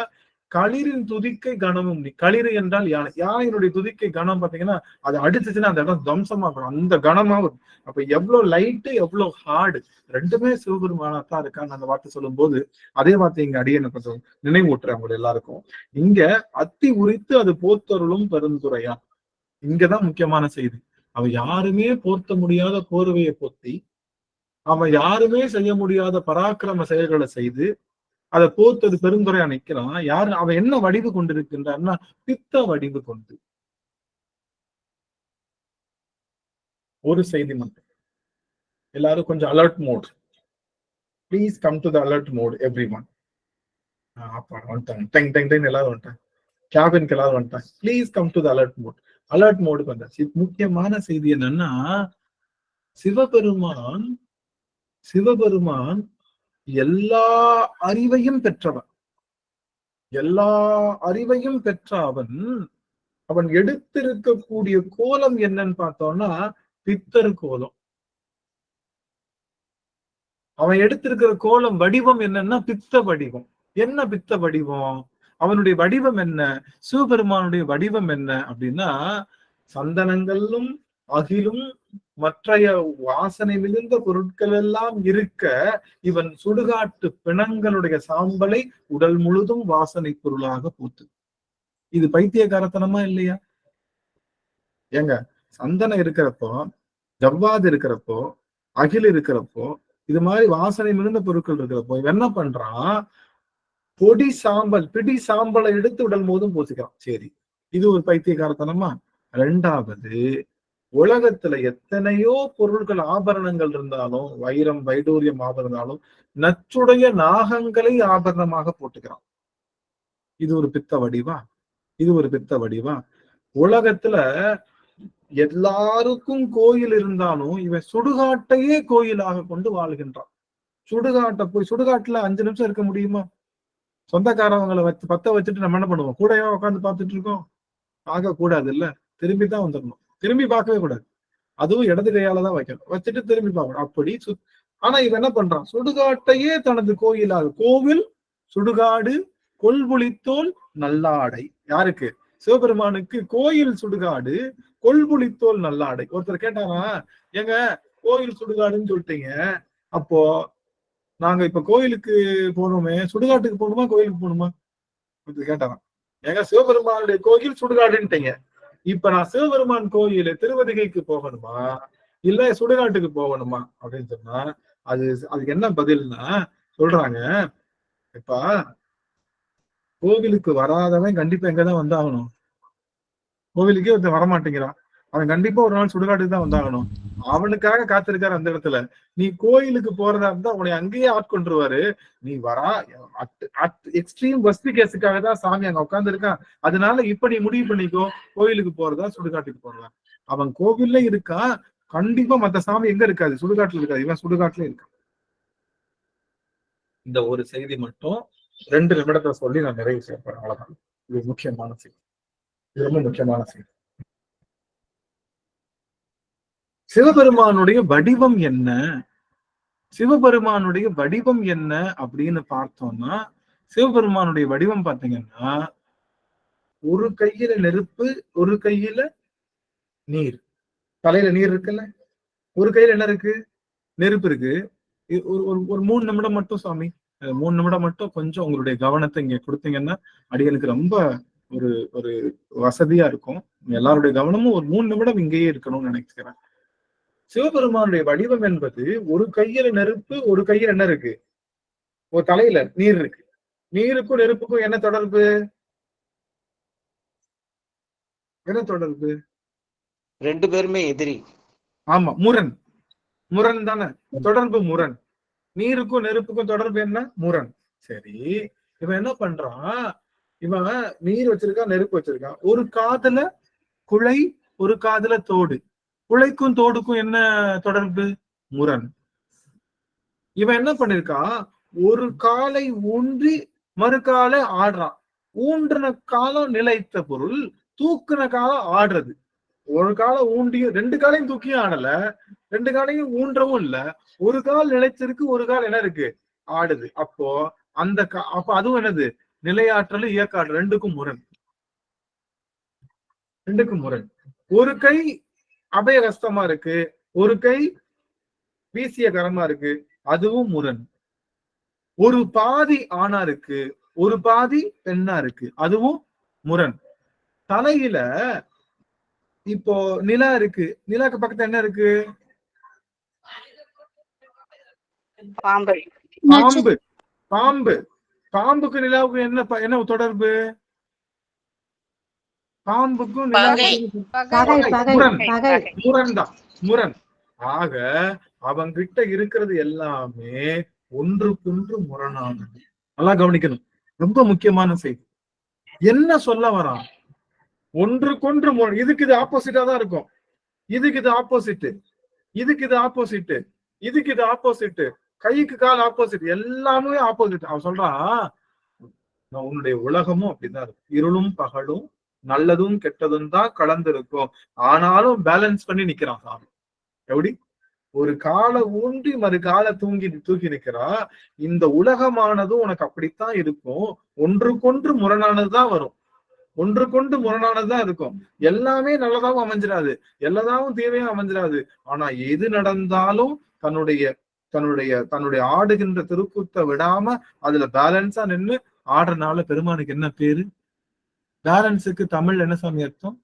களிரின் துதிக்கை கனமும் நீ. களிறு என்றால் யானை, யானையினுடைய துதிக்கை கனம் பாத்தீங்கன்னா அது அடிச்சுச்சுன்னா அந்த இடம் தம்சமா இருக்கும், அந்த கனமாவும். அப்ப எவ்வளவு லைட்டு எவ்வளவு ஹார்டு, ரெண்டுமே சிவபெருமானத்தான் இருக்கான்னு அந்த வார்த்தை சொல்லும் போது அதே வார்த்தை இங்க அடியேன்னு கொஞ்சம் நினைவூட்டுறேன் அவங்க எல்லாருக்கும். இங்க அத்தி உரித்து அது போர்த்தருளும் பெருந்துரையா, இங்கதான் முக்கியமான செய்தி. அவன் யாருமே போர்த்த முடியாத போர்வையை பொத்தி, அவன் யாருமே செய்ய முடியாத பராக்கிரம செயல்களை செய்து அதை போர்த்தது பெருந்துரையா நிக்கிறான். யாரு அவன் என்ன வடிவு கொண்டிருக்கின்றான்னா பித்த வடிவு கொண்டு. ஒரு செய்தி மட்டும், எல்லாரும் கொஞ்சம் alert mode, please come to the alert mode everyone. வந்துட்டாங்க எல்லாரும் வந்துட்டாங்க, கேபினுக்கு எல்லாரும் வந்துட்டாங்க. Please come to the alert mode. Alert மோடுக்கு வந்தாச்சு. முக்கியமான செய்தி என்னன்னா சிவபெருமான் எல்லா அறிவையும் பெற்றவன். எல்லா அறிவையும் பெற்ற அவன் எடுத்திருக்கக்கூடிய கோலம் என்னன்னு பார்த்தோம்னா பித்தர் கோலம். அவன் எடுத்திருக்கிற கோலம் வடிவம் என்னன்னா பித்த வடிவம். என்ன பித்த வடிவம், அவனுடைய வடிவம் என்ன, சிவபெருமானுடைய வடிவம் என்ன அப்படின்னா சந்தனங்களும் அகிலும் மற்றைய வாசனை மிகுந்த பொருட்கள் எல்லாம் இருக்க இவன் சுடுகாட்டு பிணங்களுடைய சாம்பலை உடல் முழுதும் வாசனை பொருளாக பூத்து. இது பைத்தியக்காரத்தனமா இல்லையா? ஏங்க, சந்தனம் இருக்கிறப்போ, ஜவ்வாது இருக்கிறப்போ, அகில் இருக்கிறப்போ, இது மாதிரி வாசனை மிகுந்த பொருட்கள் இருக்கிறப்போ இவன் என்ன பண்றான்? பொடி சாம்பல், பிடி சாம்பலை எடுத்து உடல் முழுதும் பூசிக்கிறான். சரி, இது ஒரு பைத்தியக்காரத்தனமா? ரெண்டாவது, உலகத்துல எத்தனையோ பொருட்கள் ஆபரணங்கள் இருந்தாலும், வைரம் வைடூரியம் ஆபரணாலும் நச்சுடைய நாகங்களை ஆபரணமாக போட்டுக்கிறான். இது ஒரு பித்த வடிவா? இது ஒரு பித்த வடிவா? உலகத்துல எல்லாருக்கும் கோயில் இருந்தாலும் இவன் சுடுகாட்டையே கோயிலாக கொண்டு வாழ்கின்றான். சுடுகாட்டை போய் சுடுகாட்டுல 5 நிமிஷம் இருக்க முடியுமா? சொந்தக்காரவங்களை பத்த வச்சுட்டு நம்ம என்ன பண்ணுவோம்? கூடவே உட்காந்து பார்த்துட்டு இருக்கோம்? பார்க்க கூடாது இல்ல, திரும்பிதான் வந்துடணும். திரும்பி பார்க்கவே கூடாது. அதுவும் இடது கையால தான் வைக்கணும். வச்சுட்டு திரும்பி பார்க்கணும். அப்படி ஆனா இவன் என்ன பண்றான்? சுடுகாட்டையே தனது கோயிலாக. கோவில் சுடுகாடு கொள்புளித்தோல் நல்லாடை. யாருக்கு? சிவபெருமானுக்கு கோயில் சுடுகாடு, கொள்புளித்தோல் நல்லாடை. ஒருத்தர் கேட்டாரா, ஏங்க கோயில் சுடுகாடுன்னு சொல்லிட்டீங்க, அப்போ நாங்க இப்ப கோயிலுக்கு போகணுமே, சுடுகாட்டுக்கு போகணுமா கோயிலுக்கு போகணுமா? ஒருத்தர் கேட்டாராம். ஏங்க சிவபெருமானுடைய கோயில் சுடுகாடுன்ட்டீங்க, இப்ப நான் சிவபெருமான் கோயில் திருவதிகைக்கு போகணுமா இல்ல சுடுகாட்டுக்கு போகணுமா அப்படின்னு சொன்னா அதுக்கு என்ன பதில்னா சொல்றாங்க, இப்ப கோவிலுக்கு வராதவன் கண்டிப்பா எங்கதான் வந்தாகணும்? கோவிலுக்கே ஒருத்தன் வரமாட்டேங்கிறான், அவன் கண்டிப்பா ஒரு நாள் சுடுகாட்டுக்கு தான் வந்தாகணும். அவனுக்காக காத்திருக்காரு அந்த இடத்துல. நீ கோயிலுக்கு போறதா இருந்தா உன்னை அங்கேயே ஆட்கொண்டுருவாரு. நீ வரா எக்ஸ்ட்ரீம் வஸ்தி கேஸுக்காக தான் சாமி அங்க உட்கார்ந்து இருக்கான். அதனால இப்ப நீ முடிவு பண்ணிக்கோ, கோயிலுக்கு போறதா சுடுகாட்டுக்கு போறதா. அவன் கோவில்ல இருக்கா, கண்டிப்பா மத்த சாமி எங்க இருக்காது? சுடுகாட்டுல இருக்காது. இவன் சுடுகாட்டுல இருக்கான். இந்த ஒரு செய்தி மட்டும் 2 நிமிடத்தை சொல்லி நான் நிறைவு செய்யப்படுறேன். அவ்வளவுதான். இது முக்கியமான செய்தி, இது ரொம்ப முக்கியமான செய்தி. சிவபெருமானுடைய வடிவம் என்ன? சிவபெருமானுடைய வடிவம் என்ன அப்படின்னு பார்த்தோம்னா, சிவபெருமானுடைய வடிவம் பார்த்தீங்கன்னா, ஒரு கையில நெருப்பு, ஒரு கையில நீர். தலையில நீர் இருக்குல்ல, ஒரு கையில என்ன இருக்கு? நெருப்பு இருக்கு. ஒரு 3 நிமிடம் மட்டும் சாமி, 3 நிமிடம் மட்டும் கொஞ்சம் உங்களுடைய கவனத்தை இங்க கொடுத்தீங்கன்னா அடிகளுக்கு ரொம்ப ஒரு வசதியா இருக்கும். எல்லாருடைய கவனமும் ஒரு 3 நிமிடம் இங்கேயே இருக்கணும்னு நினைக்கிறேன். சிவபெருமானுடைய வடிவம் என்பது ஒரு கையில நெருப்பு, ஒரு கையில என்ன இருக்கு? ஒரு தலையில நீர் இருக்கு. நீருக்கும் நெருப்புக்கும் என்ன தொடர்பு? என்ன தொடர்பு? 2 பேருமே எதிரி. ஆமா, முரண். முரண் தானே தொடர்பு, முரண். நீருக்கும் நெருப்புக்கும் தொடர்பு என்ன? முரண். சரி, இவன் என்ன பண்றான்? இவன் நீர் வச்சிருக்கான், நெருப்பு வச்சிருக்கான். ஒரு காதுல குழை, ஒரு காதுல தோடு. குழைக்கும் தோடுக்கும் என்ன தொடர்பு? முரண். இவன் என்ன பண்ணிருக்கான்? ஒரு காலை ஊன்றி மறு காலை ஆடுறான். ஊன்றின காலம் நிலைத்த பொருள், தூக்குன காலம் ஆடுறது. ஒரு காலம் ஊண்டியும் 2 காலையும் தூக்கியும் ஆடல, 2 காலையும் ஊன்றவும் இல்ல. ஒரு கால் நிலைச்சிருக்கு, ஒரு கால் என்ன இருக்கு? ஆடுது. அப்போ அப்ப அதுவும் என்னது? நிலையாற்றல், இயக்காற்றல். 2க்கும் முரண். 2க்கும் முரண். ஒரு கை அபயகஸ்தமா இருக்கு, ஒரு கை வீசிய கரமா இருக்கு, அதுவும் முரண். ஒரு பாதி ஆணா இருக்கு, ஒரு பாதி பெண்ணா இருக்கு, அதுவும் முரண். தலையில இப்போ நிலா இருக்கு, நிலாக்கு பக்கத்துல என்ன இருக்கு? பாம்பு. பாம்பு. பாம்பு. பாம்புக்கு நிலாவுக்கு என்ன தொடர்பு? பாம்புக்கும் முரண் தான், முரண். ஆக அவங்கிட்ட இருக்கிறது எல்லாமே ஒன்றுக்கொன்று முரணானது. நல்லா கவனிக்கணும், ரொம்ப முக்கியமான செய்தி. என்ன சொல்ல வரான்? ஒன்றுக்கொன்று முரண். இதுக்கு இது ஆப்போசிட்டா தான் இருக்கும். இதுக்கு இது ஆப்போசிட், இதுக்கு இது ஆப்போசிட், இதுக்கு இது ஆப்போசிட், கைக்கு கால் ஆப்போசிட், எல்லாமே ஆப்போசிட். அவன் சொல்றான், உன்னுடைய உலகமும் அப்படிதான் இருக்கும். இருளும் பகலும், நல்லதும் கெட்டதும் தான் கலந்திருக்கும். ஆனாலும் பேலன்ஸ் பண்ணி நிக்கிறான் சாமி. எப்படி? ஒரு காலை ஊன்றி மறு காலை தூக்கி நிக்கிறா. இந்த உலகமானதும் உனக்கு அப்படித்தான் இருக்கும். ஒன்றுக்கொன்று முரணானதுதான் வரும். ஒன்றுக்கொண்டு முரணானதுதான் இருக்கும். எல்லாமே நல்லதாவும் அமைஞ்சிடாது, எல்லாதாவும் தீமையும் அமைஞ்சிடாது. ஆனா எது நடந்தாலும் தன்னுடைய தன்னுடைய தன்னுடைய ஆடுகின்ற திருக்கூத்தை விடாம அதுல பேலன்ஸா நின்று ஆடுறதுனால பெருமானுக்கு என்ன பேரு? பேலன்ஸுக்கு தமிழ் என்ன சாமி அர்த்தம்?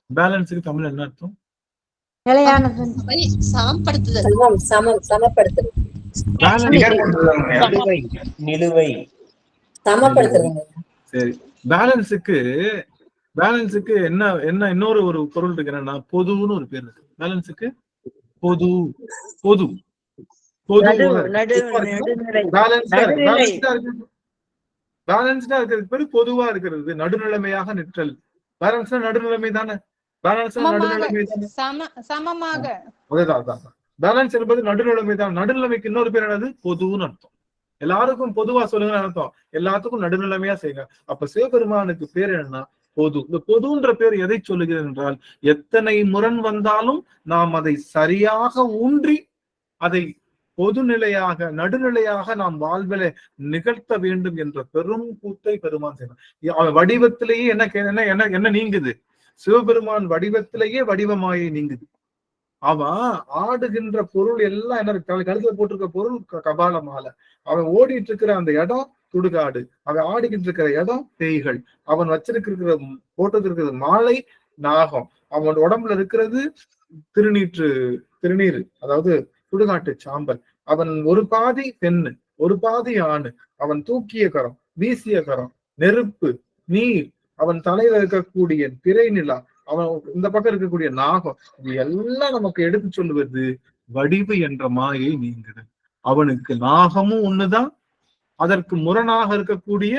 பேலன்ஸுக்கு தமிழ் என்ன அர்த்தம்? சரி, பேலன்ஸுக்கு என்ன என்ன இன்னொரு ஒரு பொருள் இருக்கு, என்னன்னா பொதுன்னு ஒரு பேர் இருக்கு. பேலன்ஸுக்கு பொது பொது பொது பேலன்ஸ்டா இருக்கிறதுக்கு பேரு பொதுவா இருக்கிறது, நடுநிலைமையாக நிற்றல். பேலன்ஸ்னா நடுநிலைமை தானே, பேலன்ஸ் நடுநிலைமை தானே, சமமாக. பேலன்ஸ் என்பது நடுநிலைமை தான். நடுநிலைமைக்கு இன்னொரு பேர் என்னது? பொதுன்னு அர்த்தம். எல்லாருக்கும் பொதுவா சொல்லுங்கன்னு அர்த்தம், எல்லாத்துக்கும் நடுநிலைமையா செய்யுங்க. அப்ப சிவபெருமானுக்கு பேர் என்னன்னா பொது. இந்த பொதுன்ற பேர் எதை சொல்லுகிறது என்றால், எத்தனை முரண் வந்தாலும் நாம் அதை சரியாக ஊன்றி அதை பொதுநிலையாக நடுநிலையாக நாம் வாழ்வில நிகழ்த்த வேண்டும் என்ற பெரும் கூத்தை பெருமான் செய்வான். வடிவத்திலேயே என்ன நீங்குது? சிவபெருமான் வடிவத்திலேயே வடிவமாயை நீங்குது. அவன் ஆடுகின்ற பொருள் எல்லாம் என்ன, கழுத்துல போட்டிருக்க பொருள் கபால மாலை. அவன் ஓடிட்டு இருக்கிற அந்த இடம் சுடுகாடு, அவன் ஆடிக்கிட்டு இருக்கிற இடம் பேய்கள், அவன் வச்சிருக்கிற போட்டு மாலை நாகம், அவன் உடம்புல இருக்கிறது திருநீர், அதாவது சுடுகாட்டு சாம்பல். அவன் ஒரு பாதி பெண்ணு, ஒரு பாதி ஆணு. அவன் தூக்கிய கரம், வீசிய கரம், நெருப்பு, நீர், அவன் தலையில இருக்கக்கூடிய திரை நிலா, அவன் இந்த பக்கம் இருக்கக்கூடிய நாகம், இது எல்லாம் நமக்கு எடுத்து சொல்லுவது வடிவு என்ற மாயை நீங்குது. அவனுக்கு நாகமும் ஒண்ணுதான், அதற்கு முரணாக இருக்கக்கூடிய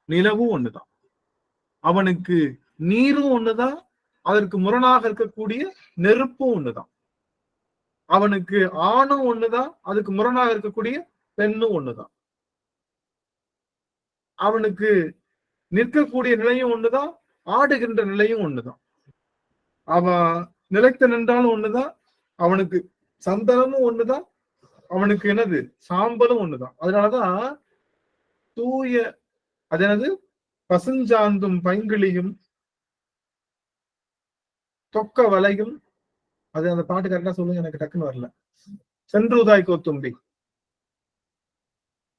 நிலவும் ஒண்ணுதான். அவனுக்கு நீரும் ஒண்ணுதான், அதற்கு முரணாக இருக்கக்கூடிய நெருப்பும் ஒண்ணுதான். அவனுக்கு ஆணும் ஒண்ணுதான், அதுக்கு முரணாக இருக்கக்கூடிய பெண்ணும் ஒண்ணுதான். அவனுக்கு நிற்கக்கூடிய நிலையும் ஒண்ணுதான், ஆடுகின்ற நிலையும் ஒண்ணுதான். அவன் நிலைத்து நின்றாலும் ஒண்ணுதான், அவனுக்கு சந்தனமும் ஒண்ணுதான், அவனுக்கு என்னது சாம்பலும் ஒண்ணுதான். அதனாலதான் தூய அது என்னது பசுஞ்சாந்தும் பைங்கிளியும் தொக்க வலையும், அது அந்த பாட்டு கரெக்டா சொல்லுங்க, எனக்கு டக்குன்னு வரல. சென்றுதாய் கோத்தும்பி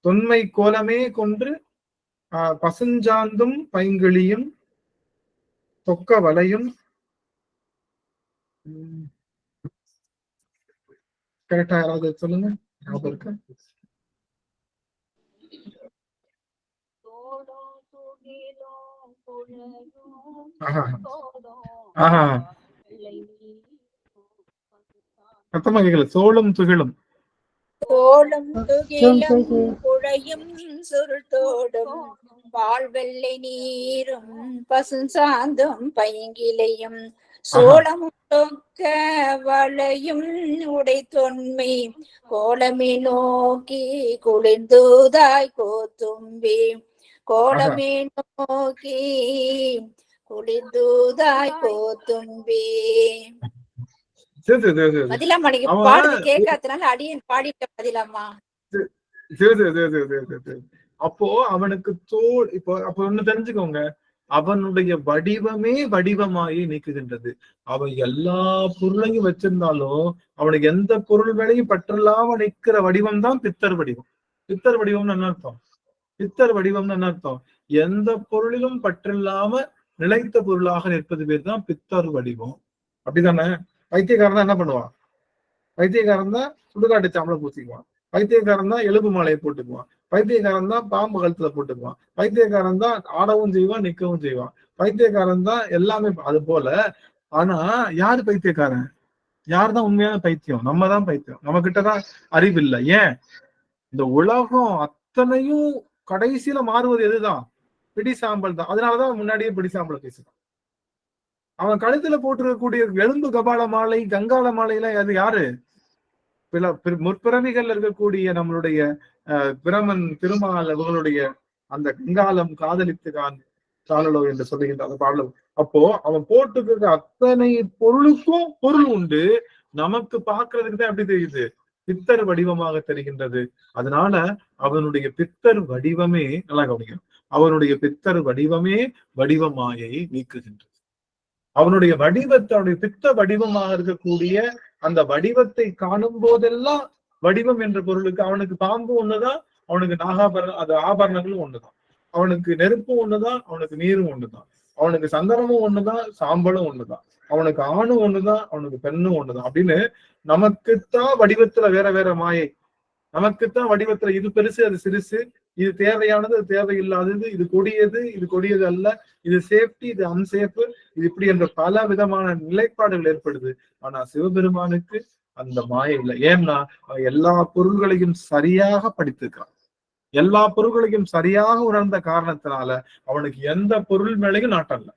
தொன்மை கோலமே கொன்று பசுஞ்சாந்தும் பைங்கிளியும் தொக்க வலையும், கரெக்டா யாராவது சொல்லுங்க, ஞாபகம் இருக்கா? சத்தமா கேட்கல. சோளும் துகிலும், தோளும் துகிலும் குழையும் சுருட்டோடும் வாழ்வெள்ளை நீரும் பசுஞ்சாந்தும் பைங்கிளையும் சோளமும் தொக்க வளையும் உடை தொன்மை கோலமே நோக்கி குளிர்ந்தூதாய் கோத்தும்பி, கோலமே நோக்கி குளிர்ந்தூதாய் கோத்தும்பி. பதிலாமா நீங்க பாடுறது கேட்காதனால அடியன் பாடிட்ட பதிலாமா. அப்போ அவனுக்கு தோல் இப்போ அப்ப ஒண்ணு தெரிஞ்சுக்கோங்க, அவனுடைய வடிவமே வடிவமாயி நீக்குகின்றது. அவன் எல்லா பொருளையும் வச்சிருந்தாலும் அவனுக்கு எந்த பொருள் மேலையும் பற்றில்லாம நிக்கிற வடிவம் தான் பித்தர் வடிவம். பித்தர் வடிவம்னு என்ன அர்த்தம்? பித்தர் வடிவம்னு என்ன அர்த்தம்? எந்த பொருளிலும் பற்றில்லாம நிலைத்த பொருளாக நிற்பது பேர் தான் பித்தர் வடிவம். அப்படித்தானே? பைத்தியக்காரன் தான் என்ன பண்ணுவான்? பைத்தியக்காரன் தான் சுடுகாட்டு சாம்பலை பூசிக்குவான், பைத்தியக்காரன் தான் எலும்பு மாலையை போட்டுக்குவான், பைத்தியக்காரன் தான் பாம்பு கழுத்துல போட்டுக்குவான், பைத்தியக்காரன் தான் ஆடவும் செய்வான், நிற்கவும் செய்வான், பைத்தியக்காரன் தான் எல்லாமே. அது போல ஆனா யாரு பைத்தியக்காரன்? யார் தான் உண்மையான பைத்தியம்? நம்ம தான் பைத்தியம். நம்ம கிட்டதான் அறிவு இல்லை. ஏன்? இந்த உலகம் அத்தனையும் கடைசியில மாறுவது எதுதான்? பிடி சாம்பல் தான். அதனாலதான் முன்னாடியே பிடி சாம்பலை பேசுறான். அவன் கழுத்துல போட்டிருக்கக்கூடிய எலும்பு கபால மாலை, கங்காள மாலை எல்லாம் அது யாரு? முற்பிறவிகள் இருக்கக்கூடிய நம்மளுடைய பிரமன் திருமால் அவர்களுடைய அந்த கங்காலம் காதலித்து காணலோ என்று சொல்லுகின்ற அந்த பாடலும். அப்போ அவன் போட்டுக்கிற அத்தனை பொருளுக்கும் பொருள் உண்டு, நமக்கு பார்க்கறதுக்கு தான் எப்படி தெரியுது? பித்தர் வடிவமாக தெரிகின்றது. அதனால அவனுடைய பித்தர் வடிவமே நல்லா கவனிக்கணும். அவனுடைய பித்தர் வடிவமே வடிவ மாயையை நீக்குகின்றது. அவனுடைய வடிவத்தை, அவனுடைய பித்த வடிவமாக இருக்கக்கூடிய அந்த வடிவத்தை காணும் போதெல்லாம் வடிவம் என்ற பொருளுக்கு அவனுக்கு பாம்பு ஒண்ணுதான், அவனுக்கு நாகாபரணம் அது ஆபரணங்களும் ஒண்ணுதான், அவனுக்கு நெருப்பும் ஒண்ணுதான், அவனுக்கு நீரும் ஒண்ணுதான், அவனுக்கு சந்தனமும் ஒண்ணுதான், சாம்பலும் ஒண்ணுதான், அவனுக்கு ஆணும் ஒண்ணுதான், அவனுக்கு பெண்ணும் ஒண்ணுதான் அப்படின்னு நமக்குத்தான் வடிவத்துல வேற வேற மாயை, நமக்குத்தான் வடிவத்துல இது பெருசு அது சிறுசு, இது தேவையானது அது தேவையில்லாதது, இது கொடியது இது கொடியது அல்ல, இது சேஃப்டி இது அன்சேஃப், இது இப்படி என்ற பல விதமான நிலைப்பாடுகள் ஏற்படுது. ஆனா சிவபெருமானுக்கு அந்த மாயை இல்லை. ஏன்னா எல்லா பொருள்களையும் சரியாக படித்திருக்கிறான். எல்லா பொருள்களையும் சரியாக உணர்ந்த காரணத்தினால அவனுக்கு எந்த பொருள் மேலேயும் நாட்டம் இல்லை,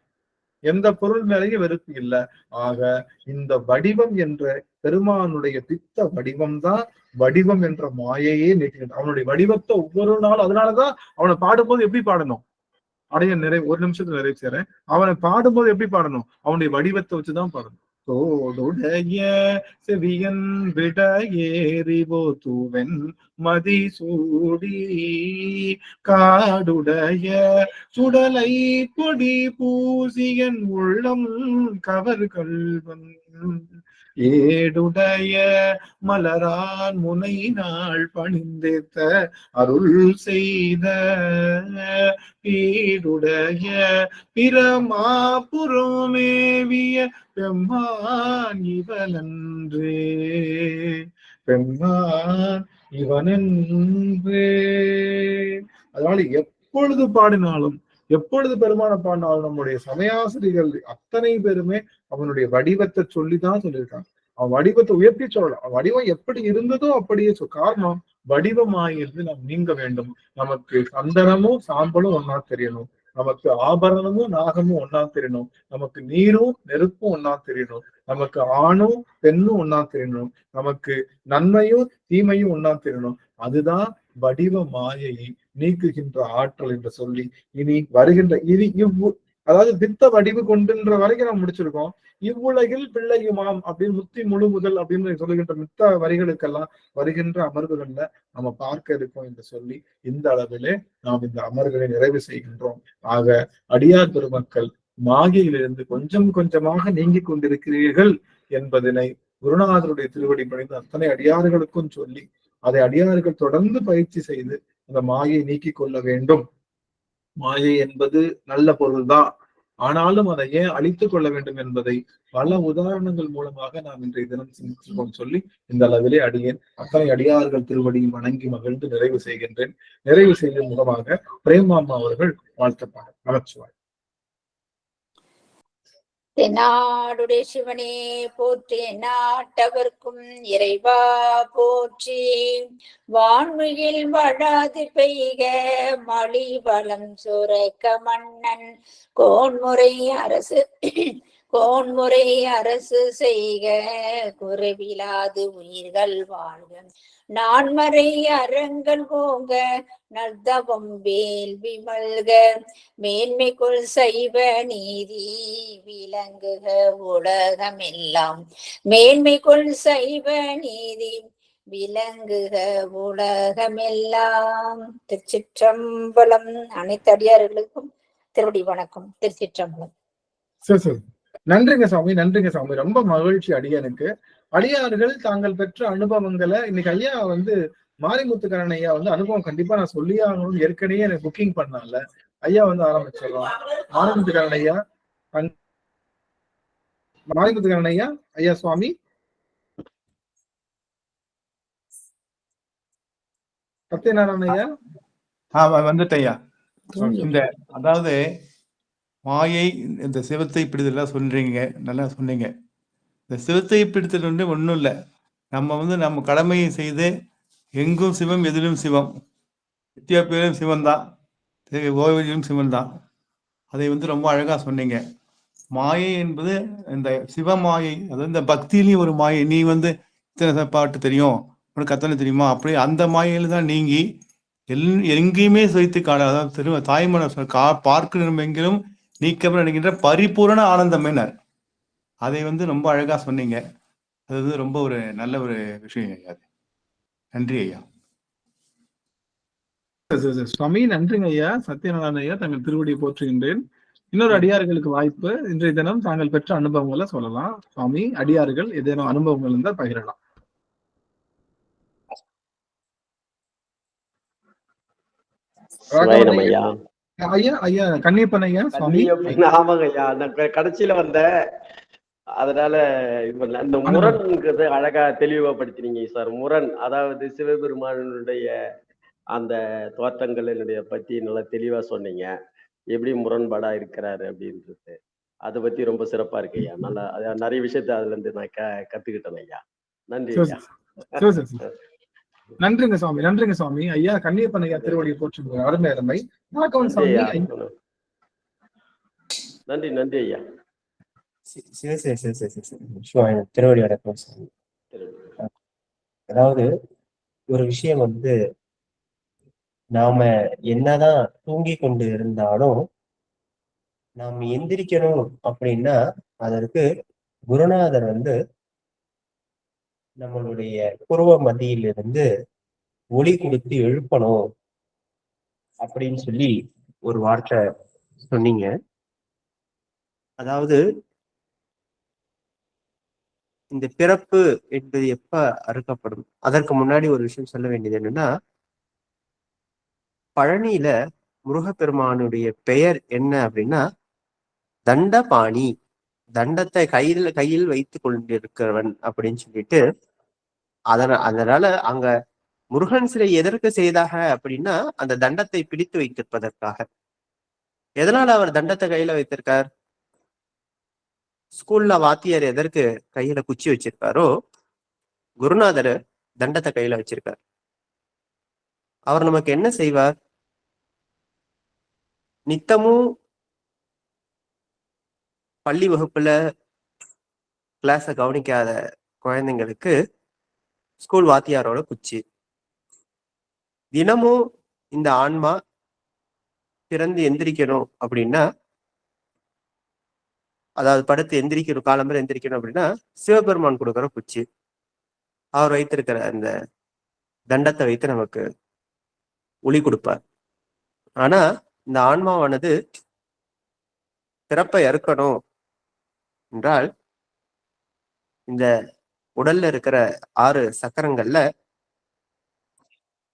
எந்த பொருள் மேலேயும் வெறுப்பு இல்லை. ஆக இந்த வடிவம் என்ற பெருமானுடைய பித்த வடிவம் தான் வடிவம் என்ற மாயையே நீட்டுகிறது. அவனுடைய வடிவத்தை ஒவ்வொரு நாளும், அதனாலதான் அவனை பாடும்போது எப்படி பாடணும், ஒரு நிமிஷத்துல நிறைவு செய்றேன். அவனை பாடும்போது எப்படி பாடணும், அவனுடைய வடிவத்தை வச்சுதான் பாடணும். தோடுடைய செவியன் விட ஏறிவோ தூவன் மதிசூடி காடுடைய சுடலை பொடி பூசியன் உள்ளம் கவர்கள்வன் ஏடுடைய மலரான் முனை நாள் பணிந்தேத்த அருள் செய்த பீடுடைய பிரமாபுரமேவிய பெம்மான் இவனன்றே, பெம்மான் இவனன்றே. அதனால எப்பொழுது பாடினாலும், எப்பொழுது பெருமான பாடினாலும் நம்முடைய சமயாசிரிகள் அத்தனை பேருமே அவனுடைய வடிவத்தை சொல்லிதான் சொல்லியிருக்காங்க. அவன் வடிவத்தை உயர்த்தி சொல்லலாம். அவன் வடிவம் எப்படி இருந்ததோ அப்படியே காரணம் வடிவமாயிருந்து நாம் நீங்க வேண்டும். நமக்கு சந்தனமும் சாம்பலும் ஒன்னா தெரியணும், நமக்கு ஆபரணமும் நாகமும் ஒன்னா தெரியணும், நமக்கு நீரும் நெருப்பும் ஒன்னா தெரியணும், நமக்கு ஆணும் பெண்ணும் ஒன்னா தெரியணும், நமக்கு நன்மையும் தீமையும் ஒன்னா தெரியணும். அதுதான் வடிவ மாயையை நீக்குகின்ற ஆற்றல் என்று சொல்லி இனி வருகின்ற அதாவது பித்த வடிவு கொண்டுன்ற வரைக்கும் நம்ம முடிச்சிருக்கோம். இவ்வுலகில் பிள்ளையுமாம் அப்படின்னு முத்தி முழு முதல் அப்படின்னு சொல்லுகின்ற மித்த வரிகளுக்கெல்லாம் வருகின்ற அமர்வுகள்ல நம்ம பார்க்க இருக்கோம் என்று சொல்லி இந்த அளவிலே நாம் இந்த அமர்வுகளை நிறைவு செய்கின்றோம். ஆக அடியார் பெருமக்கள் மாயையிலிருந்து கொஞ்சம் கொஞ்சமாக நீங்கி கொண்டிருக்கிறீர்கள் என்பதனை குருநாதருடைய திருவடி பணிந்து அத்தனை அடியார்களுக்கும் சொல்லி அதை அடியார்கள் தொடர்ந்து பயிற்சி செய்து அந்த மாயை நீக்கி கொள்ள வேண்டும். மாயை என்பது நல்ல பொருள்தான், ஆனாலும் அதை ஏன் அழித்துக் கொள்ள வேண்டும் என்பதை பல உதாரணங்கள் மூலமாக நாம் இன்றைய தினம் சிந்திப்போம் சொல்லி இந்த அளவிலே அடியேன் அத்தனை அடியார்கள் திருவடியும் வணங்கி மகிழ்ந்து நிறைவு செய்கின்றேன். நிறைவு செய்யும் முகமாக பிரேமாமா அவர்கள் வாழ்த்தப்பாங்க. நமச்சிவாய். தென்னாடுடைய சிவனே போற்றி, நாட்டவர்க்கும் இறைவா போற்றி. வான்மையில் வழாது பெய்க மழி வளம் சுரக்க மன்னன் கோன்முறை அரசு செய்க குறைவிலாது உயிர்கள் வாழ்க. நான்மறை அறங்கள் போங்க நர்தவம் வேள்வி மல்க. மேன்மைக்குள் சைவ நீதி விளங்குக உலகமெல்லாம். மேன்மைக்குள் சைவ நீதி விளங்குக உலகமெல்லாம். திருச்சிற்றம்பலம். அனைத்து அடியார்களுக்கும் திருவடி வணக்கம். திருச்சிற்றம்பலம். சரி, நன்றிங்க சாமி, நன்றிங்க சாமி. ரொம்ப மகிழ்ச்சி அடியானுக்கு. அடியார்கள் தாங்கள் பெற்ற அனுபவங்களை இன்னைக்கு ஐயா மாரிமுத்துக்கரன் ஐயா அனுபவம் கண்டிப்பா நான் சொல்லியே ஆகணும்னு ஏற்கனவே எனக்கு புக்கிங் பண்ணால ஐயா ஆரம்பிச்சிடலாம். மாரிமுத்துக்கரன் ஐயா, மாரிமுத்துக்கரன் ஐயா, ஐயா சுவாமி சத்யநாராயண ஐயா வந்துட்டையா. இந்த அதாவது மாயை இந்த சிவத்தை பிடித்தலாம் சொல்றீங்க, நல்லா சொன்னீங்க. இந்த சிவத்தை பிடித்தல் ஒன்றும் இல்லை. நம்ம நம்ம கடமையை செய்து எங்கும் சிவம் எதிலும் சிவம், எத்தியோப்பியிலும் சிவன் தான், ஓய்விலும் சிவன் தான். அதை ரொம்ப அழகா சொன்னீங்க. மாயை என்பது இந்த சிவ மாயை, அதாவது இந்த பக்தியிலையும் ஒரு மாயை. நீ இத்தனை பாட்டு தெரியும், உனக்கு அத்தனை தெரியுமா, அப்படி அந்த மாயையில தான் நீங்கி எங்கேயுமே சுவைத்து காண, அதாவது தாய்மன பார்க்கணும் எங்கிலும் நீக்கம் நினைக்கின்ற பரிபூரண ஆனந்தமேனார். அதை ரொம்ப அழகா சொன்னீங்க. அது ரொம்ப ஒரு நல்ல ஒரு விஷயம் ஐயா. நன்றி ஐயா. சுவாமி நன்றிங்க ஐயா. சத்யநாராயண ஐயா, தங்கள் திருவடியை போற்றுகின்றேன். இன்னொரு அடியார்களுக்கு வாய்ப்பு. இன்றைய தினம் தாங்கள் பெற்ற அனுபவங்களை சொல்லலாம். சுவாமி, அடியார்கள் ஏதேனும் அனுபவங்கள் இருந்தால் பகிரலாம். ஐயா ஐயா கன்னியப்பன் ஐயா, சுவாமி. ஆமாங்க ஐயா, நான் கடைசியில வந்த அதனால இந்த முரண்ங்கிறது அழகா தெளிவுபடுத்தினீங்க சார். முரண், அதாவது சிவபெருமானுடைய அந்த தோற்றங்களினுடைய பத்தி நல்லா தெளிவா சொன்னீங்க. எப்படி முரண்பாடா இருக்கிறாரு அப்படின்றது அதை பத்தி ரொம்ப சிறப்பா இருக்கு ஐயா. நல்லா நிறைய விஷயத்த அதுல இருந்து நான் கத்துக்கிட்டேன் ஐயா. நன்றி ஐயா. நன்றிங்க சுவாமி, நன்றிங்க சுவாமி. ஐயா கன்னியப்பன் ஐயா திருவடியை போற்றுங்க. அருமை அருமை. நன்றி நன்றி ஐயா. திருவடி வணக்கம் சாமி. அதாவது ஒரு விஷயம் வந்து, நாம என்னதான் தூங்கி கொண்டு இருந்தாலும் நாம் எந்திரிக்கணும் அப்படின்னா அதற்கு குருநாதர் வந்து நம்மளுடைய புருவ மத்தியிலிருந்து ஒளி கொடுத்து எழுப்பணும் அப்படின்னு சொல்லி ஒரு வார்த்தை சொன்னீங்க. அதாவது இந்த பிறப்பு என்பது எப்ப அறுக்கப்படும்? அதற்கு முன்னாடி ஒரு விஷயம் சொல்ல வேண்டியது என்னன்னா, பழனியில முருகப்பெருமானுடைய பெயர் என்ன அப்படின்னா தண்டபாணி, தண்டத்தை கையில் வைத்து கொண்டிருக்கிறவன் அப்படின்னு சொல்லிட்டு, அதனால அங்க முருகன் சிலை எதற்கு செய்தாக அப்படின்னா அந்த தண்டத்தை பிடித்து வைத்திருப்பதற்காக. எதனால அவர் தண்டத்தை கையில வைத்திருக்கார்? ஸ்கூல்ல வாத்தியார் எதற்கு கையில குச்சி வச்சிருக்காரோ, குருநாதர் தண்டத்தை கையில வச்சிருக்கார். அவர் நமக்கு என்ன செய்வார்? நித்தமும் பள்ளி வகுப்புல கிளாஸ கவனிக்காத குழந்தைங்களுக்கு ஸ்கூல் வாத்தியாரோட குச்சி. தினமும் இந்த ஆன்மா பிறந்து எந்திரிக்கணும் அப்படின்னா, அதாவது படுத்து எந்திரிக்கணும், காலம்பரை எந்திரிக்கணும் அப்படின்னா சிவபெருமான் கொடுக்குற குச்சி. அவர் வைத்திருக்கிற அந்த தண்டத்தை வைத்து நமக்கு ஒளி கொடுப்பார். ஆனா இந்த ஆன்மாவானது பிறப்பை அறுக்கணும் என்றால் இந்த உடல்ல இருக்கிற 6 சக்கரங்கள்ல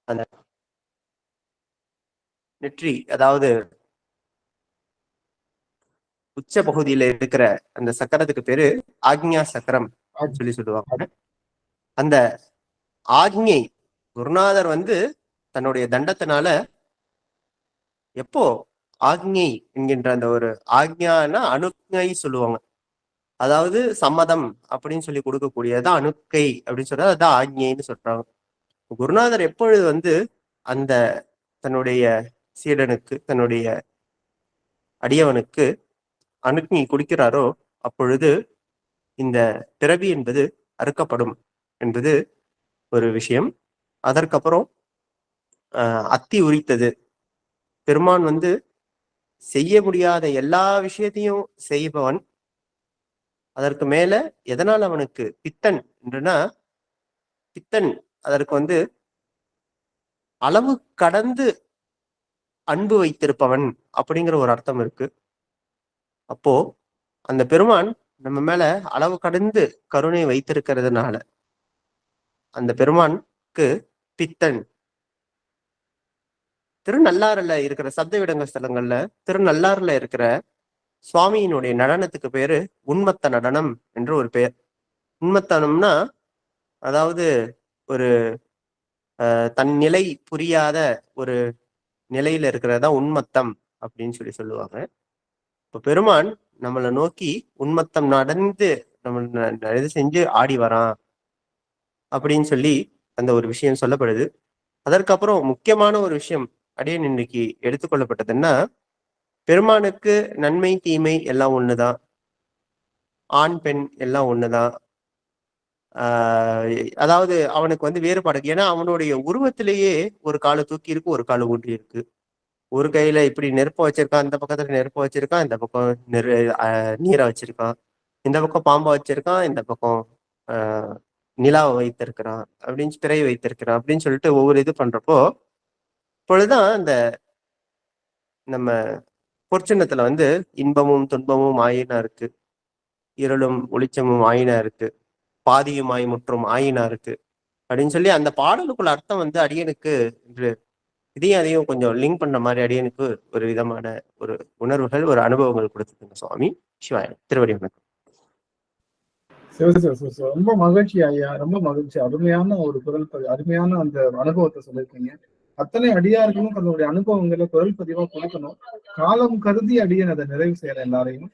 அந்த நெற்றி, அதாவது உச்ச பகுதியில இருக்கிற அந்த சக்கரத்துக்கு பேரு ஆக்ஞா சக்கரம் சொல்லி சொல்லுவாங்க. அந்த ஆக்ஞை குருநாதர் வந்து தன்னுடைய தண்டத்தினால எப்போ ஆக்ஞை என்கின்ற அந்த ஒரு ஆக்ஞானா அனுக்கை சொல்லுவாங்க. அதாவது சம்மதம் அப்படின்னு சொல்லி கொடுக்கக்கூடியதான் அணுக்கை அப்படின்னு சொல்றது, அதான் ஆக்ஞைன்னு சொல்றாங்க. குருநாதர் எப்பொழுது வந்து அந்த தன்னுடைய சீடனுக்கு, தன்னுடைய அடியவனுக்கு அணுக்கை கொடுக்கிறாரோ அப்பொழுது இந்த பிறவி என்பது அறுக்கப்படும் என்பது ஒரு விஷயம். அதற்கப்புறம் அத்தி உரித்தது. பெருமான் வந்து செய்ய முடியாத எல்லா விஷயத்தையும் செய்பவன். அதற்கு மேல எதனால் அவனுக்கு பித்தன் என்றுனா, பித்தன் அதற்கு வந்து அளவு கடந்து அன்பு வைத்திருப்பவன் அப்படிங்கிற ஒரு அர்த்தம் இருக்கு. அப்போ அந்த பெருமான் நம்ம மேல அளவு கடந்து கருணை வைத்திருக்கிறதுனால அந்த பெருமானுக்கு பித்தன். திருநள்ளாறுல இருக்கிற சப்தவிடங்க ஸ்தலங்கள்ல திருநள்ளாறுல இருக்கிற சுவாமியினுடைய நடனத்துக்கு பேரு உன்மத்த நடனம் என்று ஒரு பெயர். உன்மத்தனம்னா அதாவது ஒரு தன் நிலை புரியாத ஒரு நிலையில இருக்கிறதா உன்மத்தம் அப்படின்னு சொல்லுவாங்க. இப்ப பெருமான் நம்மளை நோக்கி உன்மத்தம் நடந்து நம்ம இது செஞ்சு ஆடி வரான் அப்படின்னு சொல்லி அந்த ஒரு விஷயம் சொல்லப்படுது. அதற்கப்புறம் முக்கியமான ஒரு விஷயம் அடியேன் இன்னைக்கு எடுத்துக்கொள்ளப்பட்டதுன்னா, பெருமானுக்கு நன்மை தீமை எல்லாம் ஒண்ணுதான், ஆண் பெண் எல்லாம் ஒண்ணுதான். அதாவது அவனுக்கு வந்து வேறுபாடு. ஏன்னா அவனுடைய உருவத்திலேயே ஒரு காலை தூக்கி இருக்கு, ஒரு காலை ஊன்றி இருக்கு. ஒரு கையில இப்படி நெருப்ப வச்சிருக்கான், இந்த பக்கத்துல நெருப்ப வச்சிருக்கான், இந்த பக்கம் நீரை வச்சிருக்கான், இந்த பக்கம் பாம்பை வச்சிருக்கான், இந்த பக்கம் நிலாவை வைத்திருக்கிறான், அப்படின்னு திரையை வைத்திருக்கிறான் அப்படின்னு சொல்லிட்டு ஒவ்வொரு இது பண்றப்போ இப்பொழுதுதான் இந்த நம்ம பொற்சின்னத்துல வந்து இன்பமும் துன்பமும் ஆயினா இருக்கு, இருளும் ஒளிச்சமும் ஆயினா இருக்கு, பாதியுமாய் முற்றும் ஆயினா இருக்கு அப்படின்னு சொல்லி அந்த பாடலுக்குள்ள அர்த்தம் வந்து அடியனுக்கு என்று இதையும் அதையும் கொஞ்சம் லிங்க் பண்ண மாதிரி அடியனுக்கு ஒரு விதமான ஒரு உணர்வுகள், ஒரு அனுபவங்கள் கொடுத்துருங்க சுவாமி. சிவாயம். திருவடி வணக்கம். ரொம்ப மகிழ்ச்சி ஐயா, ரொம்ப மகிழ்ச்சி. அருமையான ஒரு குரல் பதிவு, அருமையான அந்த அனுபவத்தை சொல்லியிருக்கீங்க. அத்தனை அடியார்களும் தன்னுடைய அனுபவங்களை குரல் பதிவா கொடுக்கணும். காலம் கருதி அடியன் அதை நிறைவு செய்யற எல்லாரையும்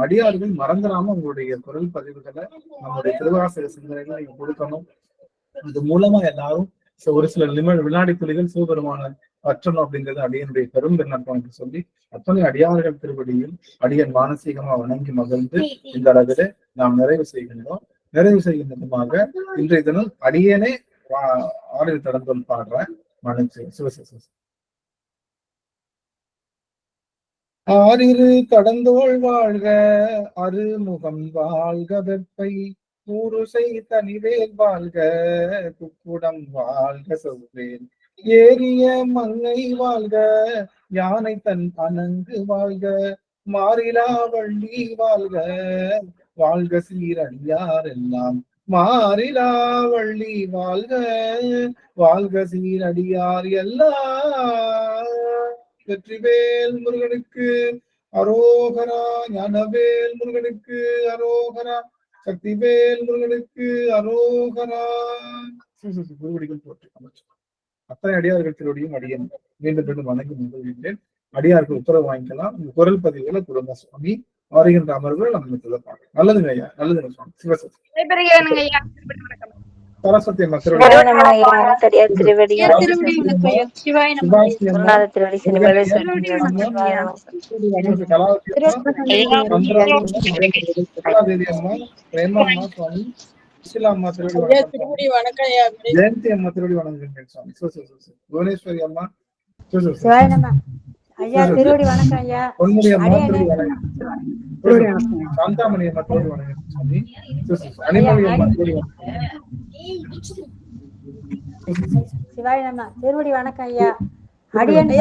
அடியார்கள் மறந்துடாம உங்களுடைய குரல் பதிவுகளை நம்முடைய திருவாசக சிந்தனைகளை நீங்க கொடுக்கணும். அது மூலமா எல்லாரும் ஒரு சில வினாடி துளிகள் சிவபெருமான அற்றணும் அப்படிங்கிறது அடியனுடைய பெரும் விண்ணப்பம் என்று சொல்லி அத்தனை அடியார்கள் திருவடியில் அடியன் மானசீகமா வணங்கி மகிழ்ந்து இந்த அளவிலே நாம் நிறைவு செய்கின்றோம். நிறைவு செய்கின்றதுமாக இன்றைய தினம் அடியனே ஆறில் தடந்தோல் பாடுறேன். மன்னிச்சு சிவசிவ ஆறிரு கடந்தோள் வாழ்க, அருமுகம் வாழ்க, வெப்பை ஊருசை தனிவேல் வாழ்க, குக்குடம் வாழ்க, செவ்வேல் ஏரிய மங்கை வாழ்க, யானை தன் அணங்கு வாழ்க, மாறிலா வள்ளி வாழ்க, வாழ்க சீரடியார் எல்லாம் மாறிலா வள்ளி வாழ்க, வாழ்க சீரடியார் எல்லாம். வெற்றிவேல் முருகனுக்கு அரோகரா, ஞானவேல் முருகனுக்கு அரோகரா, சக்திவேல் முருகனுக்கு அரோகரா. குருவடிகள் போற்றி அமைச்சர் அத்தனை அடியார்கள் திருவடியும் அடியன் மீண்டும் மீண்டும் வணங்கி மகிழ்கின்றேன். அடியார்கள் உத்தரவு வாங்கிக்கலாம். உங்க குரல் பதிவுகளை குடும்ப சுவாமி வருகின்ற அமர்வுகள் நம்ம பார்க்கலாம். நல்லதுங்க ஐயா, நல்லதுங்க சுவாமி. சிவசக்தி சரஸ்வதி அம்மா ஜெயந்தி அம்மா திருவடி வணங்குகிறேன் சுவாமி. புவனேஸ்வரி அம்மா, ஐயா திருவடி வணக்கம் ஐயா. பொன்முடி அம்மா திருவடி வணங்குகிறேன். சாந்தாமணி அம்மா திருவடி வணங்குகிறேன் சுவாமி. அனிமொழி அம்மா திருவடி வணங்குகிறேன். சிவாயம்மா திருவடி வணக்கம் ஐயா. அடியன்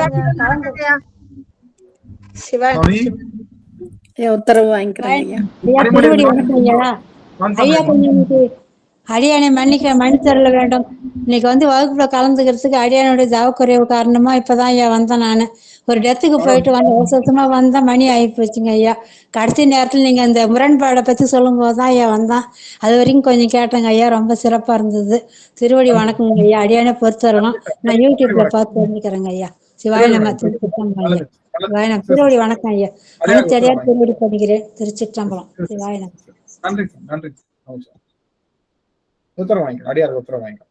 உத்தரவு வாங்கிக்கிறேன் ஐயா. திருவடி வணக்கம் ஐயா. ஐயா கொஞ்சம் அடியானை மன்னித்தருள வேண்டும். இன்னைக்கு வந்து வகுப்புல கலந்துக்கிறதுக்கு அடியானுடைய தவக்குறைவு காரணமா இப்பதான் ஐயா வந்தேன். நானு ஒரு டெத்துக்கு போயிட்டு வந்து அவசரமா வந்தா மணி ஆகி போச்சுங்க ஐயா. கடைசி நேரத்துல நீங்க அந்த முரண்பாடை பத்தி சொல்லும் போதுதான் ஐயா வந்தான். அது வரைக்கும் கொஞ்சம் கேட்டேங்க ஐயா. ரொம்ப சிறப்பா இருந்தது. திருவடி வணக்கங்க ஐயா. அடியானே பொறுத்தரலாம். நான் யூடியூப்ல பார்த்து தெரிஞ்சுக்கிறேங்க ஐயா. சிவாய நம்ம திருச்சிற்றம்பலம். சிவாய நம்ம திருவடி வணக்கம் ஐயா. அனைத்தடியார் திருவடி படிக்கிறேன். திருச்சிற்றம்பலம். சிவாய நம்ம. நன்றி நன்றி. உத்தரவு வாங்க, அடியார் உத்தரவு வாங்க.